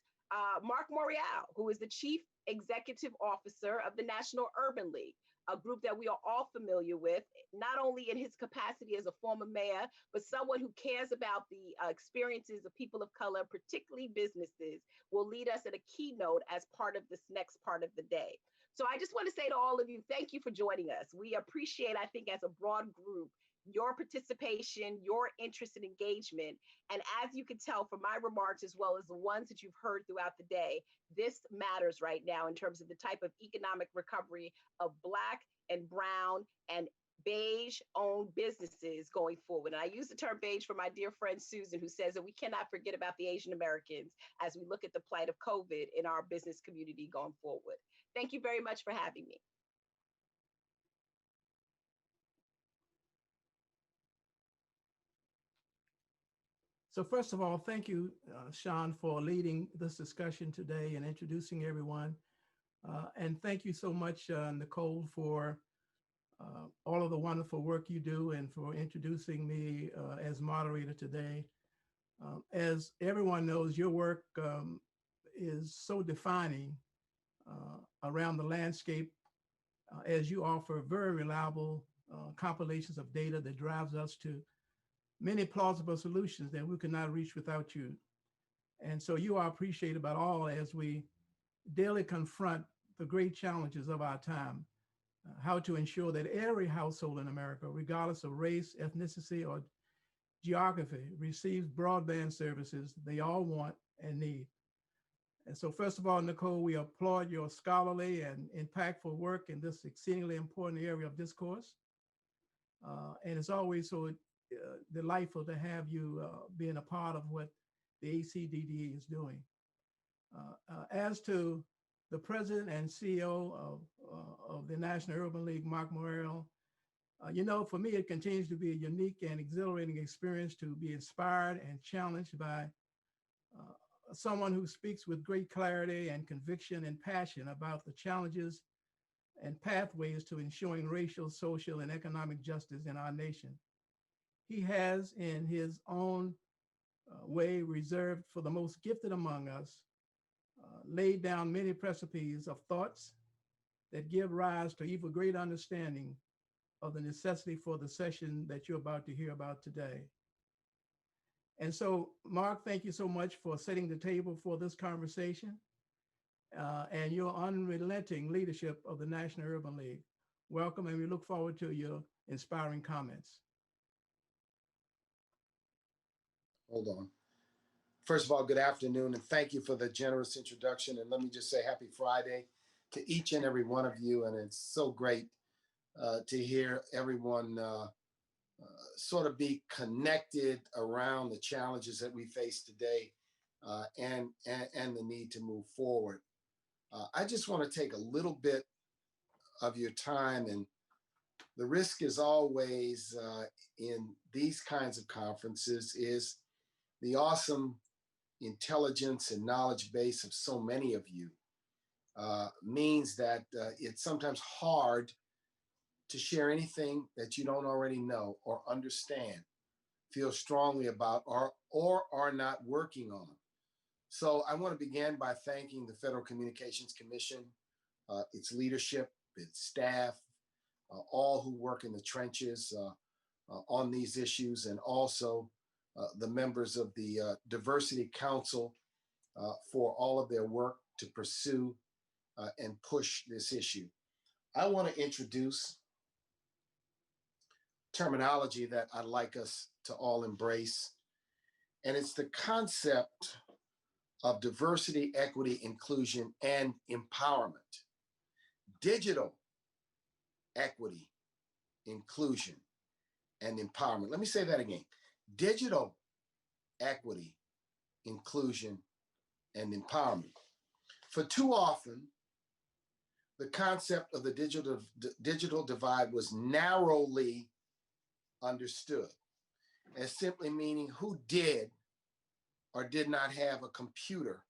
Mark Morrell, who is the Chief Executive Officer of the National Urban League, a group that we are all familiar with, not only in his capacity as a former mayor, but someone who cares about the experiences of people of color, particularly businesses, will lead us at a keynote as part of this next part of the day. So I just want to say to all of you, thank you for joining us. We appreciate, I think, as a broad group, your participation, your interest and engagement. And as you can tell from my remarks, as well as the ones that you've heard throughout the day, this matters right now in terms of the type of economic recovery of Black and brown and beige owned businesses going forward. And I use the term beige for my dear friend Susan, who says that we cannot forget about the Asian Americans as we look at the plight of COVID in our business community going forward. Thank you very much for having me. So first of all, thank you, Sean, for leading this discussion today and introducing everyone. And thank you so much, Nicole, for all of the wonderful work you do and for introducing me as moderator today. As everyone knows, your work is so defining around the landscape as you offer very reliable compilations of data that drives us to many plausible solutions that we could not reach without you. And so you are appreciated by all as we daily confront the great challenges of our time, how to ensure that every household in America, regardless of race, ethnicity, or geography, receives broadband services they all want and need. And so first of all, Nicole, we applaud your scholarly and impactful work in this exceedingly important area of discourse. And it's always so delightful to have you being a part of what the ACDD is doing. As to the president and CEO of the National Urban League, Mark Morrell. You know, for me, it continues to be a unique and exhilarating experience to be inspired and challenged by someone who speaks with great clarity and conviction and passion about the challenges and pathways to ensuring racial, social, and economic justice in our nation. He has, in his own way reserved for the most gifted among us, laid down many recipes of thoughts that give rise to even greater understanding of the necessity for the session that you're about to hear about today. And so, Mark, thank you so much for setting the table for this conversation and your unrelenting leadership of the National Urban League. Welcome, and we look forward to your inspiring comments. Hold on. First of all, good afternoon, and thank you for the generous introduction. And let me just say happy Friday to each and every one of you. And it's so great to hear everyone sort of be connected around the challenges that we face today and the need to move forward. I just want to take a little bit of your time, and the risk is always in these kinds of conferences is the awesome intelligence and knowledge base of so many of you means that it's sometimes hard to share anything that you don't already know or understand, feel strongly about, or are not working on. So I want to begin by thanking the Federal Communications Commission, its leadership, its staff, all who work in the trenches on these issues, and also the members of the Diversity Council for all of their work to pursue and push this issue. I want to introduce terminology that I'd like us to all embrace, and it's the concept of diversity, equity, inclusion, and empowerment. Digital equity, inclusion, and empowerment. Let me say that again. Digital equity, inclusion, and empowerment. For too often, the concept of the digital divide was narrowly understood as simply meaning who did or did not have a computer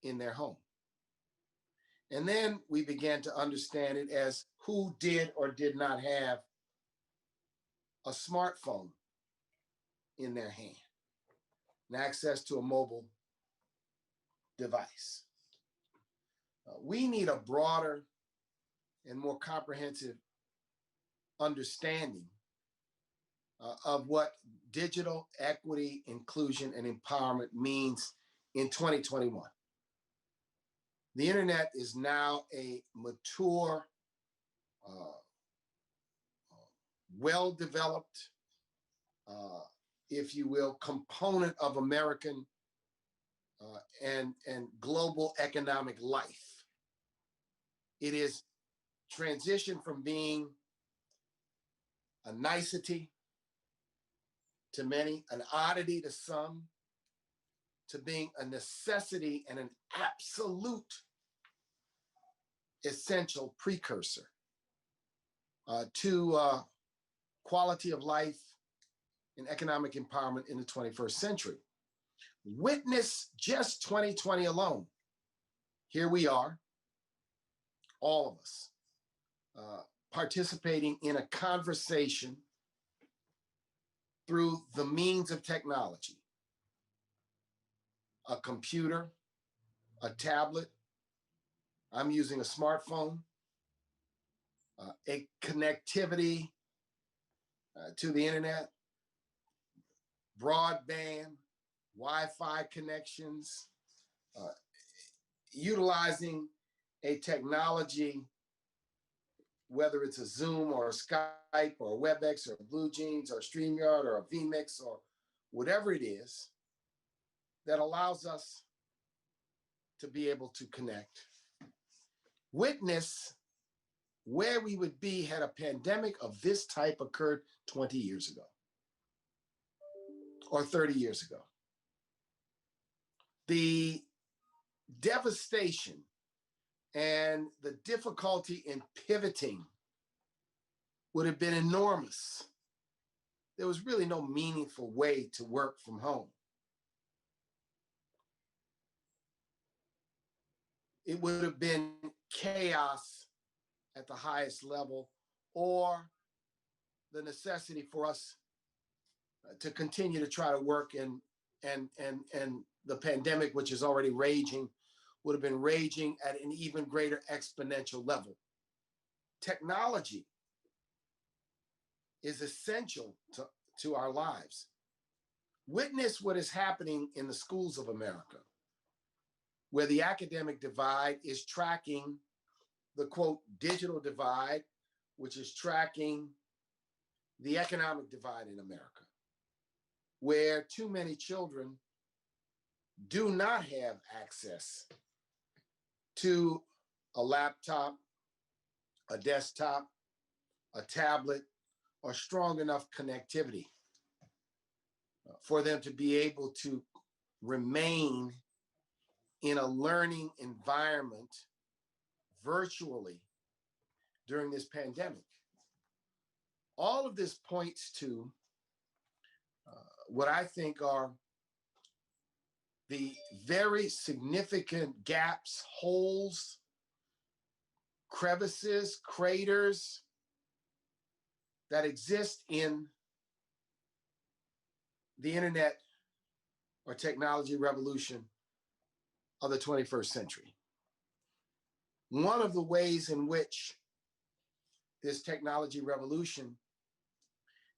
in their home. And then we began to understand it as who did or did not have a smartphone in their hand and access to a mobile device. We need a broader and more comprehensive understanding of what digital equity, inclusion, and empowerment means in 2021. The internet is now a mature, well-developed, if you will, component of American and global economic life. It is transitioned from being a nicety to many, an oddity to some, to being a necessity and an absolute essential precursor to quality of life and economic empowerment in the 21st century. Witness just 2020 alone. Here we are, all of us, participating in a conversation through the means of technology, a computer, a tablet. I'm using a smartphone, a connectivity to the internet, broadband, Wi-Fi connections, utilizing a technology, whether it's a Zoom or a Skype or a WebEx or a BlueJeans or a StreamYard or a vMix or whatever it is that allows us to be able to connect. Witness where we would be had a pandemic of this type occurred 20 years ago or 30 years ago. The devastation and the difficulty in pivoting would have been enormous. There was really no meaningful way to work from home. It would have been chaos at the highest level, or the necessity for us to continue to try to work and the pandemic, which is already raging, would have been raging at an even greater exponential level. Technology is essential to our lives. Witness what is happening in the schools of America, where the academic divide is tracking the quote digital divide, which is tracking the economic divide in America, where too many children do not have access to a laptop, a desktop, a tablet, or strong enough connectivity for them to be able to remain in a learning environment virtually during this pandemic. All of this points to what I think are the very significant gaps, holes, crevices, craters that exist in the internet or technology revolution of the 21st century. One of the ways in which this technology revolution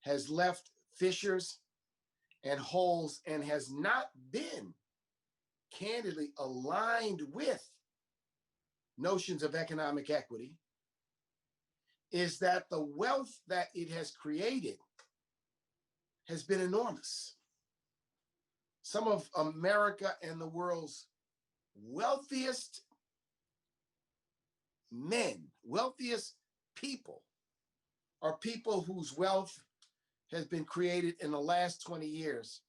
has left fissures and holes and has not been candidly aligned with notions of economic equity is that the wealth that it has created has been enormous. Some of America and the world's wealthiest men, wealthiest people, are people whose wealth has been created in the last 20 years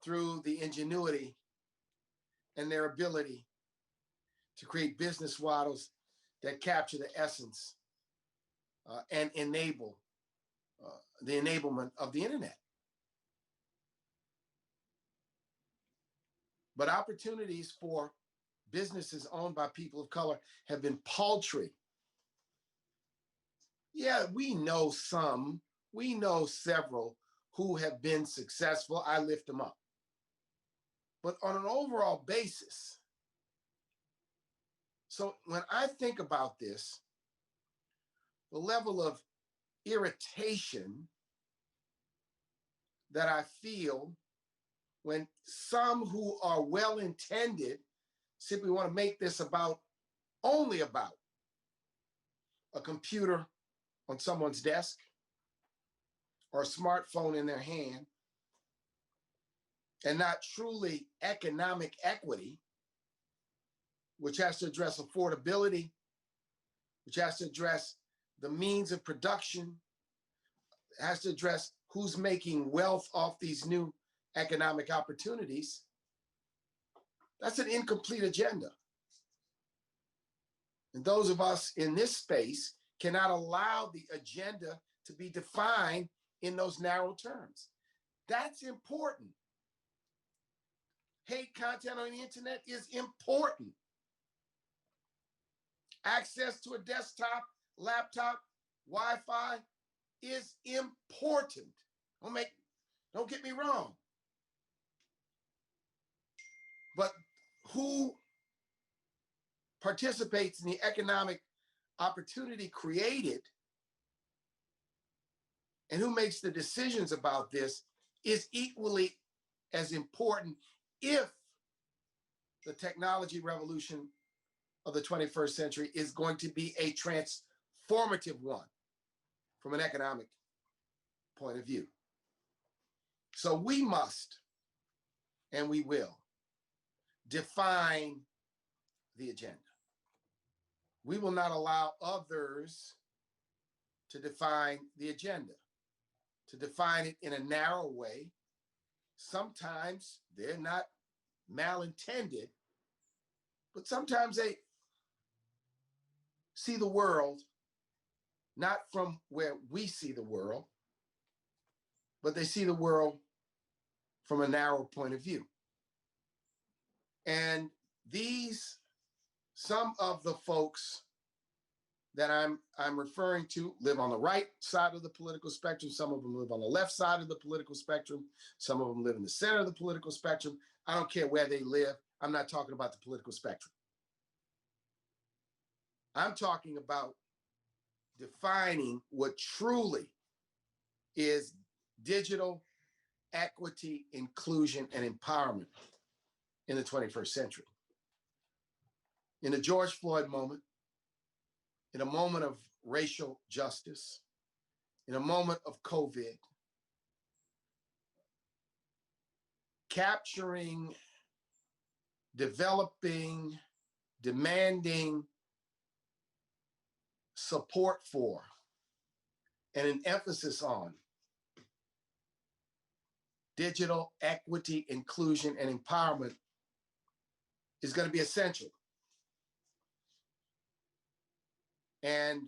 through the ingenuity and their ability to create business models that capture the essence and enable the enablement of the internet. But opportunities for businesses owned by people of color have been paltry. Yeah, we know some, we know several who have been successful. I lift them up. But on an overall basis, so when I think about this, the level of irritation that I feel when some who are well-intended simply want to make this only about a computer on someone's desk or a smartphone in their hand, and not truly economic equity, which has to address affordability, which has to address the means of production, has to address who's making wealth off these new economic opportunities. That's an incomplete agenda. And those of us in this space cannot allow the agenda to be defined in those narrow terms. That's important. Hate content on the internet is important. Access to a desktop, laptop, Wi-Fi is important. Don't get me wrong. But who participates in the economic opportunity created and who makes the decisions about this is equally as important if the technology revolution of the 21st century is going to be a transformative one from an economic point of view. So we must, and we will, define the agenda. We will not allow others to define the agenda, to define it in a narrow way. Sometimes they're not malintended, but sometimes they see the world not from where we see the world, but they see the world from a narrow point of view. And some of the folks that I'm referring to live on the right side of the political spectrum. Some of them live on the left side of the political spectrum. Some of them live in the center of the political spectrum. I don't care where they live. I'm not talking about the political spectrum. I'm talking about defining what truly is digital equity, inclusion, and empowerment in the 21st century. In the George Floyd moment, in a moment of racial justice, in a moment of COVID, capturing, developing, demanding support for, and an emphasis on digital equity, inclusion, and empowerment is going to be essential. And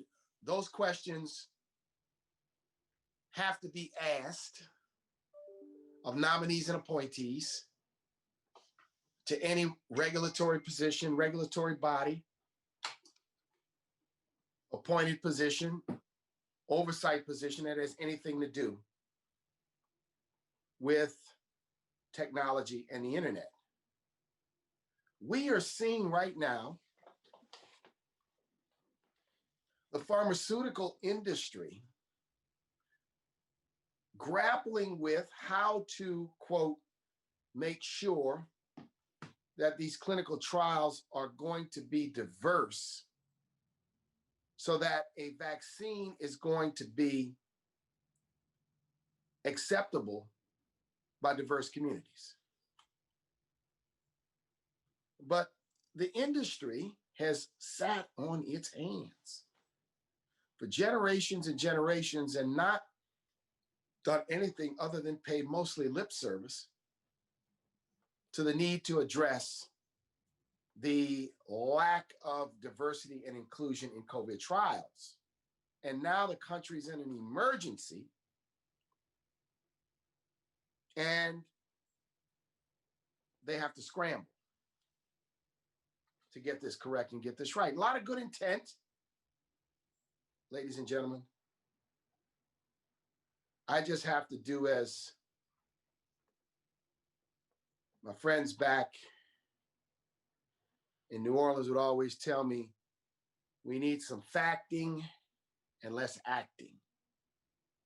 those questions have to be asked of nominees and appointees to any regulatory position, regulatory body, appointed position, oversight position that has anything to do with technology and the internet. We are seeing right now the pharmaceutical industry grappling with how to, quote, make sure that these clinical trials are going to be diverse so that a vaccine is going to be acceptable by diverse communities. But the industry has sat on its hands for generations and generations and not done anything other than pay mostly lip service to the need to address the lack of diversity and inclusion in COVID trials. And now the country's in an emergency, and they have to scramble to get this correct and get this right. A lot of good intent, ladies and gentlemen. I just have to do as my friends back in New Orleans would always tell me, we need some facting and less acting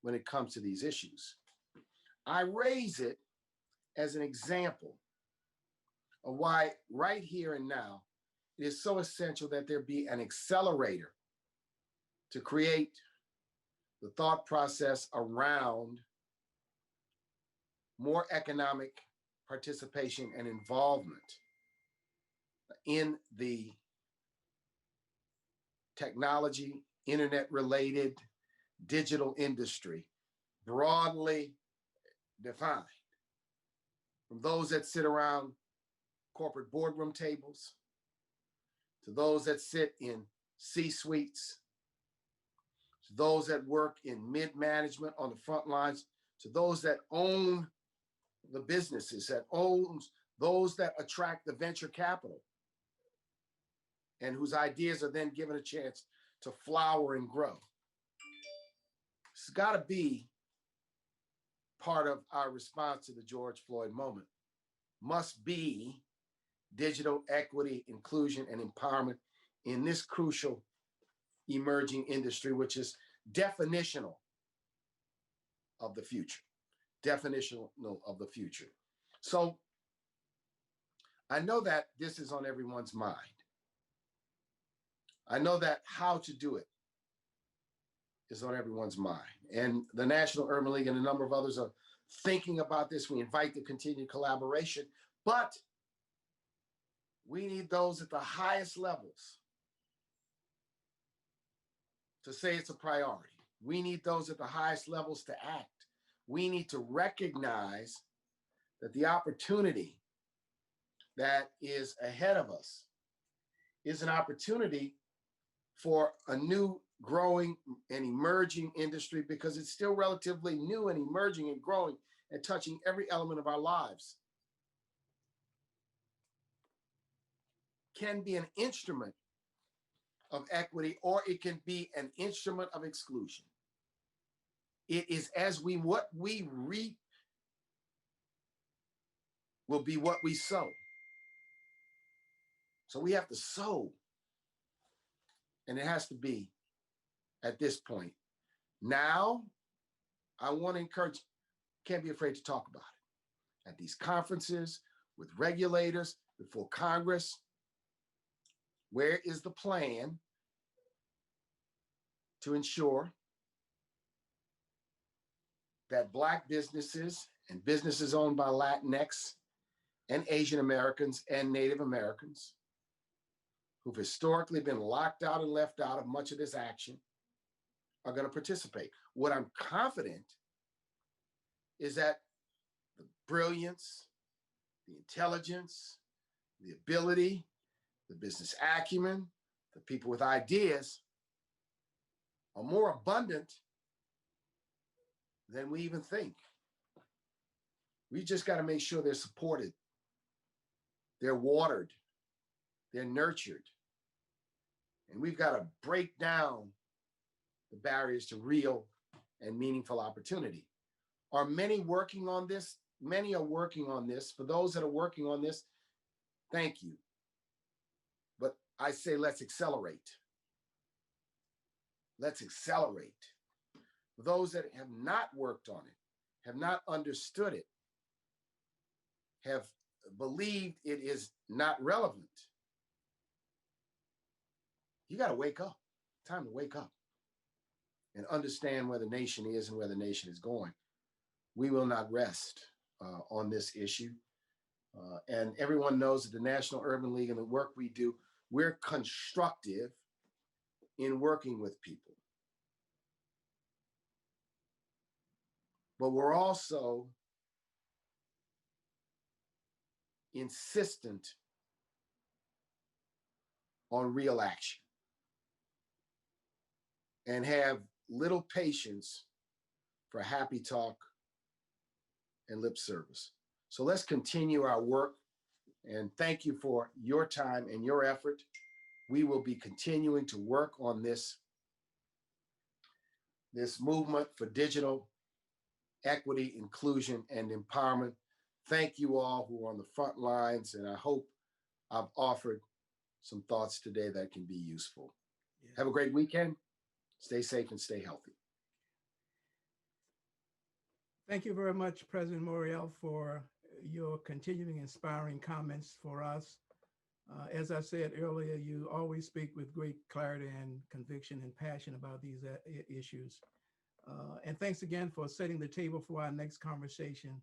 when it comes to these issues. I raise it as an example of why right here and now, it is so essential that there be an accelerator to create the thought process around more economic participation and involvement in the technology, internet-related digital industry, broadly defined. From those that sit around corporate boardroom tables, to those that sit in C-suites, to those that work in mid-management on the front lines, to those that own the businesses, that owns those that attract the venture capital and whose ideas are then given a chance to flower and grow. It's got to be part of our response to the George Floyd moment. Must be digital equity, inclusion, and empowerment in this crucial emerging industry, which is definitional of the future. Definitional of the future. So I know that this is on everyone's mind. I know that how to do it is on everyone's mind. And the National Urban League and a number of others are thinking about this. We invite the continued collaboration, but we need those at the highest levels to say it's a priority. We need those at the highest levels to act. We need to recognize that the opportunity that is ahead of us is an opportunity for a new, growing, and emerging industry because it's still relatively new and emerging and growing and touching every element of our lives. Can be an instrument of equity, or it can be an instrument of exclusion. It is what we reap will be what we sow. So we have to sow, and it has to be at this point. Now, I want to encourage, can't be afraid to talk about it. At these conferences, with regulators, before Congress, where is the plan to ensure that Black businesses and businesses owned by Latinx and Asian Americans and Native Americans who've historically been locked out and left out of much of this action are going to participate? What I'm confident is that the brilliance, the intelligence, the ability, the business acumen, the people with ideas are more abundant than we even think. We just got to make sure they're supported, they're watered, they're nurtured. And we've got to break down the barriers to real and meaningful opportunity. Are many working on this? Many are working on this. For those that are working on this, thank you. But I say let's accelerate. Let's accelerate. For those that have not worked on it, have not understood it, have believed it is not relevant, you got to wake up. Time to wake up and understand where the nation is and where the nation is going. We will not rest on this issue. And everyone knows that the National Urban League and the work we do, we're constructive in working with people. But we're also insistent on real action and have little patience for happy talk and lip service. So let's continue our work, and thank you for your time and your effort. We will be continuing to work on this movement for digital equity, inclusion, and empowerment. Thank you all who are on the front lines, and I hope I've offered some thoughts today that can be useful. Yeah. Have a great weekend. Stay safe and stay healthy. Thank you very much, President Morial, for your continuing inspiring comments for us. As I said earlier, you always speak with great clarity and conviction and passion about these issues. And thanks again for setting the table for our next conversation,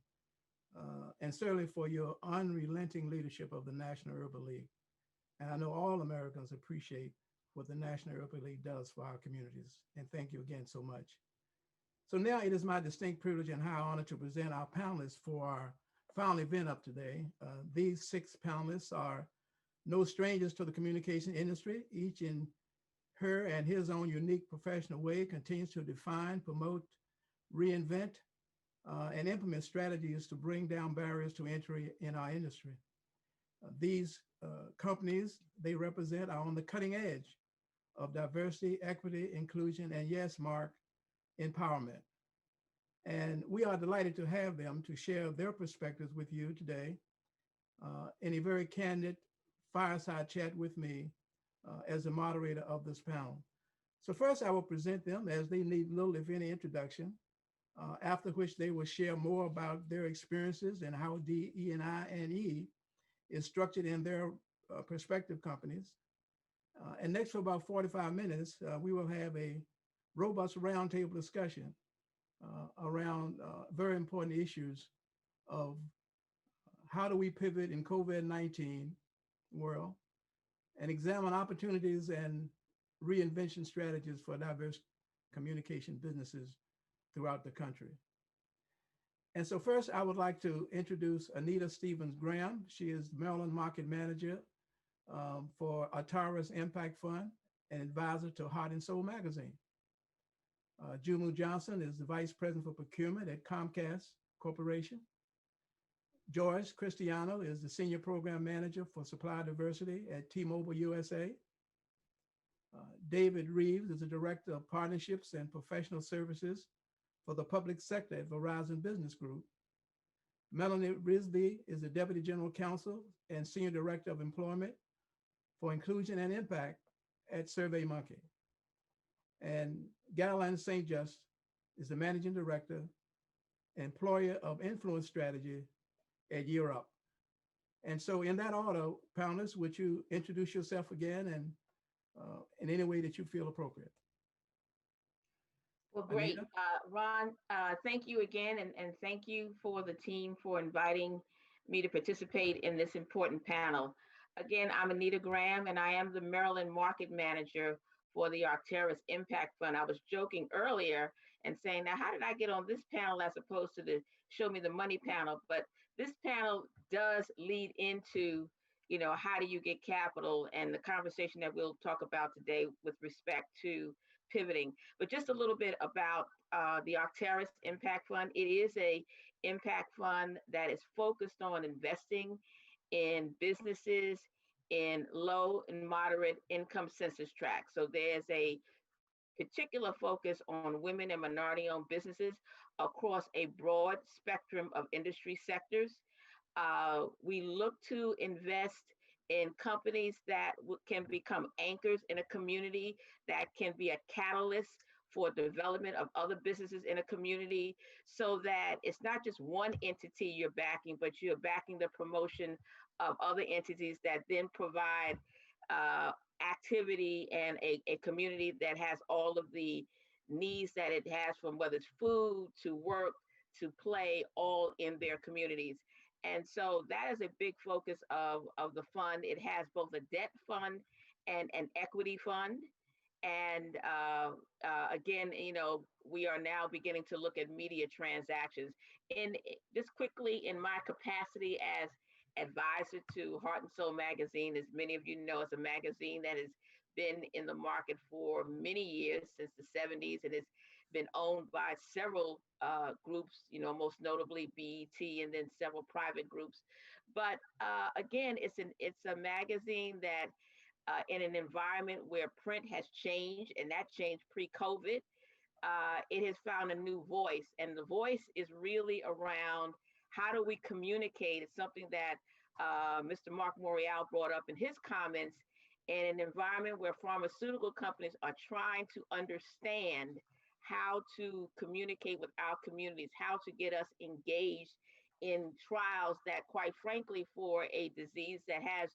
and certainly for your unrelenting leadership of the National Urban League. And I know all Americans appreciate what the National Urban League does for our communities. And thank you again so much. So now it is my distinct privilege and high honor to present our panelists for our final event of today. These 6 panelists are no strangers to the communication industry. Each in her and his own unique professional way continues to define, promote, reinvent, and implement strategies to bring down barriers to entry in our industry. These companies they represent are on the cutting edge of diversity, equity, inclusion, and yes, Mark, empowerment. And we are delighted to have them to share their perspectives with you today in a very candid fireside chat with me as the moderator of this panel. So first I will present them as they need little, if any, introduction, after which they will share more about their experiences and how DE&I is structured in their prospective companies. And next, for about 45 minutes, we will have a robust roundtable discussion around very important issues of how do we pivot in COVID-19 world and examine opportunities and reinvention strategies for diverse communication businesses throughout the country. And so first, I would like to introduce Anita Stevens Graham. She is Maryland Market Manager for Atara's Impact Fund and advisor to Heart and Soul magazine. Jumu Johnson is the Vice President for Procurement at Comcast Corporation. George Cristiano is the Senior Program Manager for Supplier Diversity at T-Mobile USA. David Reeves is the Director of Partnerships and Professional Services for the Public Sector at Verizon Business Group. Melanie Risby is the Deputy General Counsel and Senior Director of Employment for Inclusion and Impact at SurveyMonkey. And Caroline St. Just is the Managing Director, Employer of Influence Strategy at Europe. And so in that order, panelists, would you introduce yourself again and in any way that you feel appropriate? Well, great. Ron, thank you again, and thank you for the team for inviting me to participate in this important panel. Again, I'm Anita Graham, and I am the Maryland Market Manager for the Arcturus Impact Fund. I was joking earlier and saying, now, how did I get on this panel as opposed to the Show Me the Money panel? But this panel does lead into, you know, how do you get capital, and the conversation that we'll talk about today with respect to pivoting. But just a little bit about the Arcturus Impact Fund. It is a impact fund that is focused on investing in businesses in low and moderate income census tracts. So there's a particular focus on women and minority-owned businesses across a broad spectrum of industry sectors. We look to invest in companies that can become anchors in a community, that can be a catalyst for development of other businesses in a community, so that it's not just one entity you're backing, but you're backing the promotion of other entities that then provide activity and a community that has all of the needs that it has, from whether it's food to work to play, all in their communities. And so that is a big focus of the fund. It has both a debt fund and an equity fund. And again, you know, we are now beginning to look at media transactions. And just quickly, in my capacity as advisor to Heart and Soul magazine, as many of you know, it's a magazine that has been in the market for many years, since the 70s, and it's been owned by several groups, you know, most notably BET, and then several private groups. But again, it's a magazine that in an environment where print has changed, and that changed pre-COVID, it has found a new voice. And the voice is really around how do we communicate. It's something that Mr. Mark Morial brought up in his comments, in an environment where pharmaceutical companies are trying to understand how to communicate with our communities, how to get us engaged in trials that, quite frankly, for a disease that has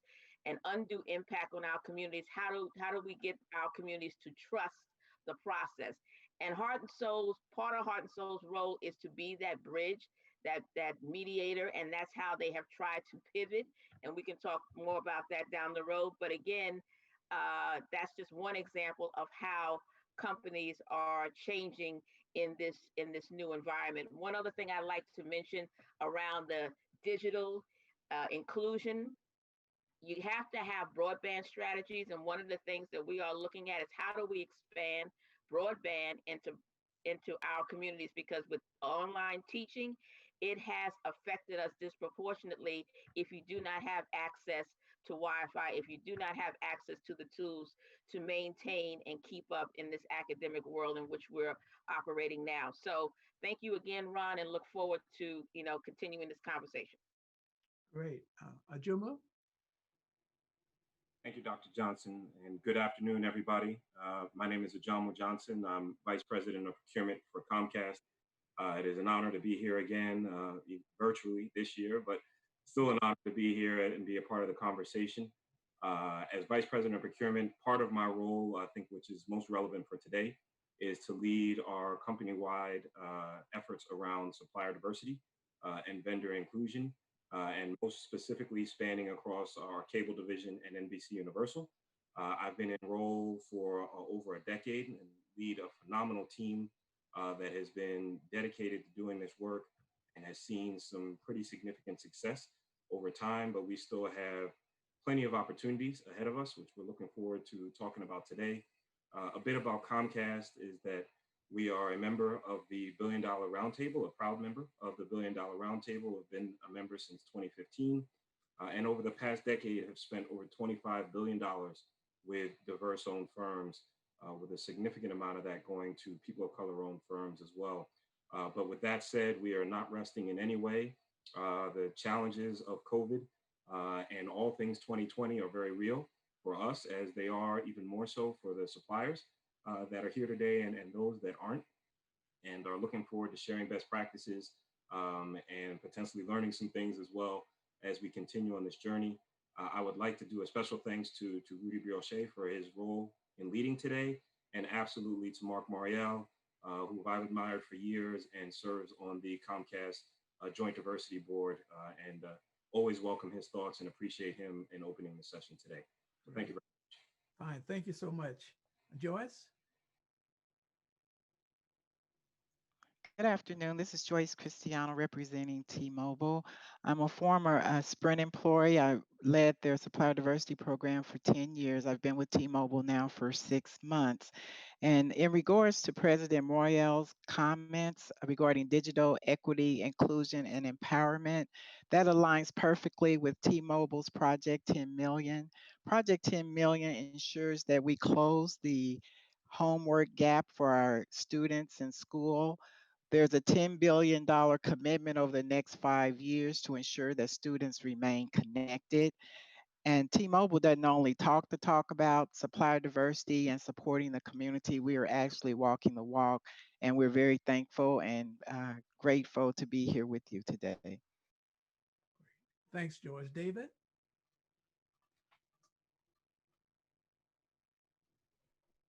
an undue impact on our communities, how do we get our communities to trust the process? And Heart and Soul's, part of Heart and Soul's role is to be that bridge, that mediator, and that's how they have tried to pivot. And we can talk more about that down the road. But again, that's just one example of how companies are changing in this new environment. One other thing I'd like to mention around the digital inclusion, you have to have broadband strategies. And one of the things that we are looking at is how do we expand broadband into our communities, because with online teaching, it has affected us disproportionately if you do not have access to Wi-Fi, if you do not have access to the tools to maintain and keep up in this academic world in which we're operating now. So thank you again, Ron, and look forward to, you know, continuing this conversation. Great. Ajuma? Thank you, Dr. Johnson, and good afternoon, everybody. My name is Ajama Johnson. I'm Vice President of Procurement for Comcast. It is an honor to be here again, virtually this year, but still an honor to be here and be a part of the conversation. As Vice President of Procurement, part of my role, I think, which is most relevant for today, is to lead our company-wide efforts around supplier diversity and vendor inclusion, and most specifically spanning across our cable division and NBC Universal. I've been in role for over a decade and lead a phenomenal team that has been dedicated to doing this work and has seen some pretty significant success over time, but we still have plenty of opportunities ahead of us, which we're looking forward to talking about today. A bit about Comcast is that we are a member of the Billion Dollar Roundtable, a proud member of the Billion Dollar Roundtable. We've been a member since 2015, and over the past decade have spent over $25 billion with diverse-owned firms, with a significant amount of that going to people of color-owned firms as well. But with that said, we are not resting in any way. The challenges of COVID and all things 2020 are very real for us, as they are even more so for the suppliers that are here today and those that aren't, and are looking forward to sharing best practices and potentially learning some things as well as we continue on this journey. I would like to do a special thanks to Rudy Brioche for his role in leading today, and absolutely to Mark Morial, who I've admired for years and serves on the Comcast Joint Diversity Board, and always welcome his thoughts and appreciate him in opening the session today. So thank you very much. Fine, thank you so much. Joyce? Good afternoon. This is Joyce Cristiano representing T-Mobile. I'm a former Sprint employee. I led their supplier diversity program for 10 years. I've been with T-Mobile now for 6 months. And in regards to President Royale's comments regarding digital equity, inclusion, and empowerment, that aligns perfectly with T-Mobile's Project 10 Million. Project 10 Million ensures that we close the homework gap for our students in school. There's a $10 billion commitment over the next 5 years to ensure that students remain connected. And T-Mobile doesn't only talk the talk about supplier diversity and supporting the community, we are actually walking the walk. And we're very thankful and grateful to be here with you today. Thanks, George. David?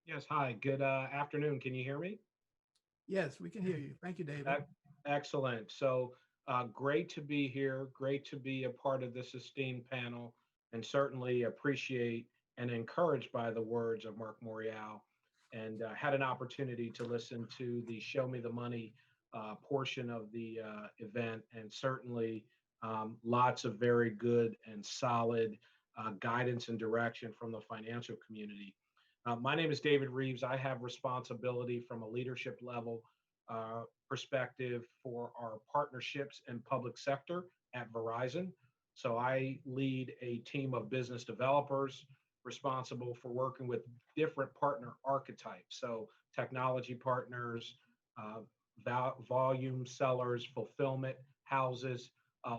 Yes, hi, good afternoon. Can you hear me? Yes, we can hear you. Thank you, David. Excellent. So great to be here. Great to be a part of this esteemed panel, and certainly appreciate and encouraged by the words of Mark Morial, and had an opportunity to listen to the Show Me the Money portion of the event, and certainly lots of very good and solid guidance and direction from the financial community. My name is David Reeves. I have responsibility from a leadership level perspective for our partnerships and public sector at Verizon. So I lead a team of business developers responsible for working with different partner archetypes. So technology partners, volume sellers, fulfillment houses,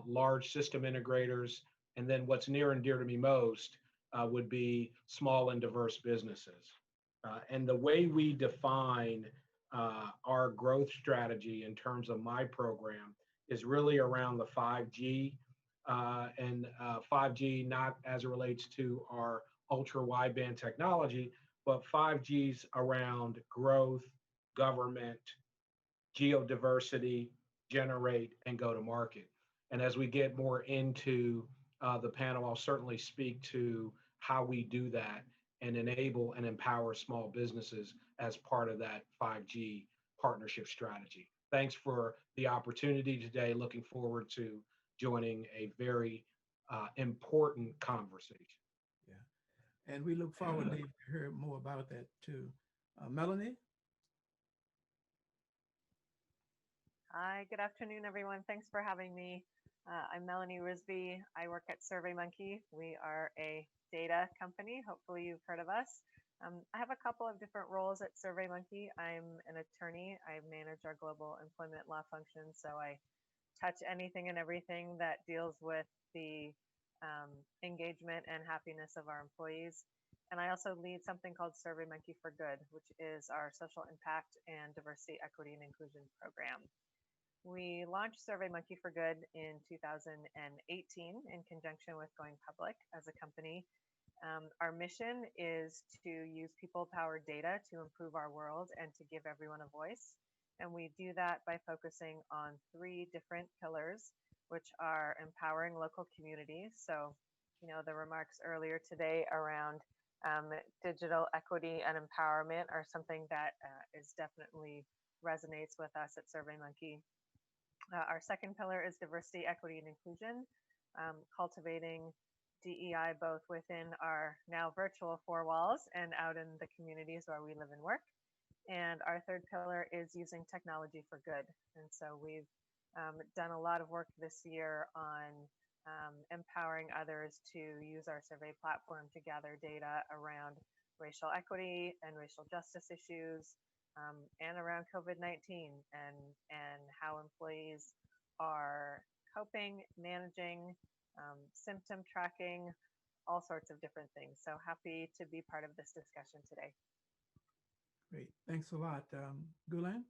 large system integrators, and then what's near and dear to me most would be small and diverse businesses. And the way we define our growth strategy in terms of my program is really around the 5G, and 5G not as it relates to our ultra wideband technology, but 5G's around growth, government, geodiversity, generate, and go to market. And as we get more into the panel, I'll certainly speak to how we do that and enable and empower small businesses as part of that 5G partnership strategy. Thanks for the opportunity today. Looking forward to joining a very important conversation. Yeah, and we look forward to hear more about that too. Melanie? Hi, good afternoon, everyone. Thanks for having me. I'm Melanie Risby. I work at SurveyMonkey. We are a data company. Hopefully you've heard of us. I have a couple of different roles at SurveyMonkey. I'm an attorney. I manage our global employment law function. So I touch anything and everything that deals with the engagement and happiness of our employees. And I also lead something called SurveyMonkey for Good, which is our social impact and diversity, equity, and inclusion program. We launched SurveyMonkey for Good in 2018 in conjunction with going public as a company. Our mission is to use people-powered data to improve our world and to give everyone a voice. And we do that by focusing on 3 different pillars, which are empowering local communities. So, you know, the remarks earlier today around digital equity and empowerment are something that is definitely resonates with us at SurveyMonkey. Our second pillar is diversity, equity, and inclusion, cultivating DEI both within our now virtual four walls and out in the communities where we live and work. And our third pillar is using technology for good. And so we've done a lot of work this year on empowering others to use our survey platform to gather data around racial equity and racial justice issues, and around COVID-19 and how employees are coping, managing, symptom tracking, all sorts of different things. So happy to be part of this discussion today. Great, thanks a lot. Gulen?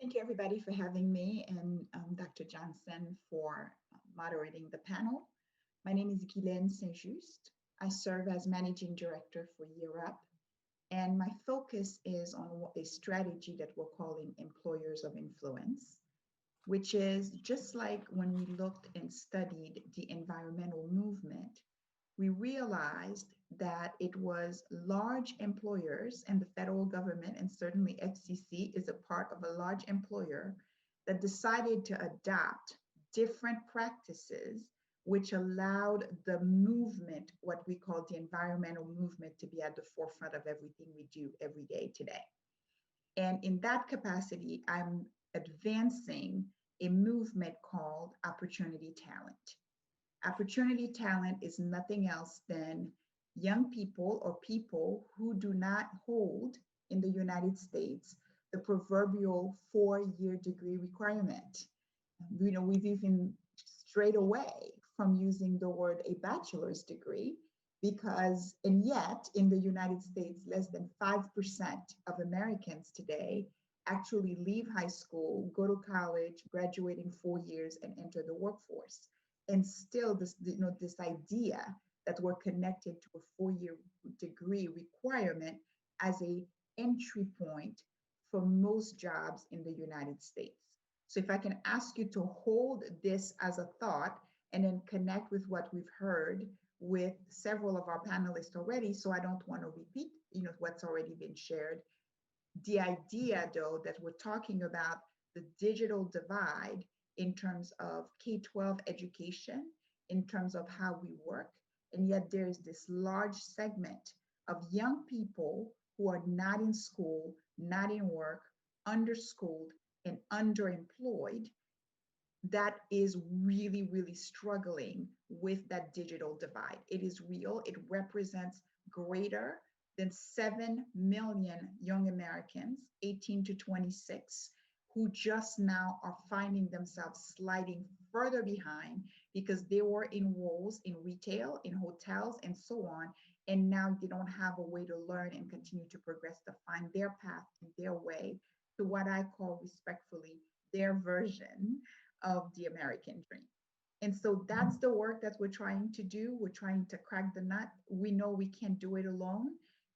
Thank you everybody for having me, and Dr. Johnson for moderating the panel. My name is Guylaine Saint-Just. I serve as Managing Director for Europe, and my focus is on a strategy that we're calling Employers of Influence, which is just like when we looked and studied the environmental movement, we realized that it was large employers, and the federal government and certainly FCC is a part of a large employer that decided to adopt different practices which allowed the movement, what we call the environmental movement, to be at the forefront of everything we do every day today. And in that capacity, I'm advancing a movement called Opportunity Talent. Opportunity talent is nothing else than young people or people who do not hold in the United States the proverbial 4-year degree requirement. You know, we've even strayed away from using the word a bachelor's degree because, and yet in the United States, less than 5% of Americans today actually leave high school, go to college, graduate in 4 years and enter the workforce. And still this, you know, this idea that we're connected to a 4-year degree requirement as a entry point for most jobs in the United States. So if I can ask you to hold this as a thought and then connect with what we've heard with several of our panelists already, so I don't want to repeat, you know, what's already been shared. The idea, though, that we're talking about the digital divide in terms of K-12 education, in terms of how we work, and yet there's this large segment of young people who are not in school, not in work, underschooled, and underemployed, that is really, really struggling with that digital divide. It is real. It represents greater than 7 million young Americans, 18 to 26, who just now are finding themselves sliding further behind because they were in roles in retail, in hotels, and so on. And now they don't have a way to learn and continue to progress to find their path and their way to what I call respectfully their version of the American dream. And so that's the work that we're trying to do. We're trying to crack the nut. We know we can't do it alone.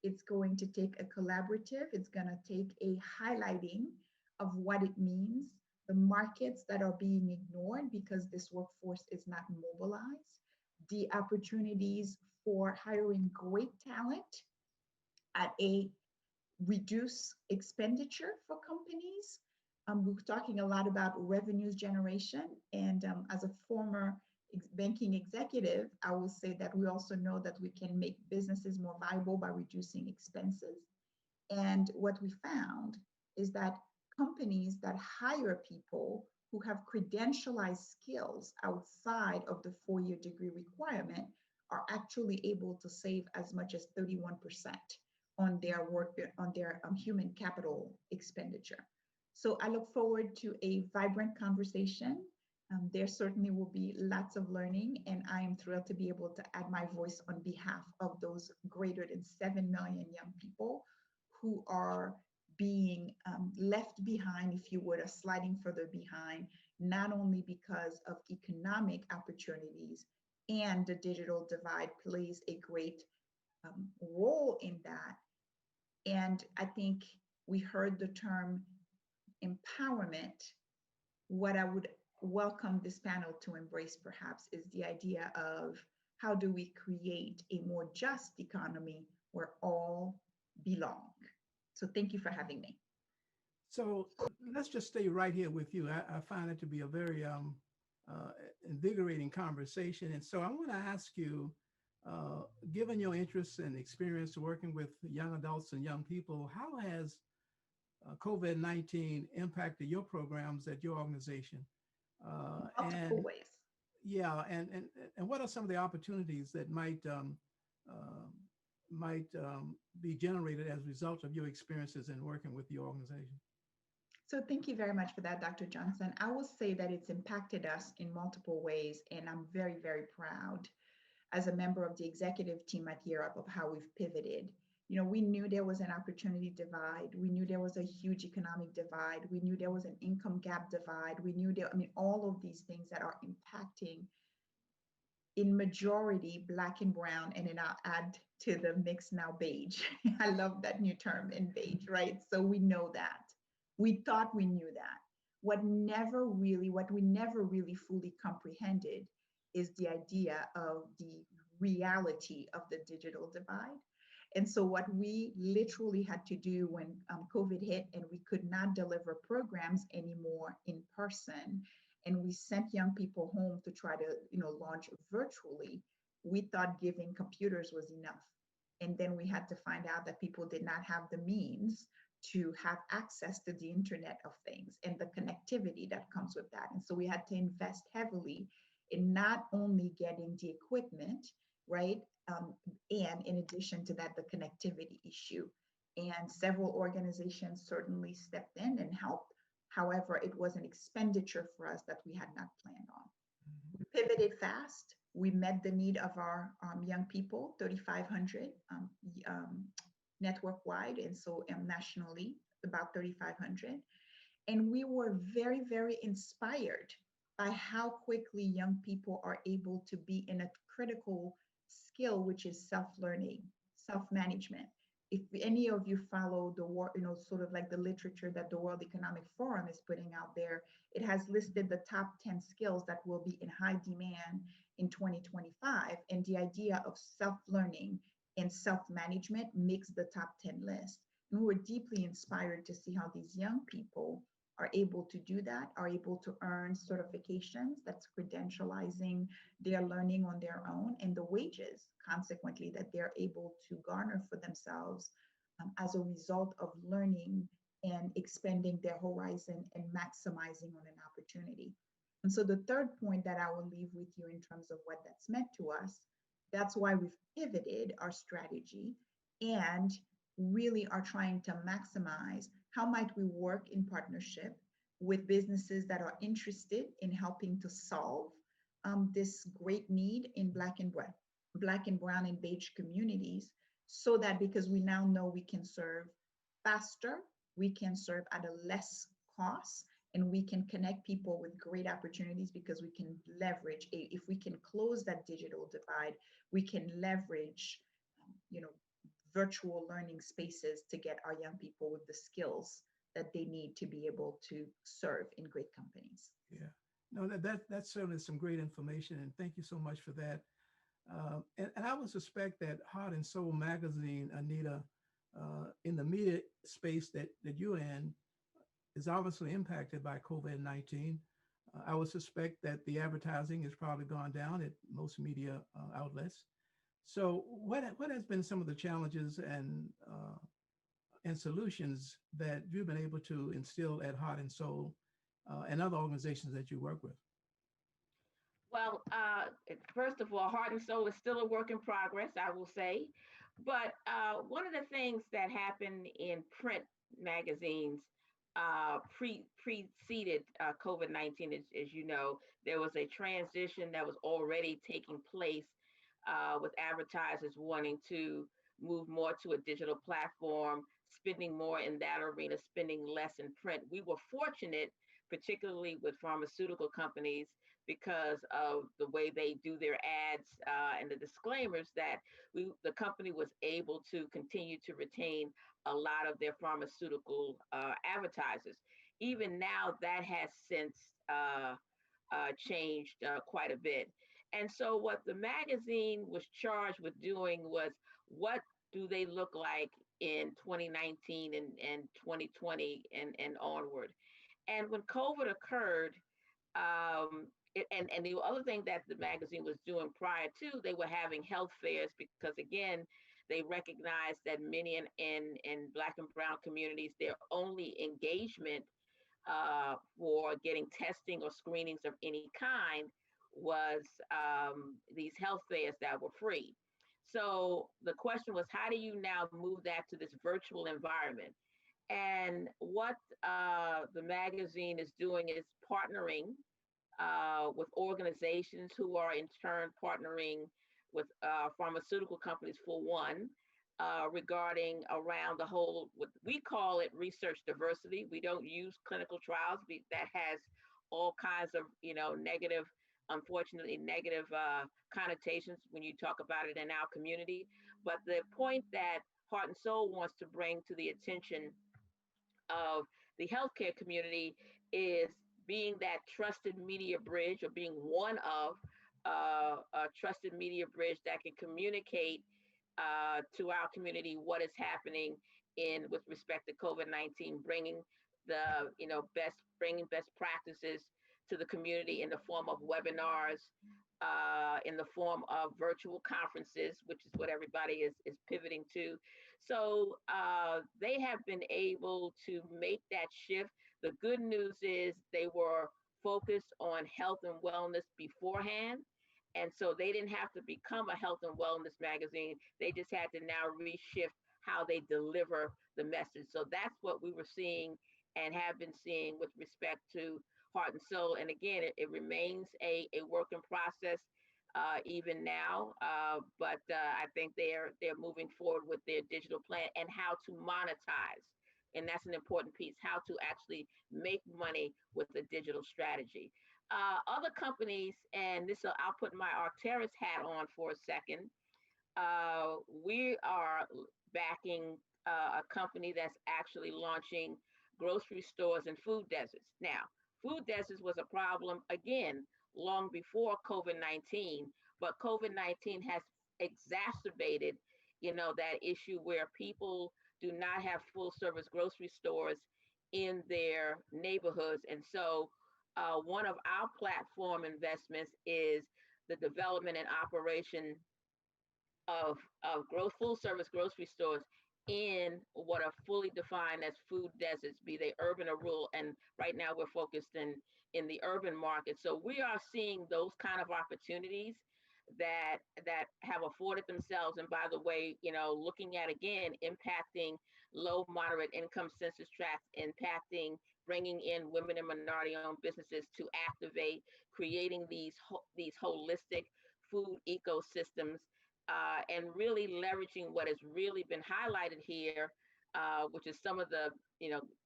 It's going to take a collaborative. It's going to take a highlighting of what it means, the markets that are being ignored because this workforce is not mobilized, the opportunities for hiring great talent at a reduced expenditure for companies. We're talking a lot about revenues generation, and as a former banking executive, I will say that we also know that we can make businesses more viable by reducing expenses. And what we found is that companies that hire people who have credentialized skills outside of the 4-year degree requirement are actually able to save as much as 31% on their work, on their human capital expenditure. So I look forward to a vibrant conversation. There certainly will be lots of learning, and I am thrilled to be able to add my voice on behalf of those greater than 7 million young people who are being left behind, if you would, or sliding further behind, not only because of economic opportunities, and the digital divide plays a great role in that. And I think we heard the term empowerment. What I would welcome this panel to embrace perhaps is the idea of how do we create a more just economy where all belong. So thank you for having me. So let's just stay right here with you. I find it to be a very invigorating conversation. And so I want to ask you, given your interests and experience working with young adults and young people, how has COVID-19 impacted your programs at your organization? Multiple ways. Yeah, and what are some of the opportunities that might be generated as a result of your experiences in working with your organization? So thank you very much for that, Dr. Johnson. I will say that it's impacted us in multiple ways, and I'm very, very proud as a member of the executive team at Year Up of how we've pivoted. You know, we knew there was an opportunity divide. We knew there was a huge economic divide. We knew there was an income gap divide. We knew there, I mean, all of these things that are impacting in majority Black and brown, and then I'll add to the mix now beige. I love that new term in beige, right? So we know that. We thought we knew that. What we never really fully comprehended is the idea of the reality of the digital divide. And so what we literally had to do when COVID hit and we could not deliver programs anymore in person, and we sent young people home to try to, launch virtually, we thought giving computers was enough. And then we had to find out that people did not have the means to have access to the Internet of Things and the connectivity that comes with that. And so we had to invest heavily in not only getting the equipment, right? And in addition to that, the connectivity issue. And several organizations certainly stepped in and helped. However, it was an expenditure for us that we had not planned on. We pivoted fast. We met the need of our young people, 3,500 network-wide, and so nationally, about 3,500. And we were very, very inspired by how quickly young people are able to be in a critical skill, which is self-learning, self-management. If any of you follow the world, sort of like the literature that the World Economic Forum is putting out there, it has listed the top 10 skills that will be in high demand in 2025. And the idea of self-learning and self-management makes the top 10 list. And we're deeply inspired to see how these young people are able to do that, are able to earn certifications that's credentializing their learning on their own, and the wages, consequently, that they're able to garner for themselves as a result of learning and expanding their horizon and maximizing on an opportunity. And so the third point that I will leave with you in terms of what that's meant to us, that's why we've pivoted our strategy and really are trying to maximize how might we work in partnership with businesses that are interested in helping to solve this great need in Black and brown and beige communities, so that because we now know we can serve faster, we can serve at a less cost, and we can connect people with great opportunities because we can leverage, if we can close that digital divide, we can leverage, virtual learning spaces to get our young people with the skills that they need to be able to serve in great companies. Yeah, no, that's certainly some great information, and thank you so much for that. And I would suspect that Heart and Soul magazine, Anita, in the media space that you're in, is obviously impacted by COVID-19. I would suspect that the advertising has probably gone down at most media outlets. So what has been some of the challenges and solutions that you've been able to instill at Heart and Soul and other organizations that you work with? Well, first of all, Heart and Soul is still a work in progress, I will say. But one of the things that happened in print magazines preceded COVID-19, as you know, there was a transition that was already taking place with advertisers wanting to move more to a digital platform, spending more in that arena, spending less in print. We were fortunate, particularly with pharmaceutical companies, because of the way they do their ads and the disclaimers, that the company was able to continue to retain a lot of their pharmaceutical advertisers. Even now, that has since changed quite a bit. And so what the magazine was charged with doing was, what do they look like in 2019 and 2020 and onward? And when COVID occurred, And the other thing that the magazine was doing prior to, they were having health fairs because again, they recognized that many in Black and Brown communities, their only engagement for getting testing or screenings of any kind was these health fairs that were free. So the question was, how do you now move that to this virtual environment? And what the magazine is doing is partnering with organizations who are in turn partnering with pharmaceutical companies for one, regarding around the whole, what we call it research diversity. We don't use clinical trials. That has all kinds of, negative, unfortunately, negative connotations when you talk about it in our community. But the point that Heart and Soul wants to bring to the attention of the healthcare community is being that trusted media bridge, or being one of a trusted media bridge that can communicate to our community what is happening in with respect to COVID-19, bringing the bringing best practices to the community in the form of webinars, in the form of virtual conferences, which is what everybody is pivoting to. So they have been able to make that shift. The good news is they were focused on health and wellness beforehand. And so they didn't have to become a health and wellness magazine. They just had to now reshift how they deliver the message. So that's what we were seeing and have been seeing with respect to Heart and Soul. And again, it remains a work in process even now, but I think they're moving forward with their digital plan and how to monetize. And that's an important piece, how to actually make money with the digital strategy. Other companies, and this I'll put my Arcteris hat on for a second. We are backing a company that's actually launching grocery stores and food deserts. Now, food deserts was a problem again long before COVID-19, but COVID-19 has exacerbated, that issue where people do not have full service grocery stores in their neighborhoods. And so one of our platform investments is the development and operation of full service grocery stores in what are fully defined as food deserts, be they urban or rural. And right now we're focused in the urban market. So we are seeing those kind of opportunities that have afforded themselves. And by the way, looking at again impacting low moderate income census tracts, impacting bringing in women and minority owned businesses to activate, creating these holistic food ecosystems, and really leveraging what has really been highlighted here, which is some of the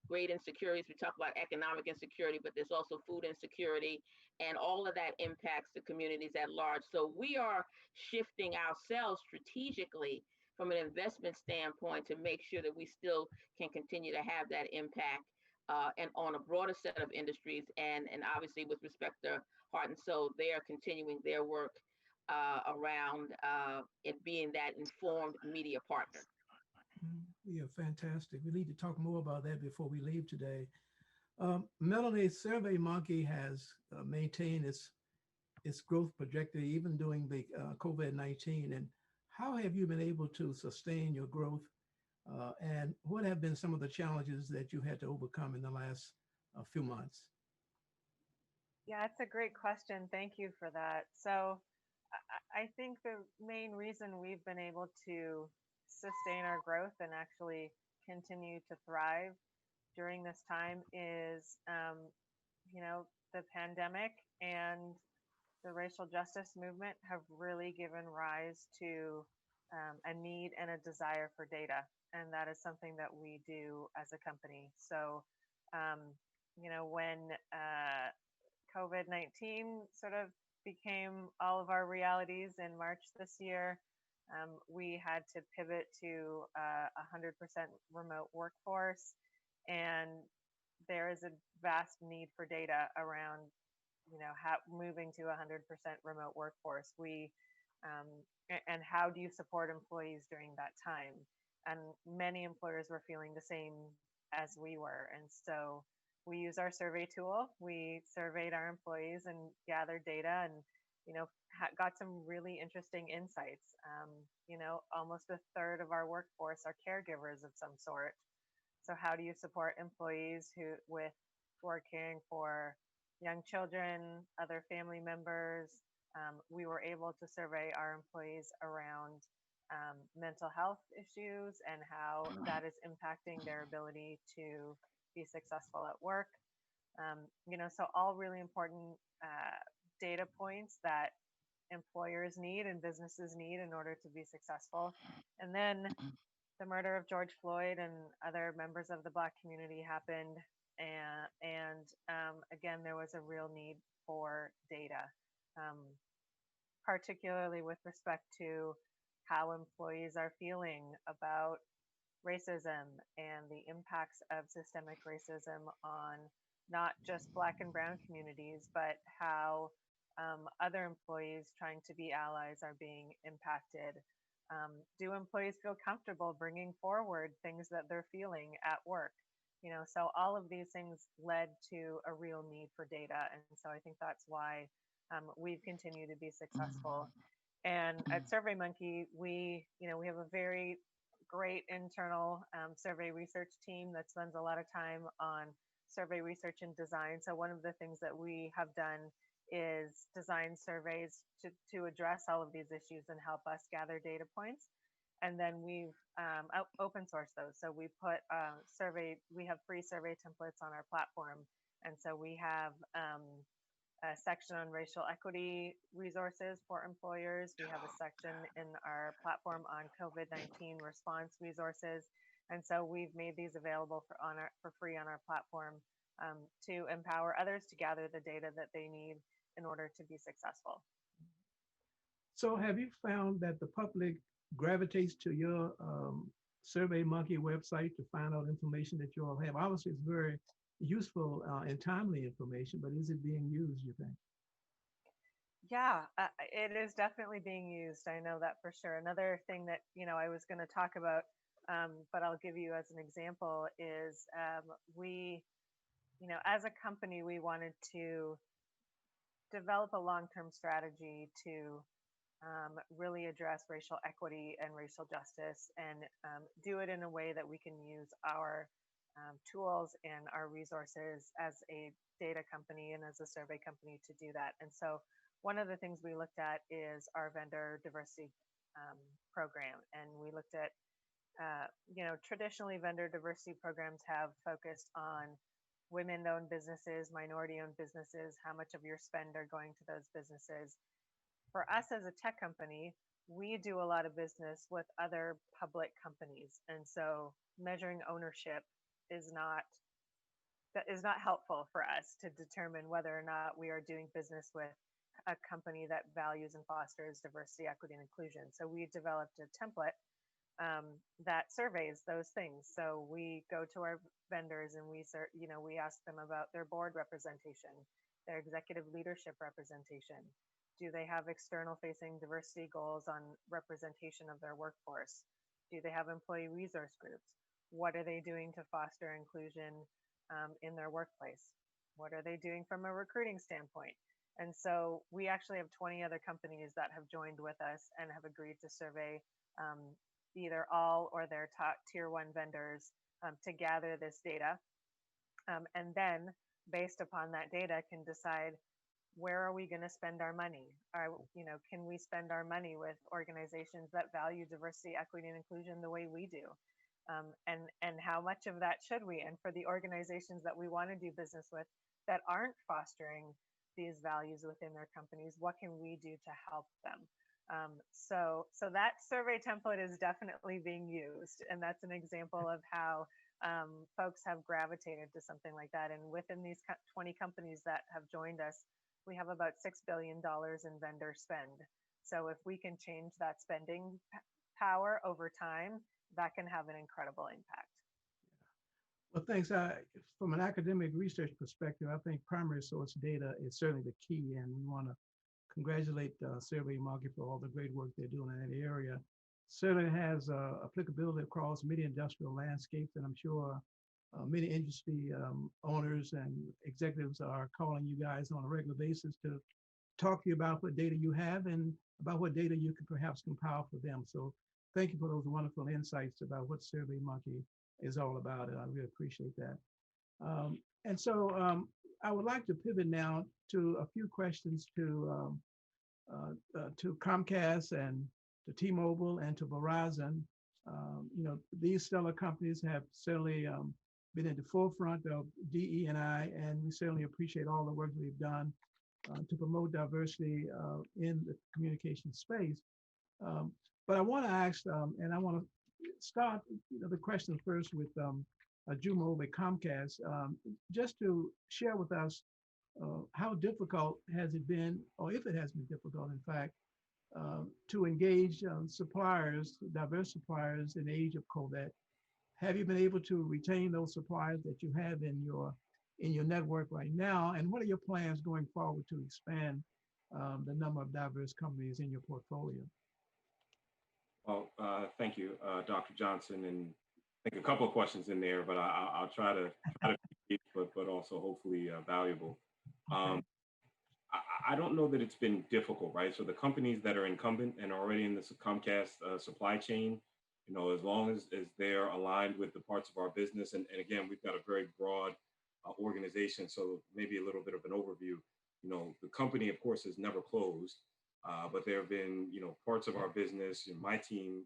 great insecurities. We talk about economic insecurity, but there's also food insecurity, and all of that impacts the communities at large. So we are shifting ourselves strategically from an investment standpoint to make sure that we still can continue to have that impact, and on a broader set of industries. And obviously with respect to Heart and Soul, they are continuing their work around it being that informed media partner. Yeah, fantastic. We need to talk more about that before we leave today. Melanie, SurveyMonkey has maintained its growth trajectory even during the COVID-19. And how have you been able to sustain your growth? And what have been some of the challenges that you had to overcome in the last few months? Yeah, it's a great question. Thank you for that. So I think the main reason we've been able to sustain our growth and actually continue to thrive during this time is, the pandemic and the racial justice movement have really given rise to a need and a desire for data. And that is something that we do as a company. So, when COVID-19 sort of became all of our realities in March this year, we had to pivot to a 100% remote workforce. And there is a vast need for data around, moving to a 100% remote workforce. And how do you support employees during that time? And many employers were feeling the same as we were. And so we use our survey tool. We surveyed our employees and gathered data, and got some really interesting insights. Almost a third of our workforce are caregivers of some sort. So how do you support employees who are caring for young children, other family members? We were able to survey our employees around mental health issues and how that is impacting their ability to be successful at work. So all really important data points that employers need and businesses need in order to be successful. And then the murder of George Floyd and other members of the Black community happened. And again, there was a real need for data, particularly with respect to how employees are feeling about racism and the impacts of systemic racism on not just Black and Brown communities, but how other employees trying to be allies are being impacted. Do employees feel comfortable bringing forward things that they're feeling at work? So all of these things led to a real need for data. And so I think that's why we've continued to be successful. And at SurveyMonkey, we have a very great internal survey research team that spends a lot of time on survey research and design. So one of the things that we have done is design surveys to address all of these issues and help us gather data points. And then we've open sourced those. So we put we have free survey templates on our platform. And so we have a section on racial equity resources for employers. We have a section in our platform on COVID-19 response resources. And so we've made these available for free on our platform to empower others to gather the data that they need in order to be successful. So have you found that the public gravitates to your SurveyMonkey website to find out information that you all have? Obviously, it's very useful and timely information, but is it being used, you think? Yeah, it is definitely being used. I know that for sure. Another thing that, I was going to talk about, but I'll give you as an example is we, as a company, we wanted to develop a long-term strategy to really address racial equity and racial justice, and do it in a way that we can use our tools and our resources as a data company and as a survey company to do that. And so one of the things we looked at is our vendor diversity program. And we looked at, traditionally vendor diversity programs have focused on women-owned businesses, minority-owned businesses, how much of your spend are going to those businesses. For us as a tech company, we do a lot of business with other public companies. And so measuring ownership is not helpful for us to determine whether or not we are doing business with a company that values and fosters diversity, equity, and inclusion. So we developed a template that surveys those things. So we go to our vendors and we ask them about their board representation, their executive leadership representation. Do they have external facing diversity goals on representation of their workforce? Do they have employee resource groups? What are they doing to foster inclusion in their workplace? What are they doing from a recruiting standpoint? And so we actually have 20 other companies that have joined with us and have agreed to survey either all or their top tier 1 vendors to gather this data. And then based upon that data can decide, where are we going to spend our money? Can we spend our money with organizations that value diversity, equity, and inclusion the way we do? And how much of that should we? And for the organizations that we want to do business with that aren't fostering these values within their companies, what can we do to help them? So that survey template is definitely being used. And that's an example of how folks have gravitated to something like that. And within these 20 companies that have joined us, we have about $6 billion in vendor spend. So if we can change that spending power over time, that can have an incredible impact. Well, thanks. From an academic research perspective, I think primary source data is certainly the key, and we want to congratulate SurveyMonkey for all the great work they're doing in that area. Certainly has applicability across many industrial landscapes, and I'm sure many industry owners and executives are calling you guys on a regular basis to talk to you about what data you have and about what data you can perhaps compile for them. So thank you for those wonderful insights about what SurveyMonkey is all about, and I really appreciate that. And so I would like to pivot now to a few questions to Comcast and to T-Mobile and to Verizon. You know, these stellar companies have certainly been at the forefront of DE&I, and we certainly appreciate all the work they've done to promote diversity in the communication space. But I want to ask, and I want to start the question first with Jumo with Comcast, just to share with us how difficult has it been, or if it has been difficult, in fact, to engage suppliers, diverse suppliers in the age of COVID. Have you been able to retain those suppliers that you have in your network right now? And what are your plans going forward to expand the number of diverse companies in your portfolio? Well, thank you, Dr. Johnson, and I think a couple of questions in there, but I'll try to be but also hopefully valuable. I don't know that it's been difficult, right? So the companies that are incumbent and already in the Comcast supply chain, you know, as long as they're aligned with the parts of our business, and again, we've got a very broad organization, so maybe a little bit of an overview. You know, the company, of course, has never closed, but there have been, you know, parts of our business, my team,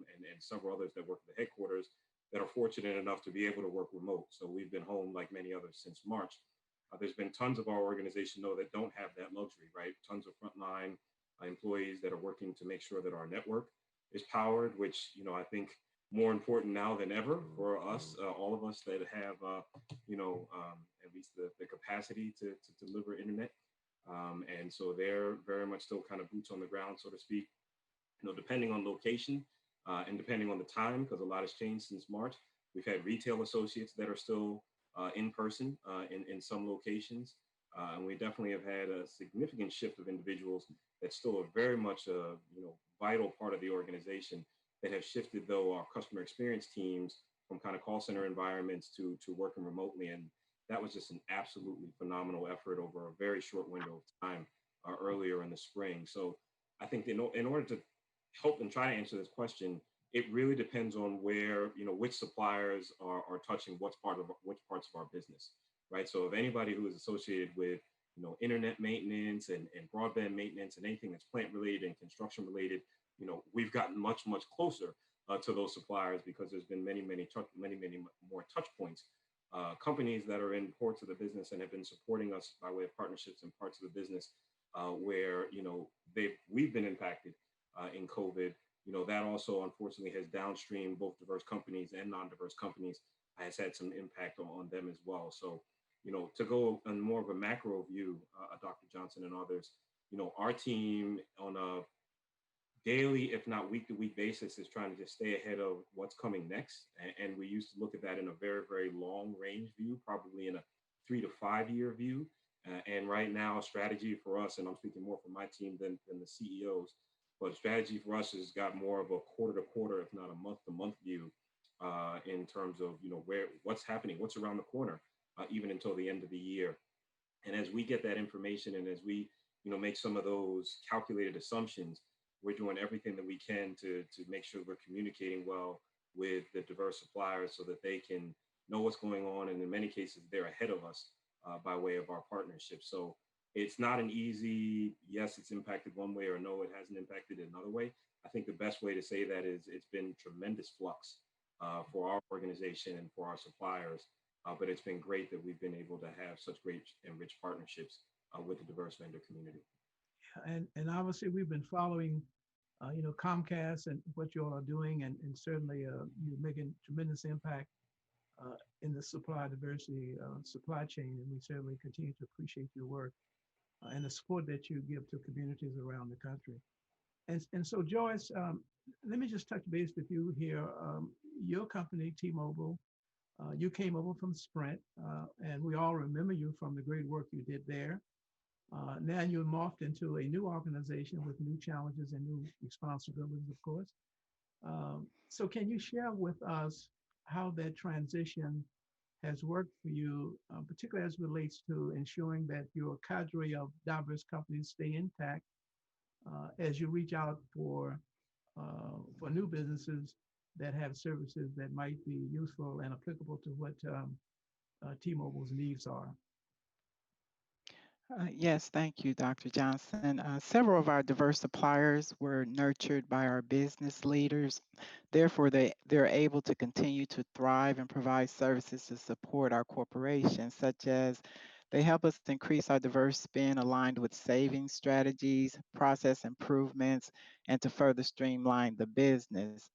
and several others that work at the headquarters that are fortunate enough to be able to work remote. So we've been home like many others since March. There's been tons of our organization, though, that don't have that luxury, right? Tons of frontline employees that are working to make sure that our network is powered, which, you know, I think more important now than ever for us, all of us that have, you know, at least the capacity to deliver internet. And so they're very much still kind of boots on the ground, so to speak, you know, depending on location and depending on the time, because a lot has changed since March. We've had retail associates that are still in person in some locations. And we definitely have had a significant shift of individuals that still are very much a vital part of the organization that have shifted, though, our customer experience teams from kind of call center environments to working remotely. And that was just an absolutely phenomenal effort over a very short window of time earlier in the spring. So I think in order to help and try to answer this question, it really depends on where, which suppliers are touching which parts of our business, right? So if anybody who is associated with, internet maintenance and broadband maintenance and anything that's plant related and construction related, we've gotten much, much closer to those suppliers because there's been many more touch points. Companies that are in parts of the business and have been supporting us by way of partnerships and parts of the business where, we've been impacted in COVID. That also unfortunately has downstream both diverse companies and non-diverse companies has had some impact on them as well. So, to go on more of a macro view, Dr. Johnson and others, our team on a daily, if not week to week basis is trying to just stay ahead of what's coming next. And we used to look at that in a very, very long range view, probably in a 3 to 5 year view. And right now, strategy for us, and I'm speaking more for my team than the CEOs, but strategy for us has got more of a quarter to quarter, if not a month to month view in terms of, what's happening, what's around the corner, even until the end of the year. And as we get that information and as we, make some of those calculated assumptions, we're doing everything that we can to make sure we're communicating well with the diverse suppliers so that they can know what's going on. And in many cases, they're ahead of us by way of our partnership. So it's not an easy, yes, it's impacted one way or no, it hasn't impacted it another way. I think the best way to say that is it's been tremendous flux for our organization and for our suppliers. But it's been great that we've been able to have such great and rich partnerships with the diverse vendor community. And obviously we've been following, Comcast and what you all are doing, and certainly you're making tremendous impact in the supply diversity supply chain, and we certainly continue to appreciate your work and the support that you give to communities around the country. And so Joyce, let me just touch base with you here. Your company, T-Mobile, you came over from Sprint, and we all remember you from the great work you did there. Now you're morphed into a new organization with new challenges and new responsibilities, of course. So can you share with us how that transition has worked for you, particularly as it relates to ensuring that your cadre of diverse companies stay intact as you reach out for new businesses that have services that might be useful and applicable to what T-Mobile's needs are? Yes, thank you, Dr. Johnson. Several of our diverse suppliers were nurtured by our business leaders. Therefore, they're able to continue to thrive and provide services to support our corporation, such as they help us increase our diverse spend aligned with saving strategies, process improvements, and to further streamline the business.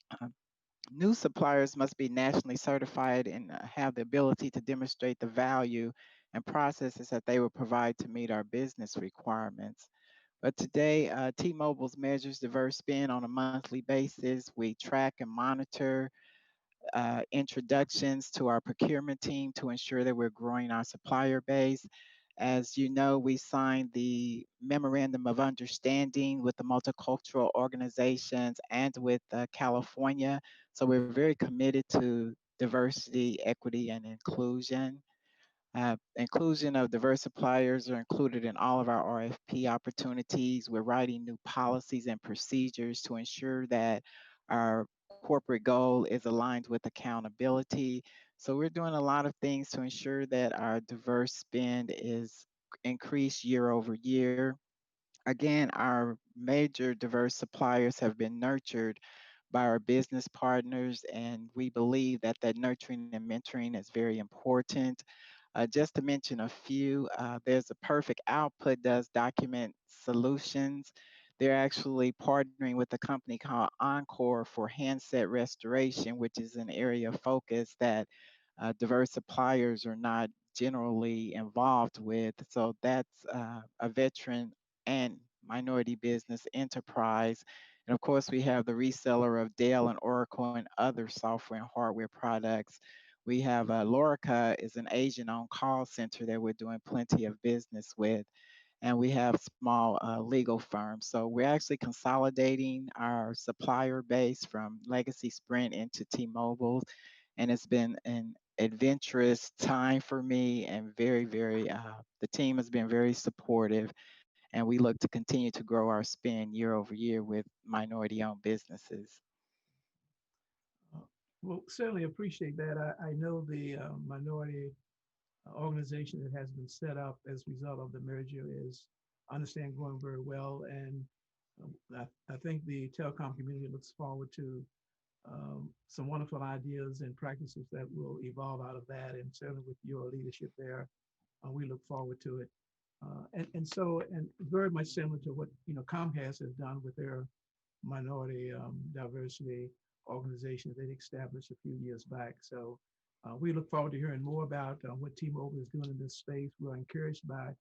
New suppliers must be nationally certified and have the ability to demonstrate the value and processes that they will provide to meet our business requirements. But today, T-Mobile's measures diverse spend on a monthly basis. We track and monitor introductions to our procurement team to ensure that we're growing our supplier base. As you know, we signed the Memorandum of Understanding with the multicultural organizations and with California. So we're very committed to diversity, equity, and inclusion. Inclusion of diverse suppliers are included in all of our RFP opportunities. We're writing new policies and procedures to ensure that our corporate goal is aligned with accountability. So we're doing a lot of things to ensure that our diverse spend is increased year over year. Again, our major diverse suppliers have been nurtured by our business partners, and we believe that that nurturing and mentoring is very important. Just to mention a few, there's a Perfect Output does document solutions. They're actually partnering with a company called Encore for handset restoration, which is an area of focus that diverse suppliers are not generally involved with. So that's a veteran and minority business enterprise. And of course, we have the reseller of Dell and Oracle and other software and hardware products. We have Lorica is an Asian-owned call center that we're doing plenty of business with. And we have small legal firms. So we're actually consolidating our supplier base from legacy Sprint into T-Mobile. And it's been an adventurous time for me and the team has been very supportive. And we look to continue to grow our spend year over year with minority-owned businesses. Well, certainly appreciate that. I know the minority organization that has been set up as a result of the merger is, I understand, going very well. And I think the telecom community looks forward to some wonderful ideas and practices that will evolve out of that. And certainly with your leadership there, we look forward to it. And very much similar to what Comcast has done with their minority diversity organization they established a few years back. So we look forward to hearing more about what T-Mobile is doing in this space. We're encouraged by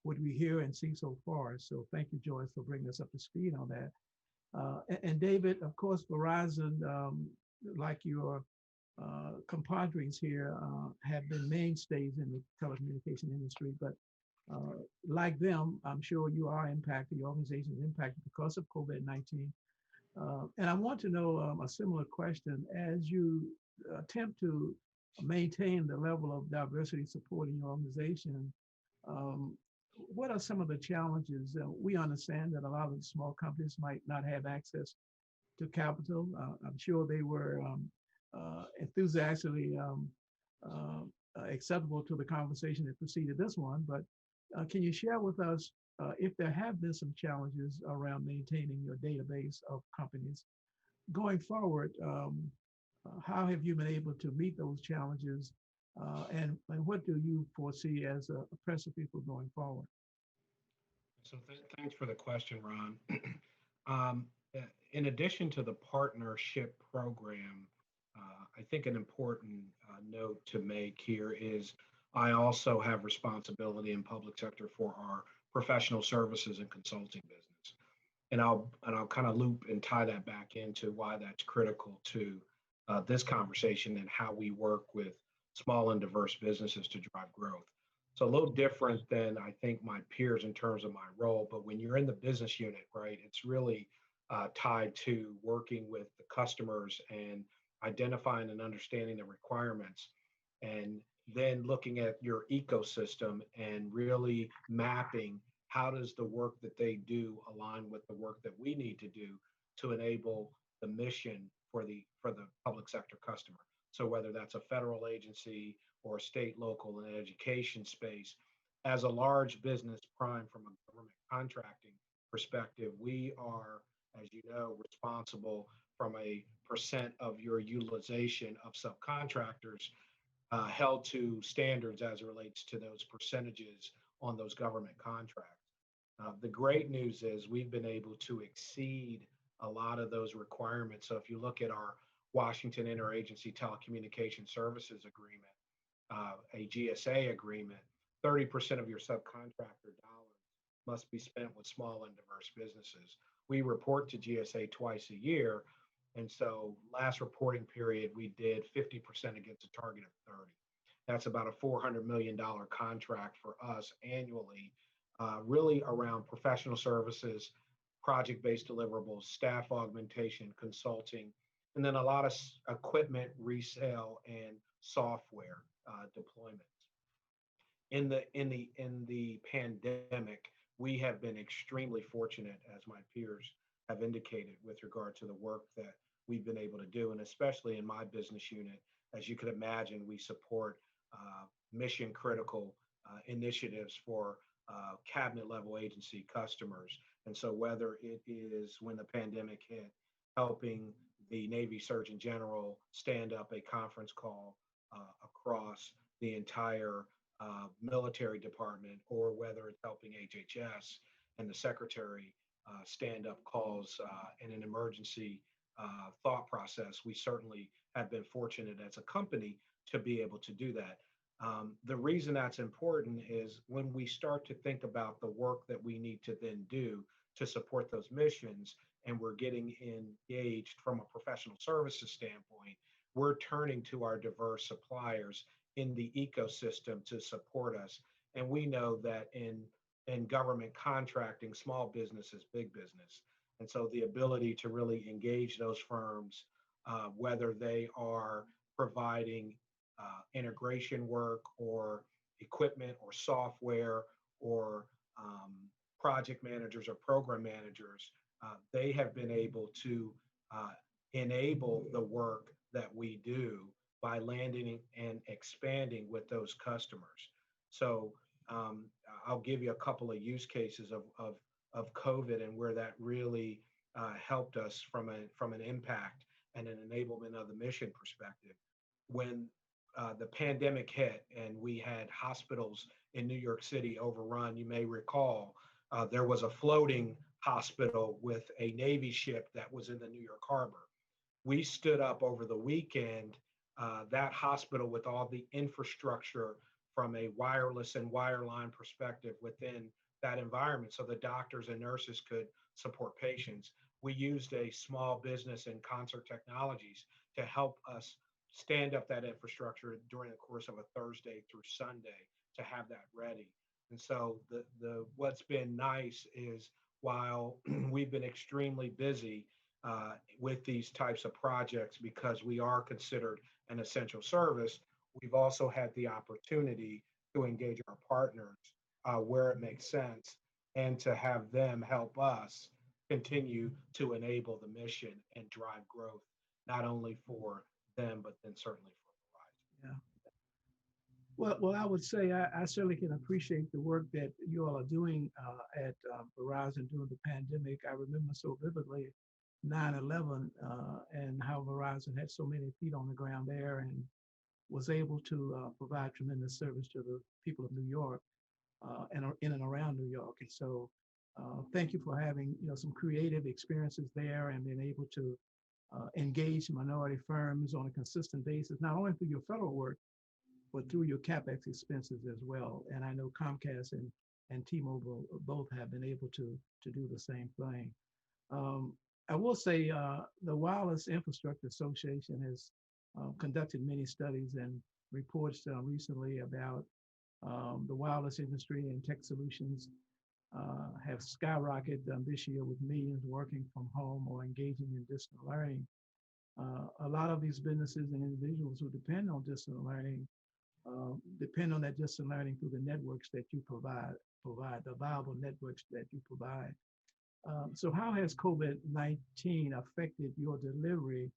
what we hear and see so far. So thank you, Joyce, for bringing us up to speed on that. And David, of course, Verizon, like your compadres here, have been mainstays in the telecommunication industry. But like them, I'm sure you are impacted, your organization is impacted because of COVID-19. And I want to know a similar question. As you attempt to maintain the level of diversity support in your organization, what are some of the challenges? We understand that a lot of the small companies might not have access to capital. I'm sure they were enthusiastically acceptable to the conversation that preceded this one, but can you share with us if there have been some challenges around maintaining your database of companies going forward? How have you been able to meet those challenges, and what do you foresee as a precipice for going forward? So thanks for the question, Ron. In addition to the partnership program, I think an important note to make here is I also have responsibility in public sector for our professional services and consulting business. And I'll kind of loop and tie that back into why that's critical to this conversation and how we work with small and diverse businesses to drive growth. So a little different than I think my peers in terms of my role, but when you're in the business unit, right, it's really tied to working with the customers and identifying and understanding the requirements and then looking at your ecosystem and really mapping how does the work that they do align with the work that we need to do to enable the mission for the public sector customer. So whether that's a federal agency or a state, local, and education space, as a large business prime from a government contracting perspective, we are, as you know, responsible from a percent of your utilization of subcontractors held to standards as it relates to those percentages on those government contracts. The great news is we've been able to exceed a lot of those requirements. So if you look at our Washington Interagency Telecommunication Services Agreement, a GSA agreement, 30% of your subcontractor dollars must be spent with small and diverse businesses. We report to GSA twice a year. And so last reporting period, we did 50% against a target of 30. That's about a $400 million contract for us annually, really around professional services, project-based deliverables, staff augmentation, consulting, and then a lot of equipment resale and software deployments. In the pandemic, we have been extremely fortunate, as my peers have indicated, with regard to the work that we've been able to do, and especially in my business unit, as you could imagine, we support mission critical initiatives for cabinet level agency customers. And so whether it is when the pandemic hit, helping the Navy Surgeon General stand up a conference call across the entire military department, or whether it's helping HHS and the Secretary stand up calls in an emergency thought process, we certainly have been fortunate as a company to be able to do that. The reason that's important is when we start to think about the work that we need to then do to support those missions, and we're getting engaged from a professional services standpoint, we're turning to our diverse suppliers in the ecosystem to support us. And we know that in government contracting, small business is big business. And so the ability to really engage those firms, whether they are providing integration work or equipment or software or project managers or program managers, they have been able to enable the work that we do by landing and expanding with those customers. So I'll give you a couple of use cases of COVID and where that really helped us from an impact and an enablement of the mission perspective. When the pandemic hit and we had hospitals in New York City overrun, you may recall there was a floating hospital with a Navy ship that was in the New York Harbor. We stood up over the weekend that hospital with all the infrastructure from a wireless and wireline perspective within that environment so the doctors and nurses could support patients. We used a small business and Concert Technologies to help us stand up that infrastructure during the course of a Thursday through Sunday to have that ready. And so what's been nice is while we've been extremely busy with these types of projects because we are considered an essential service, we've also had the opportunity to engage our partners where it makes sense and to have them help us continue to enable the mission and drive growth, not only for them, but then certainly for Verizon. Yeah. Well, I would say I certainly can appreciate the work that you all are doing at Verizon during the pandemic. I remember so vividly 9/11 and how Verizon had so many feet on the ground there and was able to provide tremendous service to the people of New York and in and around New York. And so thank you for having some creative experiences there and being able to engage minority firms on a consistent basis, not only through your federal work, but through your CapEx expenses as well. And I know Comcast and T-Mobile both have been able to do the same thing. I will say the Wireless Infrastructure Association has conducted many studies and reports recently about the wireless industry and tech solutions have skyrocketed this year with millions working from home or engaging in distant learning. A lot of these businesses and individuals who depend on distant learning depend on that distance learning through the networks that you provide the viable networks that you provide. So how has COVID-19 affected your delivery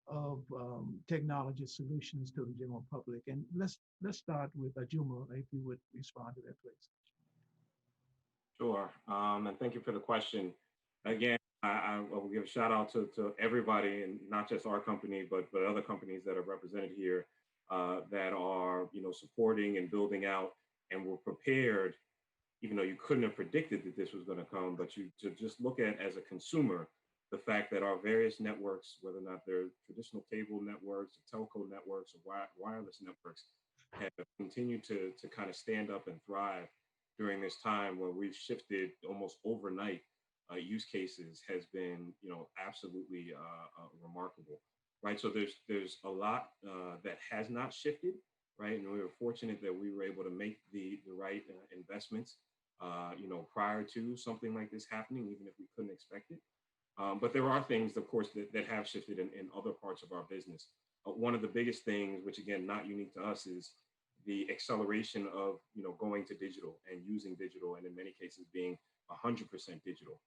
of technology solutions to the general public? And let's start with Ajuma, if you would respond to that, please. Sure, and thank you for the question. Again, I will give a shout out to everybody, and not just our company, but other companies that are represented here that are supporting and building out, and were prepared, even though you couldn't have predicted that this was going to come. But you to just look at as a consumer the fact that our various networks, whether or not they're traditional cable networks, or telco networks, or wireless networks, have continued to kind of stand up and thrive during this time where we've shifted almost overnight use cases has been, absolutely remarkable, right? So there's a lot that has not shifted, right? And we were fortunate that we were able to make the right investments, prior to something like this happening, even if we couldn't expect it. But there are things, of course, that have shifted in other parts of our business. One of the biggest things, which again, not unique to us, is the acceleration of going to digital and using digital, and in many cases being 100% digital.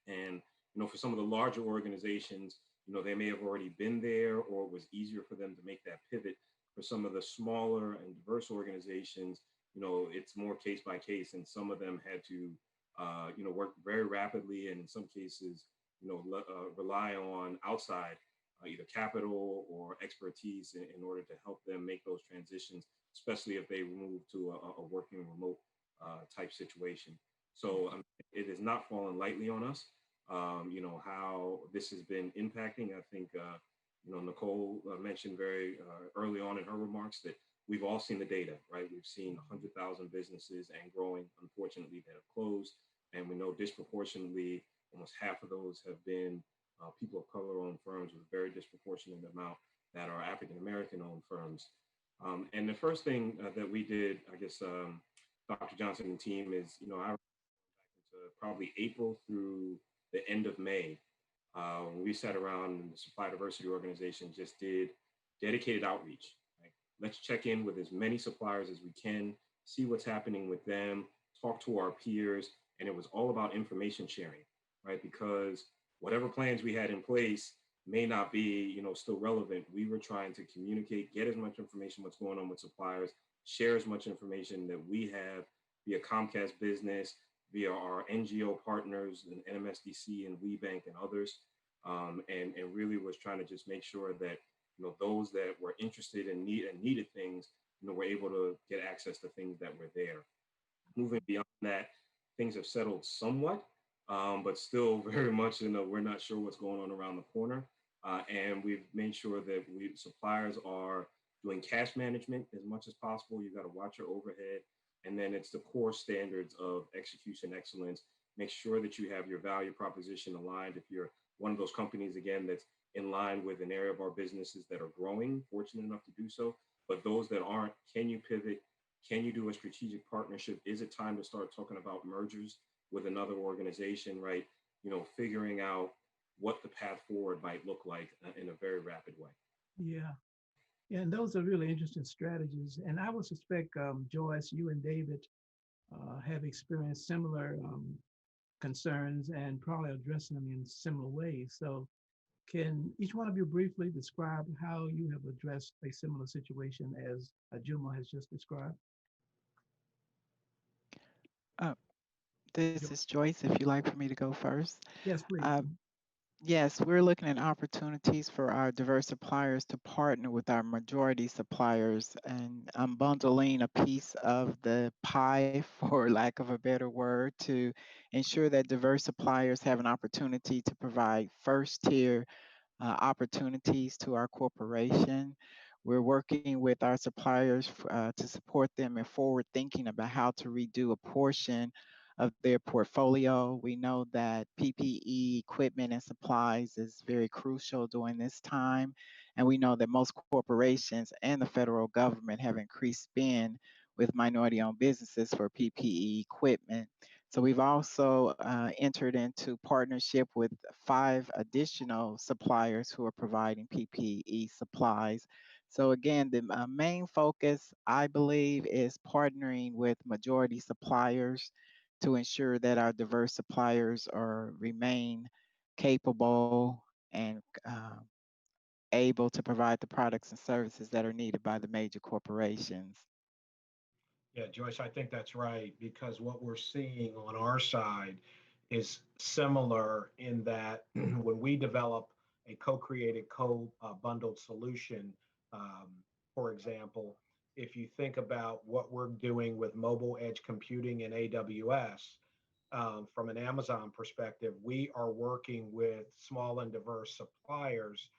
And for some of the larger organizations, they may have already been there, or it was easier for them to make that pivot. For some of the smaller and diverse organizations, it's more case by case, and some of them had to work very rapidly, and in some cases rely on outside either capital or expertise in order to help them make those transitions, especially if they move to a working remote type situation. So it has not fallen lightly on us. How this has been impacting. I think Nicole mentioned very early on in her remarks that we've all seen the data, right? We've seen 100,000 businesses and growing, unfortunately, that have closed, and we know disproportionately almost half of those have been people of color owned firms, with a very disproportionate amount that are African American owned firms. And the first thing that we did, I guess, Dr. Johnson and team, is, I probably April through the end of May, we sat around, and the Supply Diversity Organization just did dedicated outreach. Right? Let's check in with as many suppliers as we can, see what's happening with them, talk to our peers, and it was all about information sharing, right? Because whatever plans we had in place may not be, still relevant. We were trying to communicate, get as much information what's going on with suppliers, share as much information that we have via Comcast Business, via our NGO partners and NMSDC and WeBank and others, and really was trying to just make sure that those that were interested and needed things, were able to get access to things that were there. Moving beyond that, things have settled somewhat, but still very much we're not sure what's going on around the corner, and we've made sure that suppliers are doing cash management as much as possible. You've got to watch your overhead. And then it's the core standards of execution excellence. Make sure that you have your value proposition aligned. If you're one of those companies, again, that's in line with an area of our businesses that are growing, fortunate enough to do so. But those that aren't, can you pivot? Can you do a strategic partnership? Is it time to start talking about mergers with another organization, right? Figuring out what the path forward might look like in a very rapid way. Yeah. Yeah, and those are really interesting strategies. And I would suspect, Joyce, you and David have experienced similar concerns and probably addressing them in similar ways. So can each one of you briefly describe how you have addressed a similar situation as Ajuma has just described? This is Joyce, if you'd like for me to go first. Yes, please. Yes, we're looking at opportunities for our diverse suppliers to partner with our majority suppliers and bundling a piece of the pie, for lack of a better word, to ensure that diverse suppliers have an opportunity to provide first-tier opportunities to our corporation. We're working with our suppliers to support them in forward thinking about how to redo a portion of their portfolio. We know that PPE equipment and supplies is very crucial during this time. And we know that most corporations and the federal government have increased spend with minority-owned businesses for PPE equipment. So we've also entered into partnership with 5 additional suppliers who are providing PPE supplies So again, the main focus, I believe, is partnering with majority suppliers to ensure that our diverse suppliers remain capable and able to provide the products and services that are needed by the major corporations. Yeah, Joyce, I think that's right, because what we're seeing on our side is similar in that when we develop a co-created, co-bundled solution, for example, if you think about what we're doing with mobile edge computing and AWS, from an Amazon perspective, we are working with small and diverse suppliers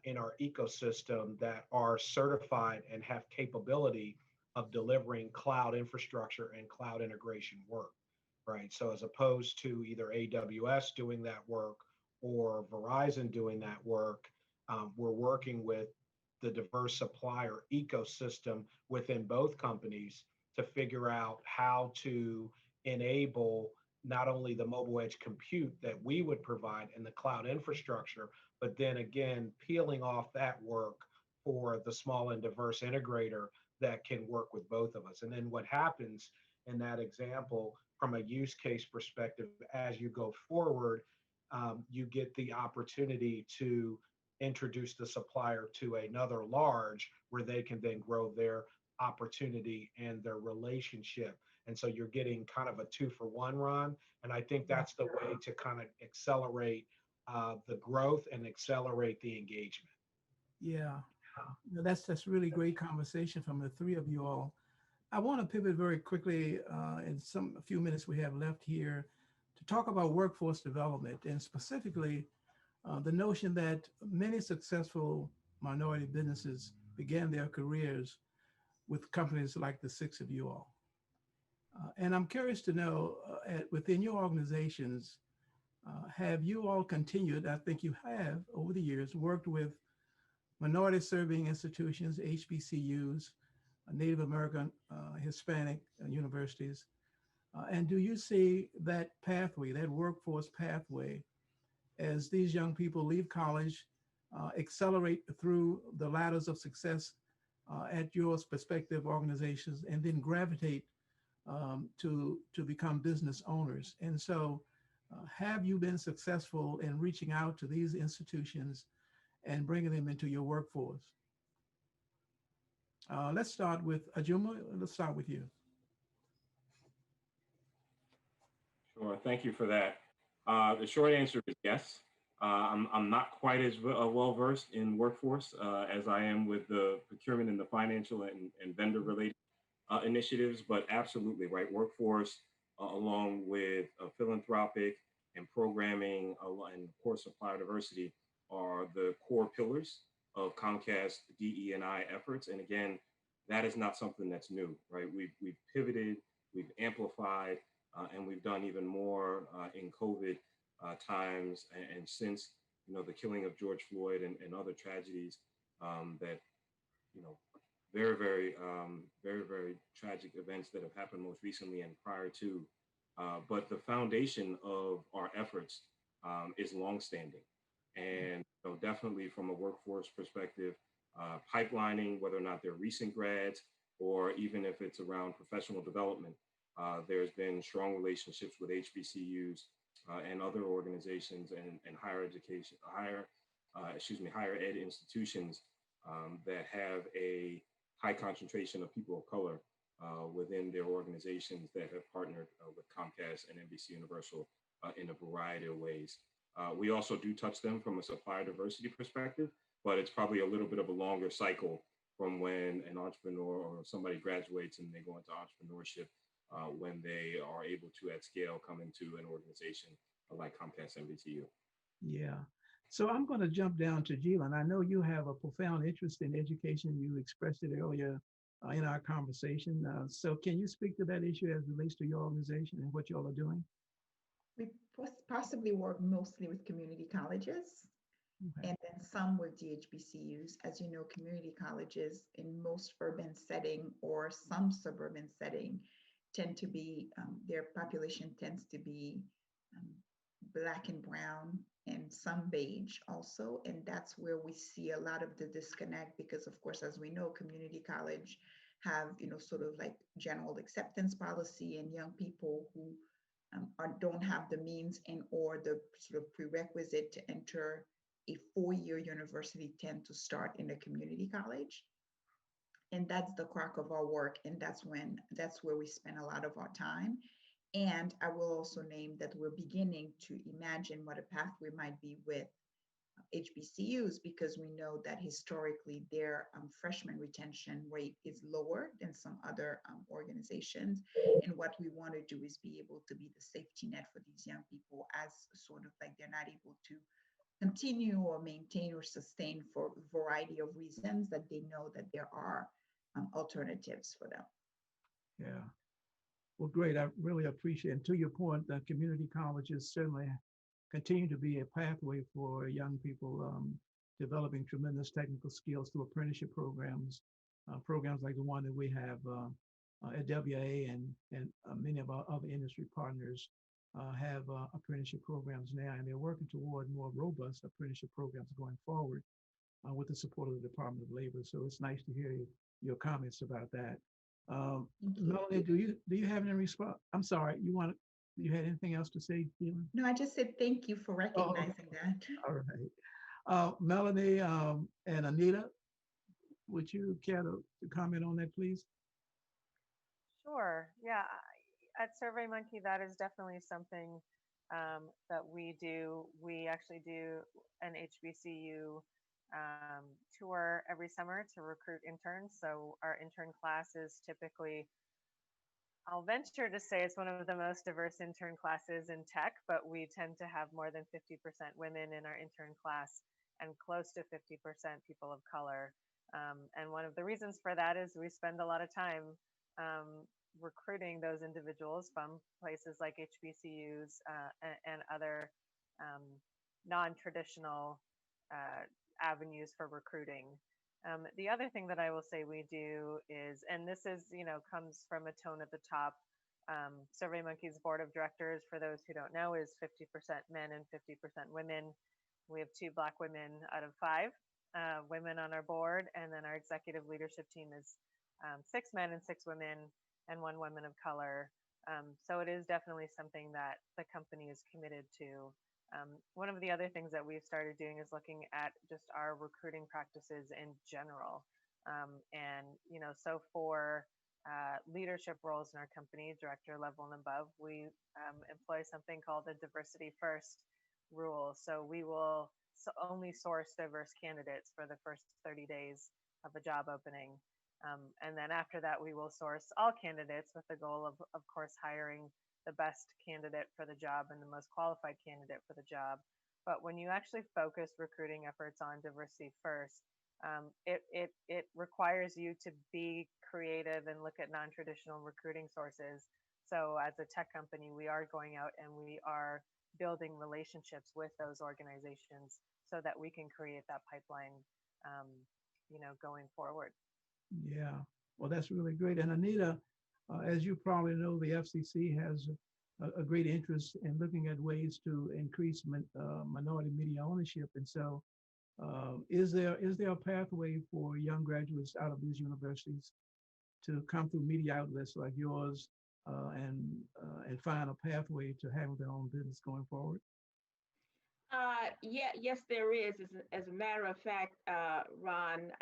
in our ecosystem that are certified and have capability of delivering cloud infrastructure and cloud integration work, right? So as opposed to either AWS doing that work or Verizon doing that work, we're working with the diverse supplier ecosystem within both companies to figure out how to enable not only the mobile edge compute that we would provide in the cloud infrastructure, but then again, peeling off that work for the small and diverse integrator that can work with both of us. And then what happens in that example, from a use case perspective, as you go forward, you get the opportunity to introduce the supplier to another large where they can then grow their opportunity and their relationship. And so you're getting kind of a 2-for-1 run. And I think that's the way to kind of accelerate the growth and accelerate the engagement. Yeah, that's really great conversation from the three of you all. I want to pivot very quickly in a few minutes we have left here to talk about workforce development, and specifically the notion that many successful minority businesses began their careers with companies like the six of you all. And I'm curious to know, within your organizations, have you all continued, I think you have over the years, worked with minority serving institutions, HBCUs, Native American, Hispanic universities, and do you see that pathway, that workforce pathway, as these young people leave college, accelerate through the ladders of success at your respective organizations, and then gravitate to become business owners? And so have you been successful in reaching out to these institutions and bringing them into your workforce? Let's start with Ajuma. Let's start with you. Sure, thank you for that. The short answer is yes. I'm not quite as well versed in workforce as I am with the procurement and the financial and vendor related initiatives, but absolutely, right? Workforce, along with philanthropic and programming, and of course, supplier diversity are the core pillars of Comcast DE&I efforts. And again, that is not something that's new, right? We've pivoted, we've amplified, and we've done even more in COVID times and since, the killing of George Floyd and other tragedies that, very, very, very tragic events that have happened most recently and prior to. But the foundation of our efforts is longstanding. And definitely from a workforce perspective, pipelining, whether or not they're recent grads or even if it's around professional development, there's been strong relationships with HBCUs and other organizations and higher ed institutions that have a high concentration of people of color within their organizations that have partnered with Comcast and NBC Universal in a variety of ways. We also do touch them from a supplier diversity perspective, but it's probably a little bit of a longer cycle from when an entrepreneur or somebody graduates and they go into entrepreneurship when they are able to, at scale, come into an organization like Comcast NBCU. Yeah. So I'm going to jump down to Jilan. I know you have a profound interest in education. You expressed it earlier in our conversation. So can you speak to that issue as it relates to your organization and what you all are doing? We possibly work mostly with community colleges, and then some with DHBCUs. As you know, community colleges in most urban setting or some suburban setting tend to be, their population tends to be Black and brown, and some beige also. And that's where we see a lot of the disconnect because, of course, as we know, community college have, sort of like general acceptance policy, and young people who don't have the means and or the sort of prerequisite to enter a 4-year university tend to start in a community college. And that's the crux of our work, and that's where we spend a lot of our time. And I will also name that we're beginning to imagine what a pathway might be with HBCUs, because we know that historically their freshman retention rate is lower than some other organizations. And what we want to do is be able to be the safety net for these young people, as sort of like they're not able to continue or maintain or sustain for a variety of reasons, that they know that there are alternatives for them. Yeah. Well, great. I really appreciate it. And to your point, that community colleges certainly continue to be a pathway for young people developing tremendous technical skills through apprenticeship programs, programs like the one that we have at WA, and many of our other industry partners have apprenticeship programs now, and they're working toward more robust apprenticeship programs going forward with the support of the Department of Labor. So it's nice to hear your comments about that. Melanie, do you have any response? I'm sorry, you had anything else to say, Keelan? No, I just said thank you for recognizing that. All right. Melanie and Anita, would you care to comment on that, please? Sure. Yeah. At SurveyMonkey, that is definitely something that we do. We actually do an HBCU tour every summer to recruit interns. So our intern class is typically, I'll venture to say, it's one of the most diverse intern classes in tech, but we tend to have more than 50% women in our intern class and close to 50% people of color. And one of the reasons for that is we spend a lot of time recruiting those individuals from places like HBCUs and other non-traditional avenues for recruiting. The other thing that I will say we do is, and this is, comes from a tone at the top, SurveyMonkey's board of directors, for those who don't know, is 50% men and 50% women. We have 2 Black women out of 5 women on our board, and then our executive leadership team is 6 men and 6 women and 1 woman of color. So it is definitely something that the company is committed to. One of the other things that we've started doing is looking at just our recruiting practices in general. And, so for leadership roles in our company, director level and above, we employ something called the diversity first rule. So we will only source diverse candidates for the first 30 days of a job opening. And then after that, we will source all candidates with the goal of course, hiring the best candidate for the job and the most qualified candidate for the job. But when you actually focus recruiting efforts on diversity first, it requires you to be creative and look at non-traditional recruiting sources. So as a tech company, we are going out and we are building relationships with those organizations so that we can create that pipeline, going forward. Yeah, well, that's really great. And Anita, as you probably know, the FCC has a great interest in looking at ways to increase minority media ownership. And so is there a pathway for young graduates out of these universities to come through media outlets like yours and find a pathway to having their own business going forward? Yes, there is. As a matter of fact, Ron,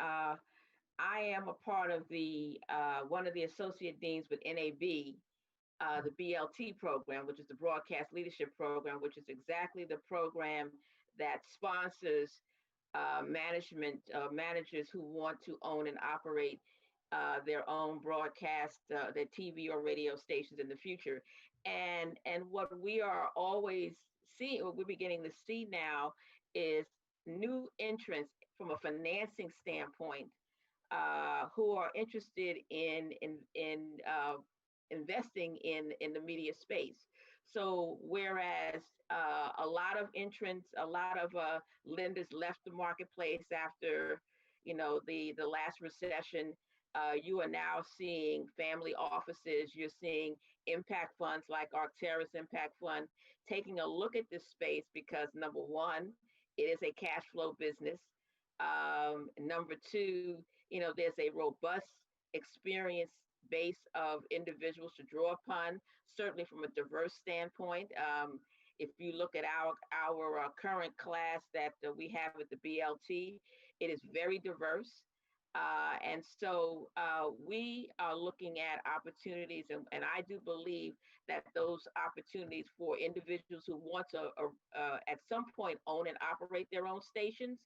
I am a part of the one of the associate deans with NAB, the BLT program, which is the Broadcast Leadership Program, which is exactly the program that sponsors managers who want to own and operate their own broadcast, their TV or radio stations in the future. And what we are always seeing, what we're beginning to see now, is new entrants from a financing standpoint who are interested in investing in the media space. So whereas a lot of entrants, a lot of lenders left the marketplace after the last recession, you are now seeing family offices, you're seeing impact funds like Arcturus Impact Fund, taking a look at this space because number one, it is a cash flow business. Number two, there's a robust experience base of individuals to draw upon, certainly from a diverse standpoint. If you look at our current class that we have at the BLT, it is very diverse. And so we are looking at opportunities, and I do believe that those opportunities for individuals who want to, at some point, own and operate their own stations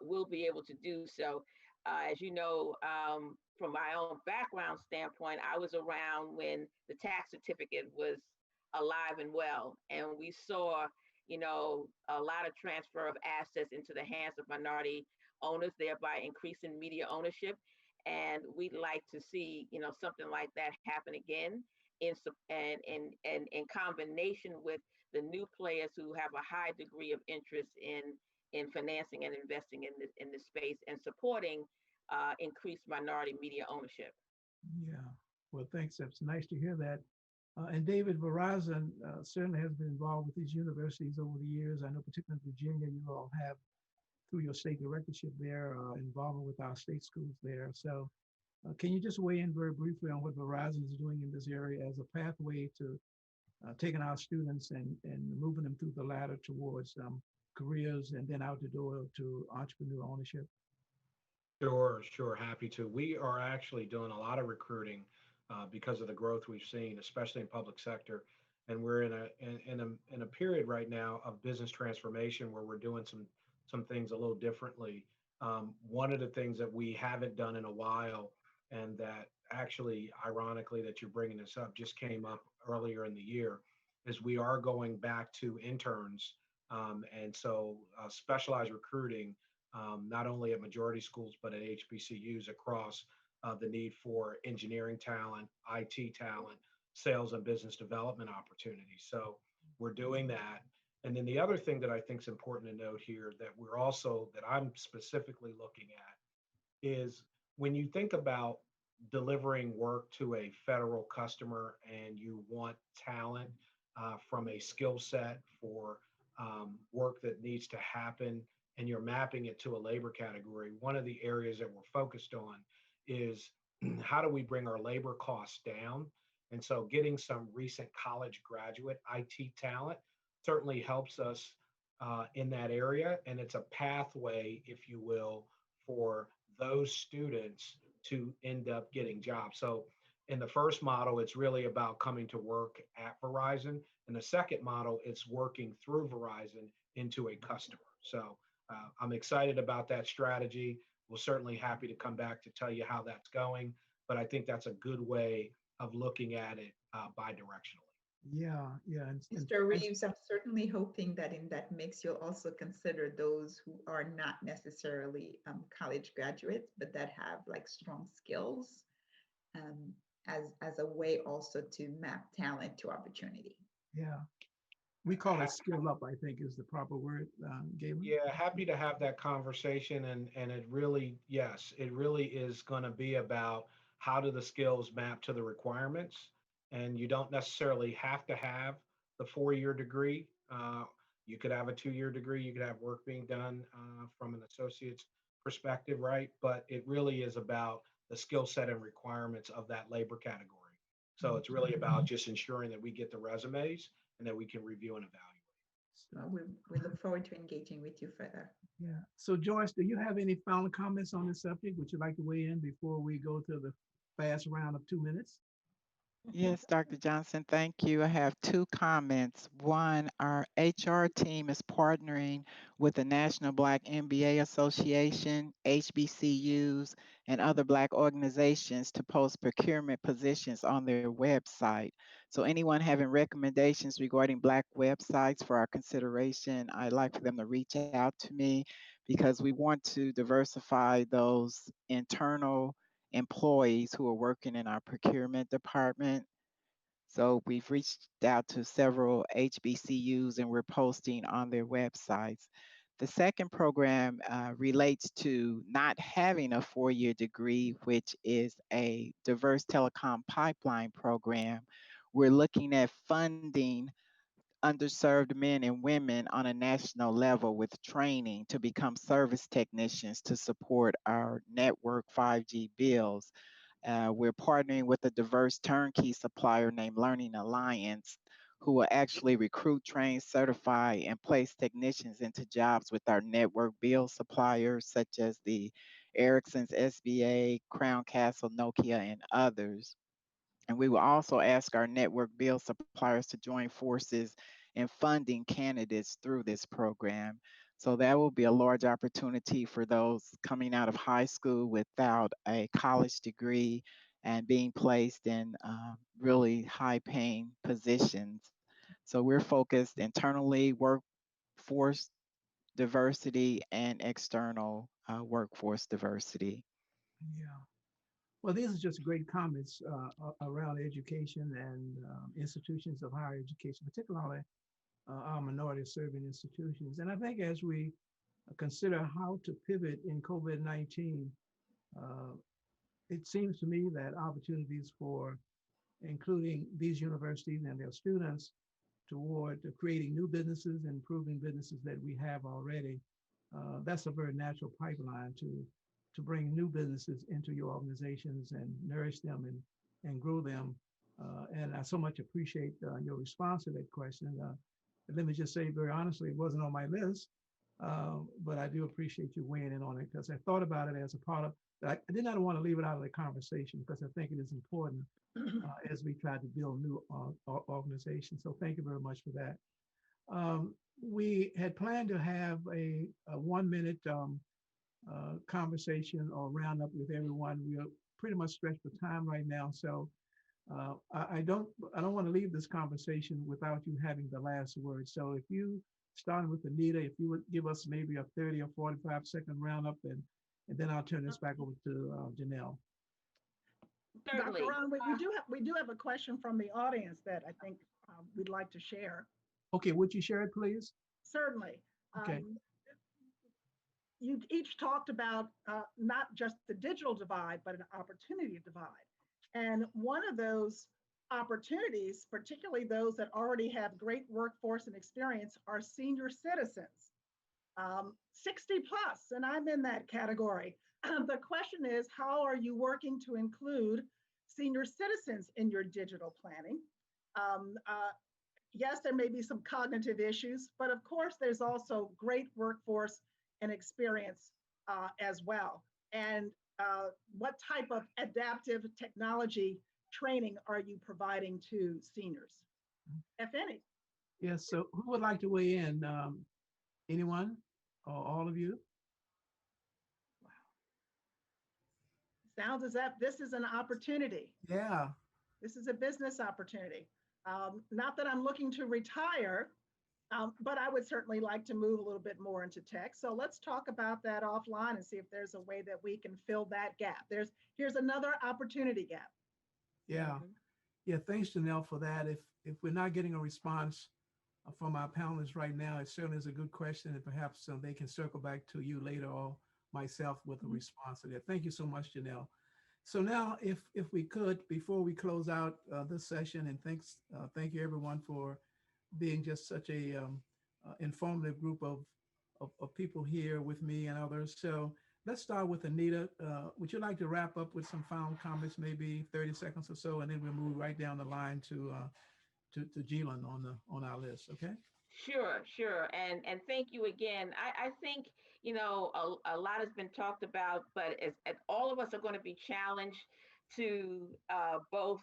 will be able to do so. As you know, from my own background standpoint, I was around when the tax certificate was alive and well, and we saw, a lot of transfer of assets into the hands of minority owners, thereby increasing media ownership. And we'd like to see, something like that happen again in combination with the new players who have a high degree of interest in financing and investing in this space and supporting increased minority media ownership. Yeah, well, thanks. It's nice to hear that. And David, Verizon certainly has been involved with these universities over the years. I know particularly in Virginia, you all have, through your state directorship there, involvement with our state schools there. So can you just weigh in very briefly on what Verizon is doing in this area as a pathway to taking our students and moving them through the ladder towards careers and then out the door to entrepreneur ownership? Sure, happy to. We are actually doing a lot of recruiting because of the growth we've seen, especially in public sector. And we're in a period right now of business transformation where we're doing some things a little differently. One of the things that we haven't done in a while, and that actually, ironically, that you're bringing this up, just came up earlier in the year, is we are going back to interns. And so specialized recruiting, not only at majority schools, but at HBCUs across the need for engineering talent, IT talent, sales and business development opportunities. So we're doing that. And then the other thing that I think is important to note here that I'm specifically looking at is when you think about delivering work to a federal customer and you want talent from a skill set for work that needs to happen and you're mapping it to a labor category, one of the areas that we're focused on is how do we bring our labor costs down? And so getting some recent college graduate IT talent certainly helps us in that area. And it's a pathway, if you will, for those students to end up getting jobs. So in the first model, it's really about coming to work at Verizon. In the second model, it's working through Verizon into a customer. So I'm excited about that strategy. We're certainly happy to come back to tell you how that's going. But I think that's a good way of looking at it bidirectionally. Yeah. Mr. Reeves, I'm certainly hoping that in that mix, you'll also consider those who are not necessarily college graduates, but that have like strong skills as a way also to map talent to opportunity. Yeah. We call it skill up, I think is the proper word, Galen. Yeah, happy to have that conversation. And it really, yes, it really is going to be about how do the skills map to the requirements. And you don't necessarily have to have the 4-year degree. You could have a 2-year degree. You could have work being done from an associate's perspective, right? But it really is about the skill set and requirements of that labor category. So it's really about just ensuring that we get the resumes and that we can review and evaluate. So we look forward to engaging with you further. Yeah. So Joyce, do you have any final comments on this subject? Would you like to weigh in before we go to the fast round of 2 minutes? Yes, Dr. Johnson, thank you. I have 2 comments. One, our HR team is partnering with the National Black MBA Association, HBCUs, and other Black organizations to post procurement positions on their website. So anyone having recommendations regarding Black websites for our consideration, I'd like for them to reach out to me because we want to diversify those internal employees who are working in our procurement department. So we've reached out to several HBCUs and we're posting on their websites. The second program relates to not having a 4-year degree, which is a diverse telecom pipeline program we're looking at funding underserved men and women on a national level with training to become service technicians to support our network 5G bills. We're partnering with a diverse turnkey supplier named Learning Alliance, who will actually recruit, train, certify, and place technicians into jobs with our network bill suppliers, such as the Ericsson's, SBA, Crown Castle, Nokia, and others. And we will also ask our network bill suppliers to join forces in funding candidates through this program. So that will be a large opportunity for those coming out of high school without a college degree and being placed in really high paying positions. So we're focused internally, workforce diversity, and external workforce diversity. Yeah. Well, these are just great comments around education and institutions of higher education, particularly our minority serving institutions. And I think as we consider how to pivot in COVID-19, uh, it seems to me that opportunities for including these universities and their students toward creating new businesses and improving businesses that we have already, that's a very natural pipeline to bring new businesses into your organizations and nourish them and grow them. And I so much appreciate your response to that question. Let me just say very honestly, it wasn't on my list, but I do appreciate you weighing in on it because I thought about it as a part of, I did not want to leave it out of the conversation because I think it is important as we try to build new organizations. So thank you very much for that. We had planned to have a 1 minute conversation or roundup with everyone. We are pretty much stretched for time right now, so I don't want to leave this conversation without you having the last word. So if you, starting with Anita, if you would give us maybe a 30 or 45-second roundup, and then I'll turn this back over to Janelle. Certainly. Dr. Ron, we do have a question from the audience that I think we'd like to share. Okay, would you share it, please? Certainly. Okay. You each talked about not just the digital divide, but an opportunity divide. And one of those opportunities, particularly those that already have great workforce and experience, are senior citizens, 60 plus, and I'm in that category. The question is, how are you working to include senior citizens in your digital planning? Yes, there may be some cognitive issues, but of course, there's also great workforce and experience as well. And what type of adaptive technology training are you providing to seniors, if any? Yes, so who would like to weigh in? Anyone or all of you? Sounds as if this is an opportunity. Yeah. This is a business opportunity. Not that I'm looking to retire, but I would certainly like to move a little bit more into tech. So let's talk about that offline and see if there's a way that we can fill that gap. Here's another opportunity gap. Yeah. Yeah, thanks, Janelle, for that. If we're not getting a response from our panelists right now, it certainly is a good question, and perhaps they can circle back to you later or myself with a response to that. Thank you so much, Janelle. So now, if we could, before we close out this session, and thank you everyone for being just such a informative group of people here with me and others. So let's start with Anita. Would you like to wrap up with some final comments, maybe 30 seconds or so, and then we'll move right down the line to Jeelan on our list, okay? Sure. And thank you again. I think, a lot has been talked about, but as all of us are going to be challenged to both,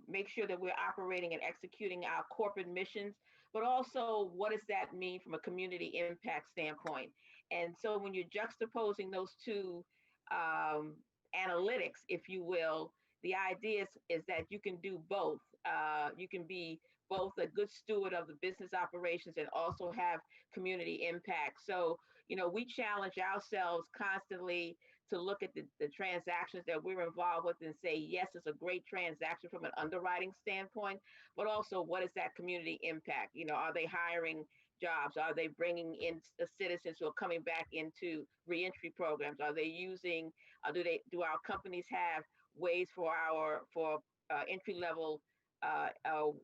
make sure that we're operating and executing our corporate missions, but also what does that mean from a community impact standpoint? And so when you're juxtaposing those two analytics, if you will, the idea is that you can do both. You can be both a good steward of the business operations and also have community impact. So, we challenge ourselves constantly to look at the transactions that we're involved with and say, yes, it's a great transaction from an underwriting standpoint, but also what is that community impact? Are they hiring jobs? Are they bringing in the citizens who are coming back into reentry programs? Are they using, do our companies have ways for entry level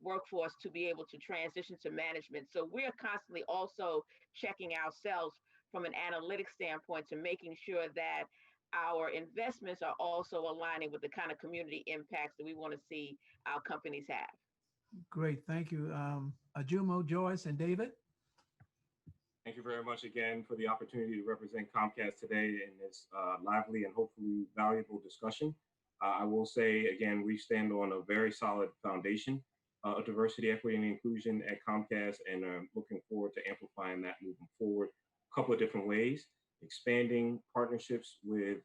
workforce to be able to transition to management. So we're constantly also checking ourselves from an analytic standpoint to making sure that our investments are also aligning with the kind of community impacts that we want to see our companies have. Great, thank you. Ajumo, Joyce, and David. Thank you very much again for the opportunity to represent Comcast today in this lively and hopefully valuable discussion. I will say again, we stand on a very solid foundation of diversity, equity, and inclusion at Comcast, and I'm looking forward to amplifying that moving forward. A couple of different ways: expanding partnerships with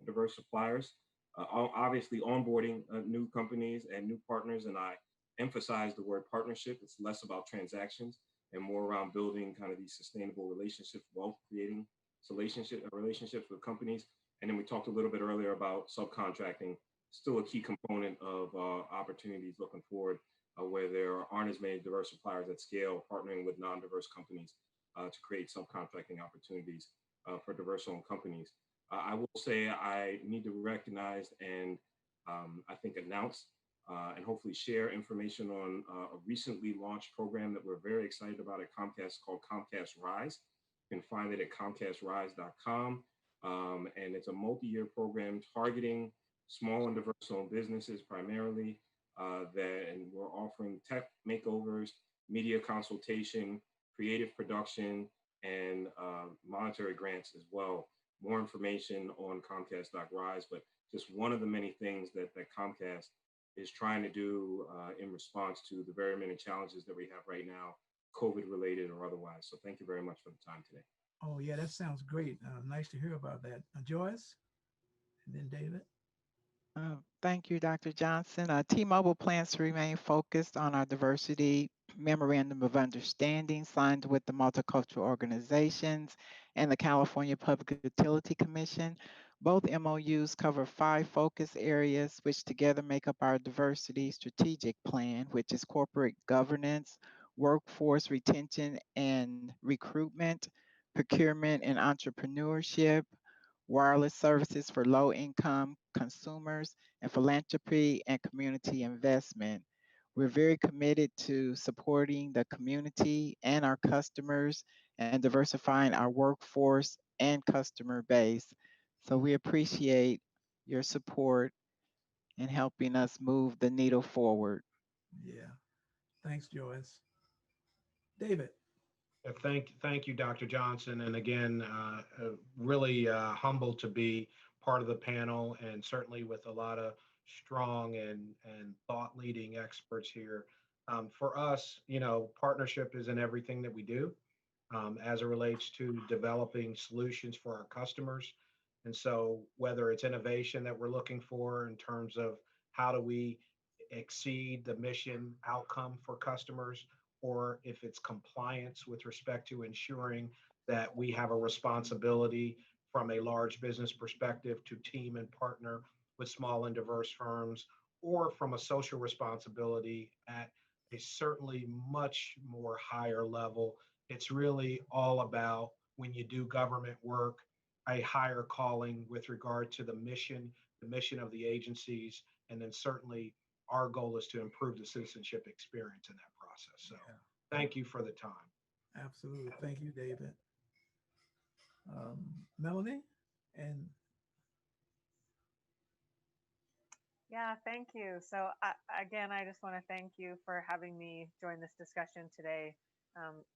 diverse suppliers, obviously onboarding new companies and new partners, and I emphasize the word partnership. It's less about transactions and more around building kind of these sustainable relationships, wealth creating relationships with companies. And then we talked a little bit earlier about subcontracting, still a key component of opportunities looking forward, where there aren't as many diverse suppliers at scale, partnering with non-diverse companies to create subcontracting opportunities for diverse-owned companies. I will say I need to recognize and I think announce and hopefully share information on a recently launched program that we're very excited about at Comcast called Comcast Rise. You can find it at comcastrise.com. And it's a multi-year program targeting small and diverse-owned businesses primarily, and we're offering tech makeovers, media consultation, creative production, and monetary grants as well. More information on Comcast.rise, but just one of the many things that Comcast is trying to do in response to the very many challenges that we have right now, COVID related or otherwise. So thank you very much for the time today. Oh yeah, that sounds great. Nice to hear about that. Joyce, and then David. Thank you, Dr. Johnson. T-Mobile plans to remain focused on our diversity memorandum of understanding signed with the multicultural organizations and the California Public Utility Commission. Both MOUs cover 5 focus areas, which together make up our diversity strategic plan, which is corporate governance, workforce retention and recruitment, procurement and entrepreneurship, wireless services for low-income consumers, and philanthropy and community investment. We're very committed to supporting the community and our customers and diversifying our workforce and customer base. So we appreciate your support in helping us move the needle forward. Yeah, thanks, Joyce. David. Thank you, Dr. Johnson. And again, really humbled to be part of the panel, and certainly with a lot of strong and thought leading experts here. For us, partnership is in everything that we do as it relates to developing solutions for our customers. And so whether it's innovation that we're looking for in terms of how do we exceed the mission outcome for customers, or if it's compliance with respect to ensuring that we have a responsibility from a large business perspective to team and partner with small and diverse firms, or from a social responsibility at a certainly much more higher level. It's really all about, when you do government work, a higher calling with regard to the mission of the agencies, and then certainly our goal is to improve the citizenship experience in that process. So thank you for the time. Absolutely. Thank you, David. Melanie? And yeah, thank you. So again, I just want to thank you for having me join this discussion today.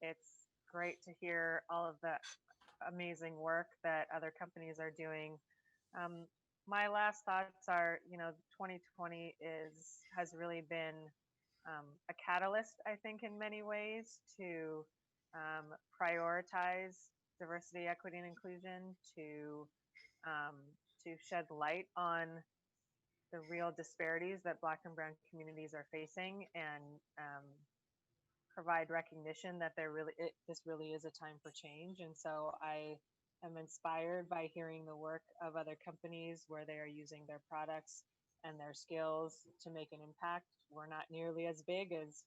It's great to hear all of the amazing work that other companies are doing. My last thoughts are, 2020 has really been a catalyst, I think, in many ways to prioritize diversity, equity, and inclusion, to shed light on the real disparities that Black and Brown communities are facing, and provide recognition that this really is a time for change. And so I am inspired by hearing the work of other companies where they are using their products and their skills to make an impact. We're not nearly as big as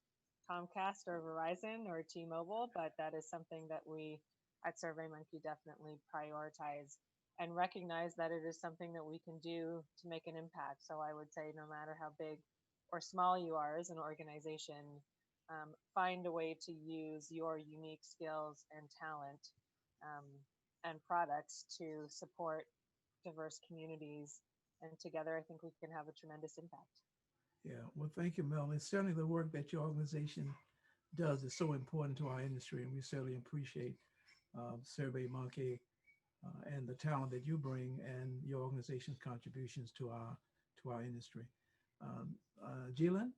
Comcast or Verizon or T-Mobile, but that is something that we at SurveyMonkey definitely prioritize and recognize that it is something that we can do to make an impact. So I would say no matter how big or small you are as an organization, find a way to use your unique skills and talent um, and products to support diverse communities. And together, I think we can have a tremendous impact. Yeah, well, thank you, Melanie. Certainly the work that your organization does is so important to our industry, and we certainly appreciate SurveyMonkey and the talent that you bring and your organization's contributions to our industry. Jillian?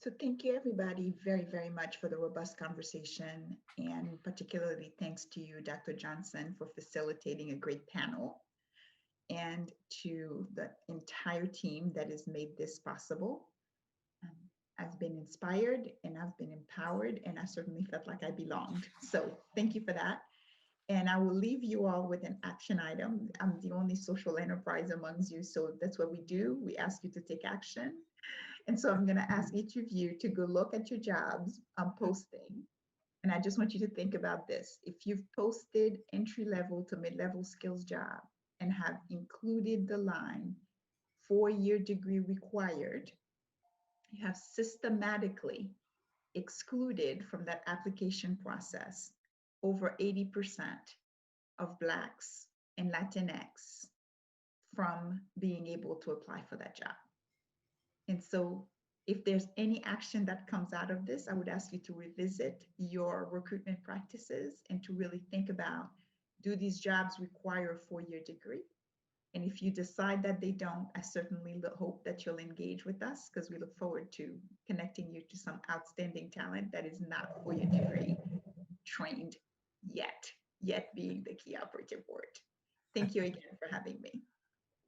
So thank you everybody very, very much for the robust conversation, and particularly thanks to you, Dr. Johnson, for facilitating a great panel, and to the entire team that has made this possible. I've been inspired and I've been empowered, and I certainly felt like I belonged. So thank you for that. And I will leave you all with an action item. I'm the only social enterprise amongst you, so that's what we do. We ask you to take action. And so I'm going to ask each of you to go look at your jobs posting. And I just want you to think about this. If you've posted entry-level to mid-level skills job and have included the line 4-year degree required, you have systematically excluded from that application process over 80% of Blacks and Latinx from being able to apply for that job. And so if there's any action that comes out of this, I would ask you to revisit your recruitment practices and to really think about, do these jobs require a 4-year degree? And if you decide that they don't, I certainly hope that you'll engage with us, because we look forward to connecting you to some outstanding talent that is not 4-year degree trained yet being the key operative word. Thank you again for having me.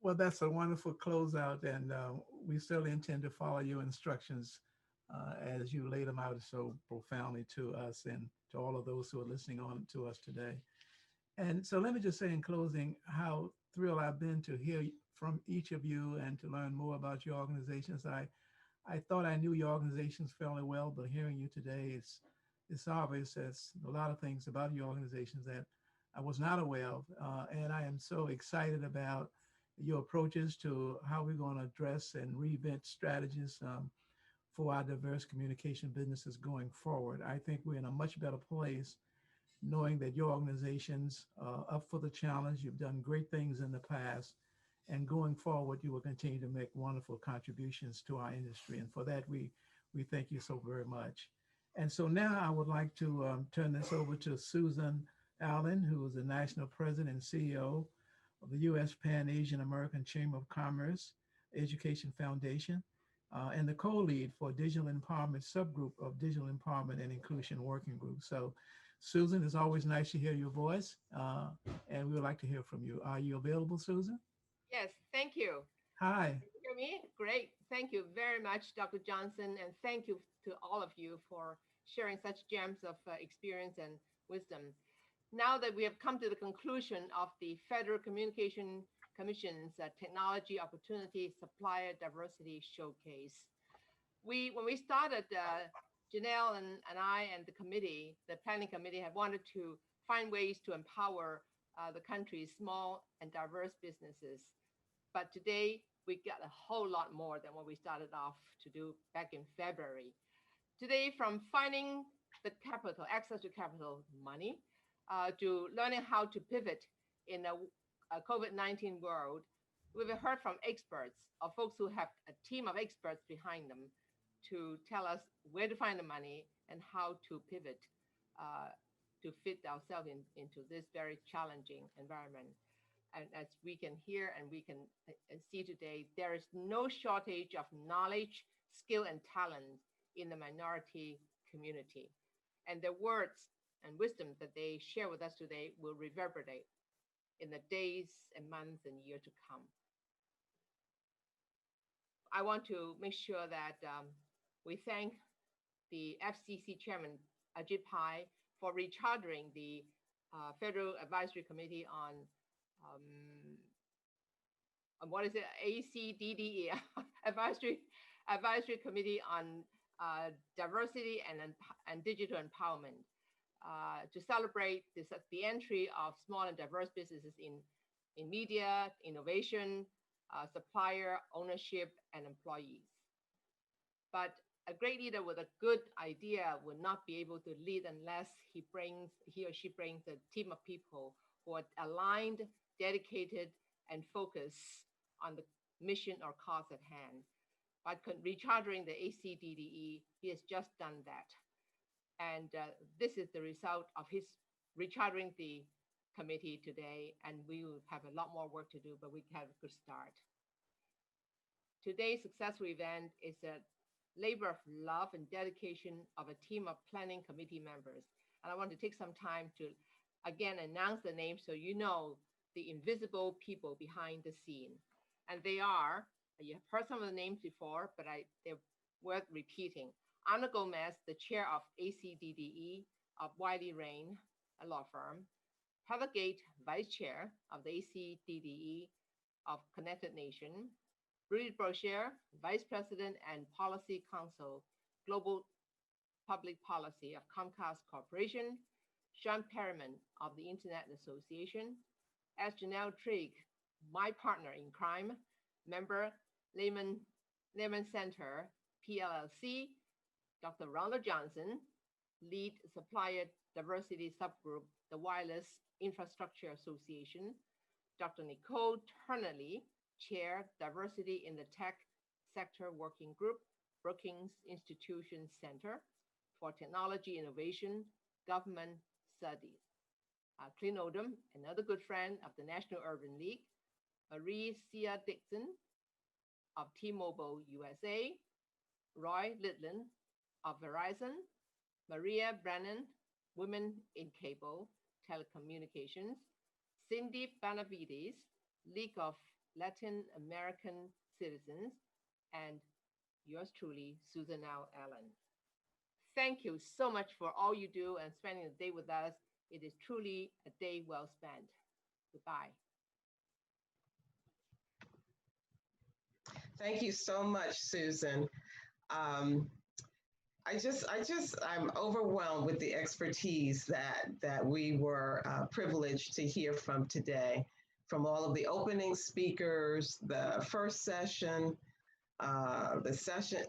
Well, that's a wonderful closeout, and we certainly intend to follow your instructions as you lay them out so profoundly to us and to all of those who are listening on to us today. And so let me just say in closing how thrilled I've been to hear from each of you and to learn more about your organizations. I thought I knew your organizations fairly well, but hearing you today, it's obvious there's a lot of things about your organizations that I was not aware of. And I am so excited about your approaches to how we're going to address and reinvent strategies for our diverse communication businesses going forward. I think we're in a much better place knowing that your organization's up for the challenge. You've done great things in the past, and going forward, you will continue to make wonderful contributions to our industry. And for that, we thank you so very much. And so now I would like to turn this over to Susan Allen, who is the National President and CEO of the U.S. Pan-Asian American Chamber of Commerce Education Foundation, and the co-lead for Digital Empowerment Subgroup of Digital Empowerment and Inclusion Working Group. So Susan, it's always nice to hear your voice, and we would like to hear from you. Are you available, Susan? Yes, thank you. Hi. Can you hear me? Great. Thank you very much, Dr. Johnson, and thank you to all of you for sharing such gems of experience and wisdom. Now that we have come to the conclusion of the Federal Communication Commission's Technology Opportunity Supplier Diversity Showcase, when we started, Janelle and I and the committee, the planning committee, have wanted to find ways to empower the country's small and diverse businesses. But today, we got a whole lot more than what we started off to do back in February. Today, from finding the capital, access to capital, money, to learning how to pivot in a COVID-19 world, we've heard from experts, or folks who have a team of experts behind them, to tell us where to find the money and how to pivot to fit ourselves into this very challenging environment. And as we can hear and we can see today, there is no shortage of knowledge, skill, and talent in the minority community. And the words and wisdom that they share with us today will reverberate in the days and months and years to come. I want to make sure that we thank the FCC Chairman, Ajit Pai, for rechartering the Federal Advisory Committee on what is it, ACDDE, Advisory Committee on Diversity and Digital Empowerment, to celebrate the entry of small and diverse businesses in media, innovation, supplier, ownership, and employees. But a great leader with a good idea will not be able to lead unless he or she brings a team of people who are aligned, dedicated, and focused on the mission or cause at hand. By rechartering the ACDDE, he has just done that. And this is the result of his rechartering the committee today, and we will have a lot more work to do, but we have a good start. Today's successful event is a labor of love and dedication of a team of planning committee members. And I want to take some time to, again, announce the names so you know the invisible people behind the scene. And they are, you have heard some of the names before, but they're worth repeating. Ana Gomez, the chair of ACDDE of Wiley Rain, a law firm. Heather Gate, vice chair of the ACDDE of Connected Nation. Rudy Brochier, vice president and policy counsel, global public policy of Comcast Corporation. Sean Perriman of the Internet Association. S. Janelle Trigg, my partner in crime, member, Lehman Center, PLLC. Dr. Ronald Johnson, lead supplier diversity subgroup, the Wireless Infrastructure Association. Dr. Nicole Turnerly, chair, diversity in the tech sector working group, Brookings Institution Center for Technology Innovation, Government Studies. Clint Odom, another good friend of the National Urban League. Marie Sia Dixon of T-Mobile USA. Roy Litlin of Verizon. Maria Brennan, Women in Cable Telecommunications. Cindy Benavides, League of Latin American Citizens, and yours truly, Susan Allen. Thank you so much for all you do and spending the day with us. It is truly a day well spent. Goodbye. Thank you so much, Susan. I'm overwhelmed with the expertise that we were privileged to hear from today, from all of the opening speakers, the first session, the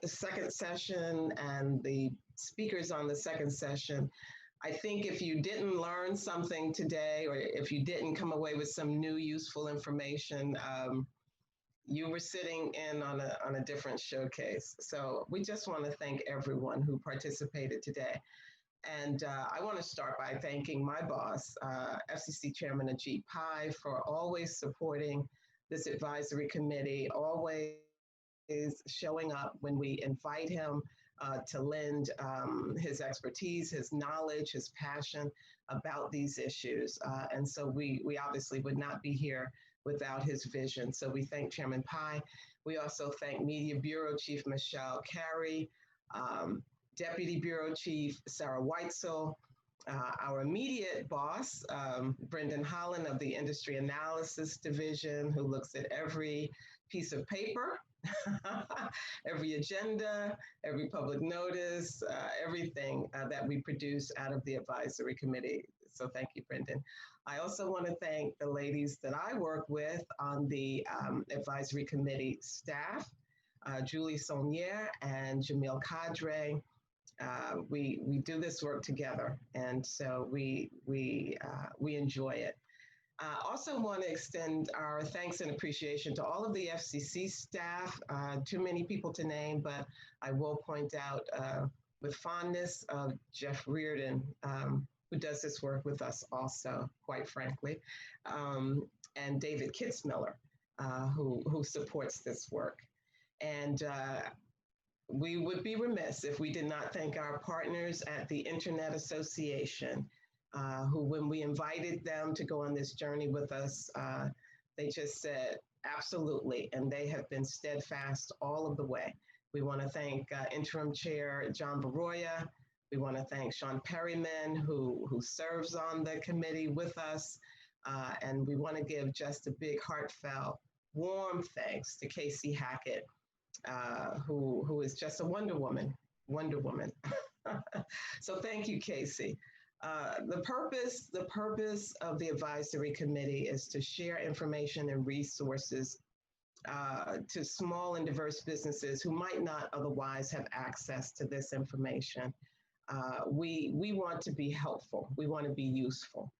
second session, and the speakers on the second session. I think if you didn't learn something today, or if you didn't come away with some new useful information, you were sitting in on a different showcase. So we just want to thank everyone who participated today. And I want to start by thanking my boss, FCC Chairman Ajit Pai, for always supporting this advisory committee, always showing up when we invite him to lend his expertise, his knowledge, his passion about these issues. And so we obviously would not be here without his vision. So we thank Chairman Pai. We also thank Media Bureau Chief Michelle Carey, Deputy Bureau Chief Sarah Weitzel, our immediate boss, Brendan Holland of the Industry Analysis Division, who looks at every piece of paper, every agenda, every public notice, everything that we produce out of the advisory committee. So thank you, Brendan. I also want to thank the ladies that I work with on the advisory committee staff, Julie Saunier and Jamil Kadre. We do this work together, and so we enjoy it. Also want to extend our thanks and appreciation to all of the FCC staff. Too many people to name, but I will point out with fondness of Jeff Reardon, who does this work with us also, quite frankly, and David Kitzmiller, who supports this work. And we would be remiss if we did not thank our partners at the Internet Association, who, when we invited them to go on this journey with us, they just said, absolutely, and they have been steadfast all of the way. We want to thank Interim Chair John Baroya. We want to thank Sean Perryman, who serves on the committee with us. And we want to give just a big, heartfelt, warm thanks to Casey Hackett, who is just a Wonder Woman. So thank you, Casey. The purpose of the advisory committee is to share information and resources to small and diverse businesses who might not otherwise have access to this information. We want to be helpful. We want to be useful.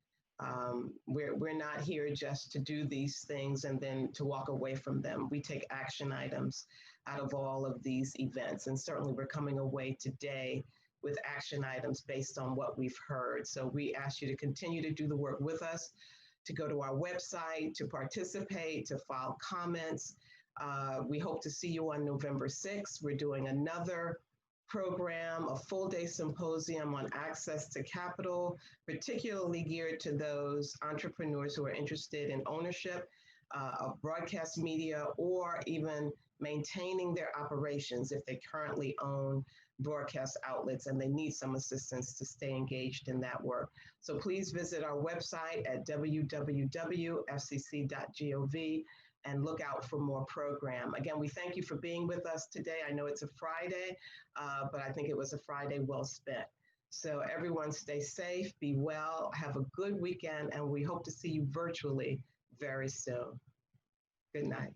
We're not here just to do these things and then to walk away from them. We take action items out of all of these events. And certainly we're coming away today with action items based on what we've heard. So we ask you to continue to do the work with us, to go to our website, to participate, to file comments. We hope to see you on November 6th. We're doing another program, a full-day symposium on access to capital, particularly geared to those entrepreneurs who are interested in ownership of broadcast media or even maintaining their operations if they currently own broadcast outlets and they need some assistance to stay engaged in that work. So please visit our website at www.fcc.gov and look out for more program. Again, we thank you for being with us today. I know it's a Friday, but I think it was a Friday well spent. So everyone stay safe, be well, have a good weekend, and we hope to see you virtually very soon. Good night.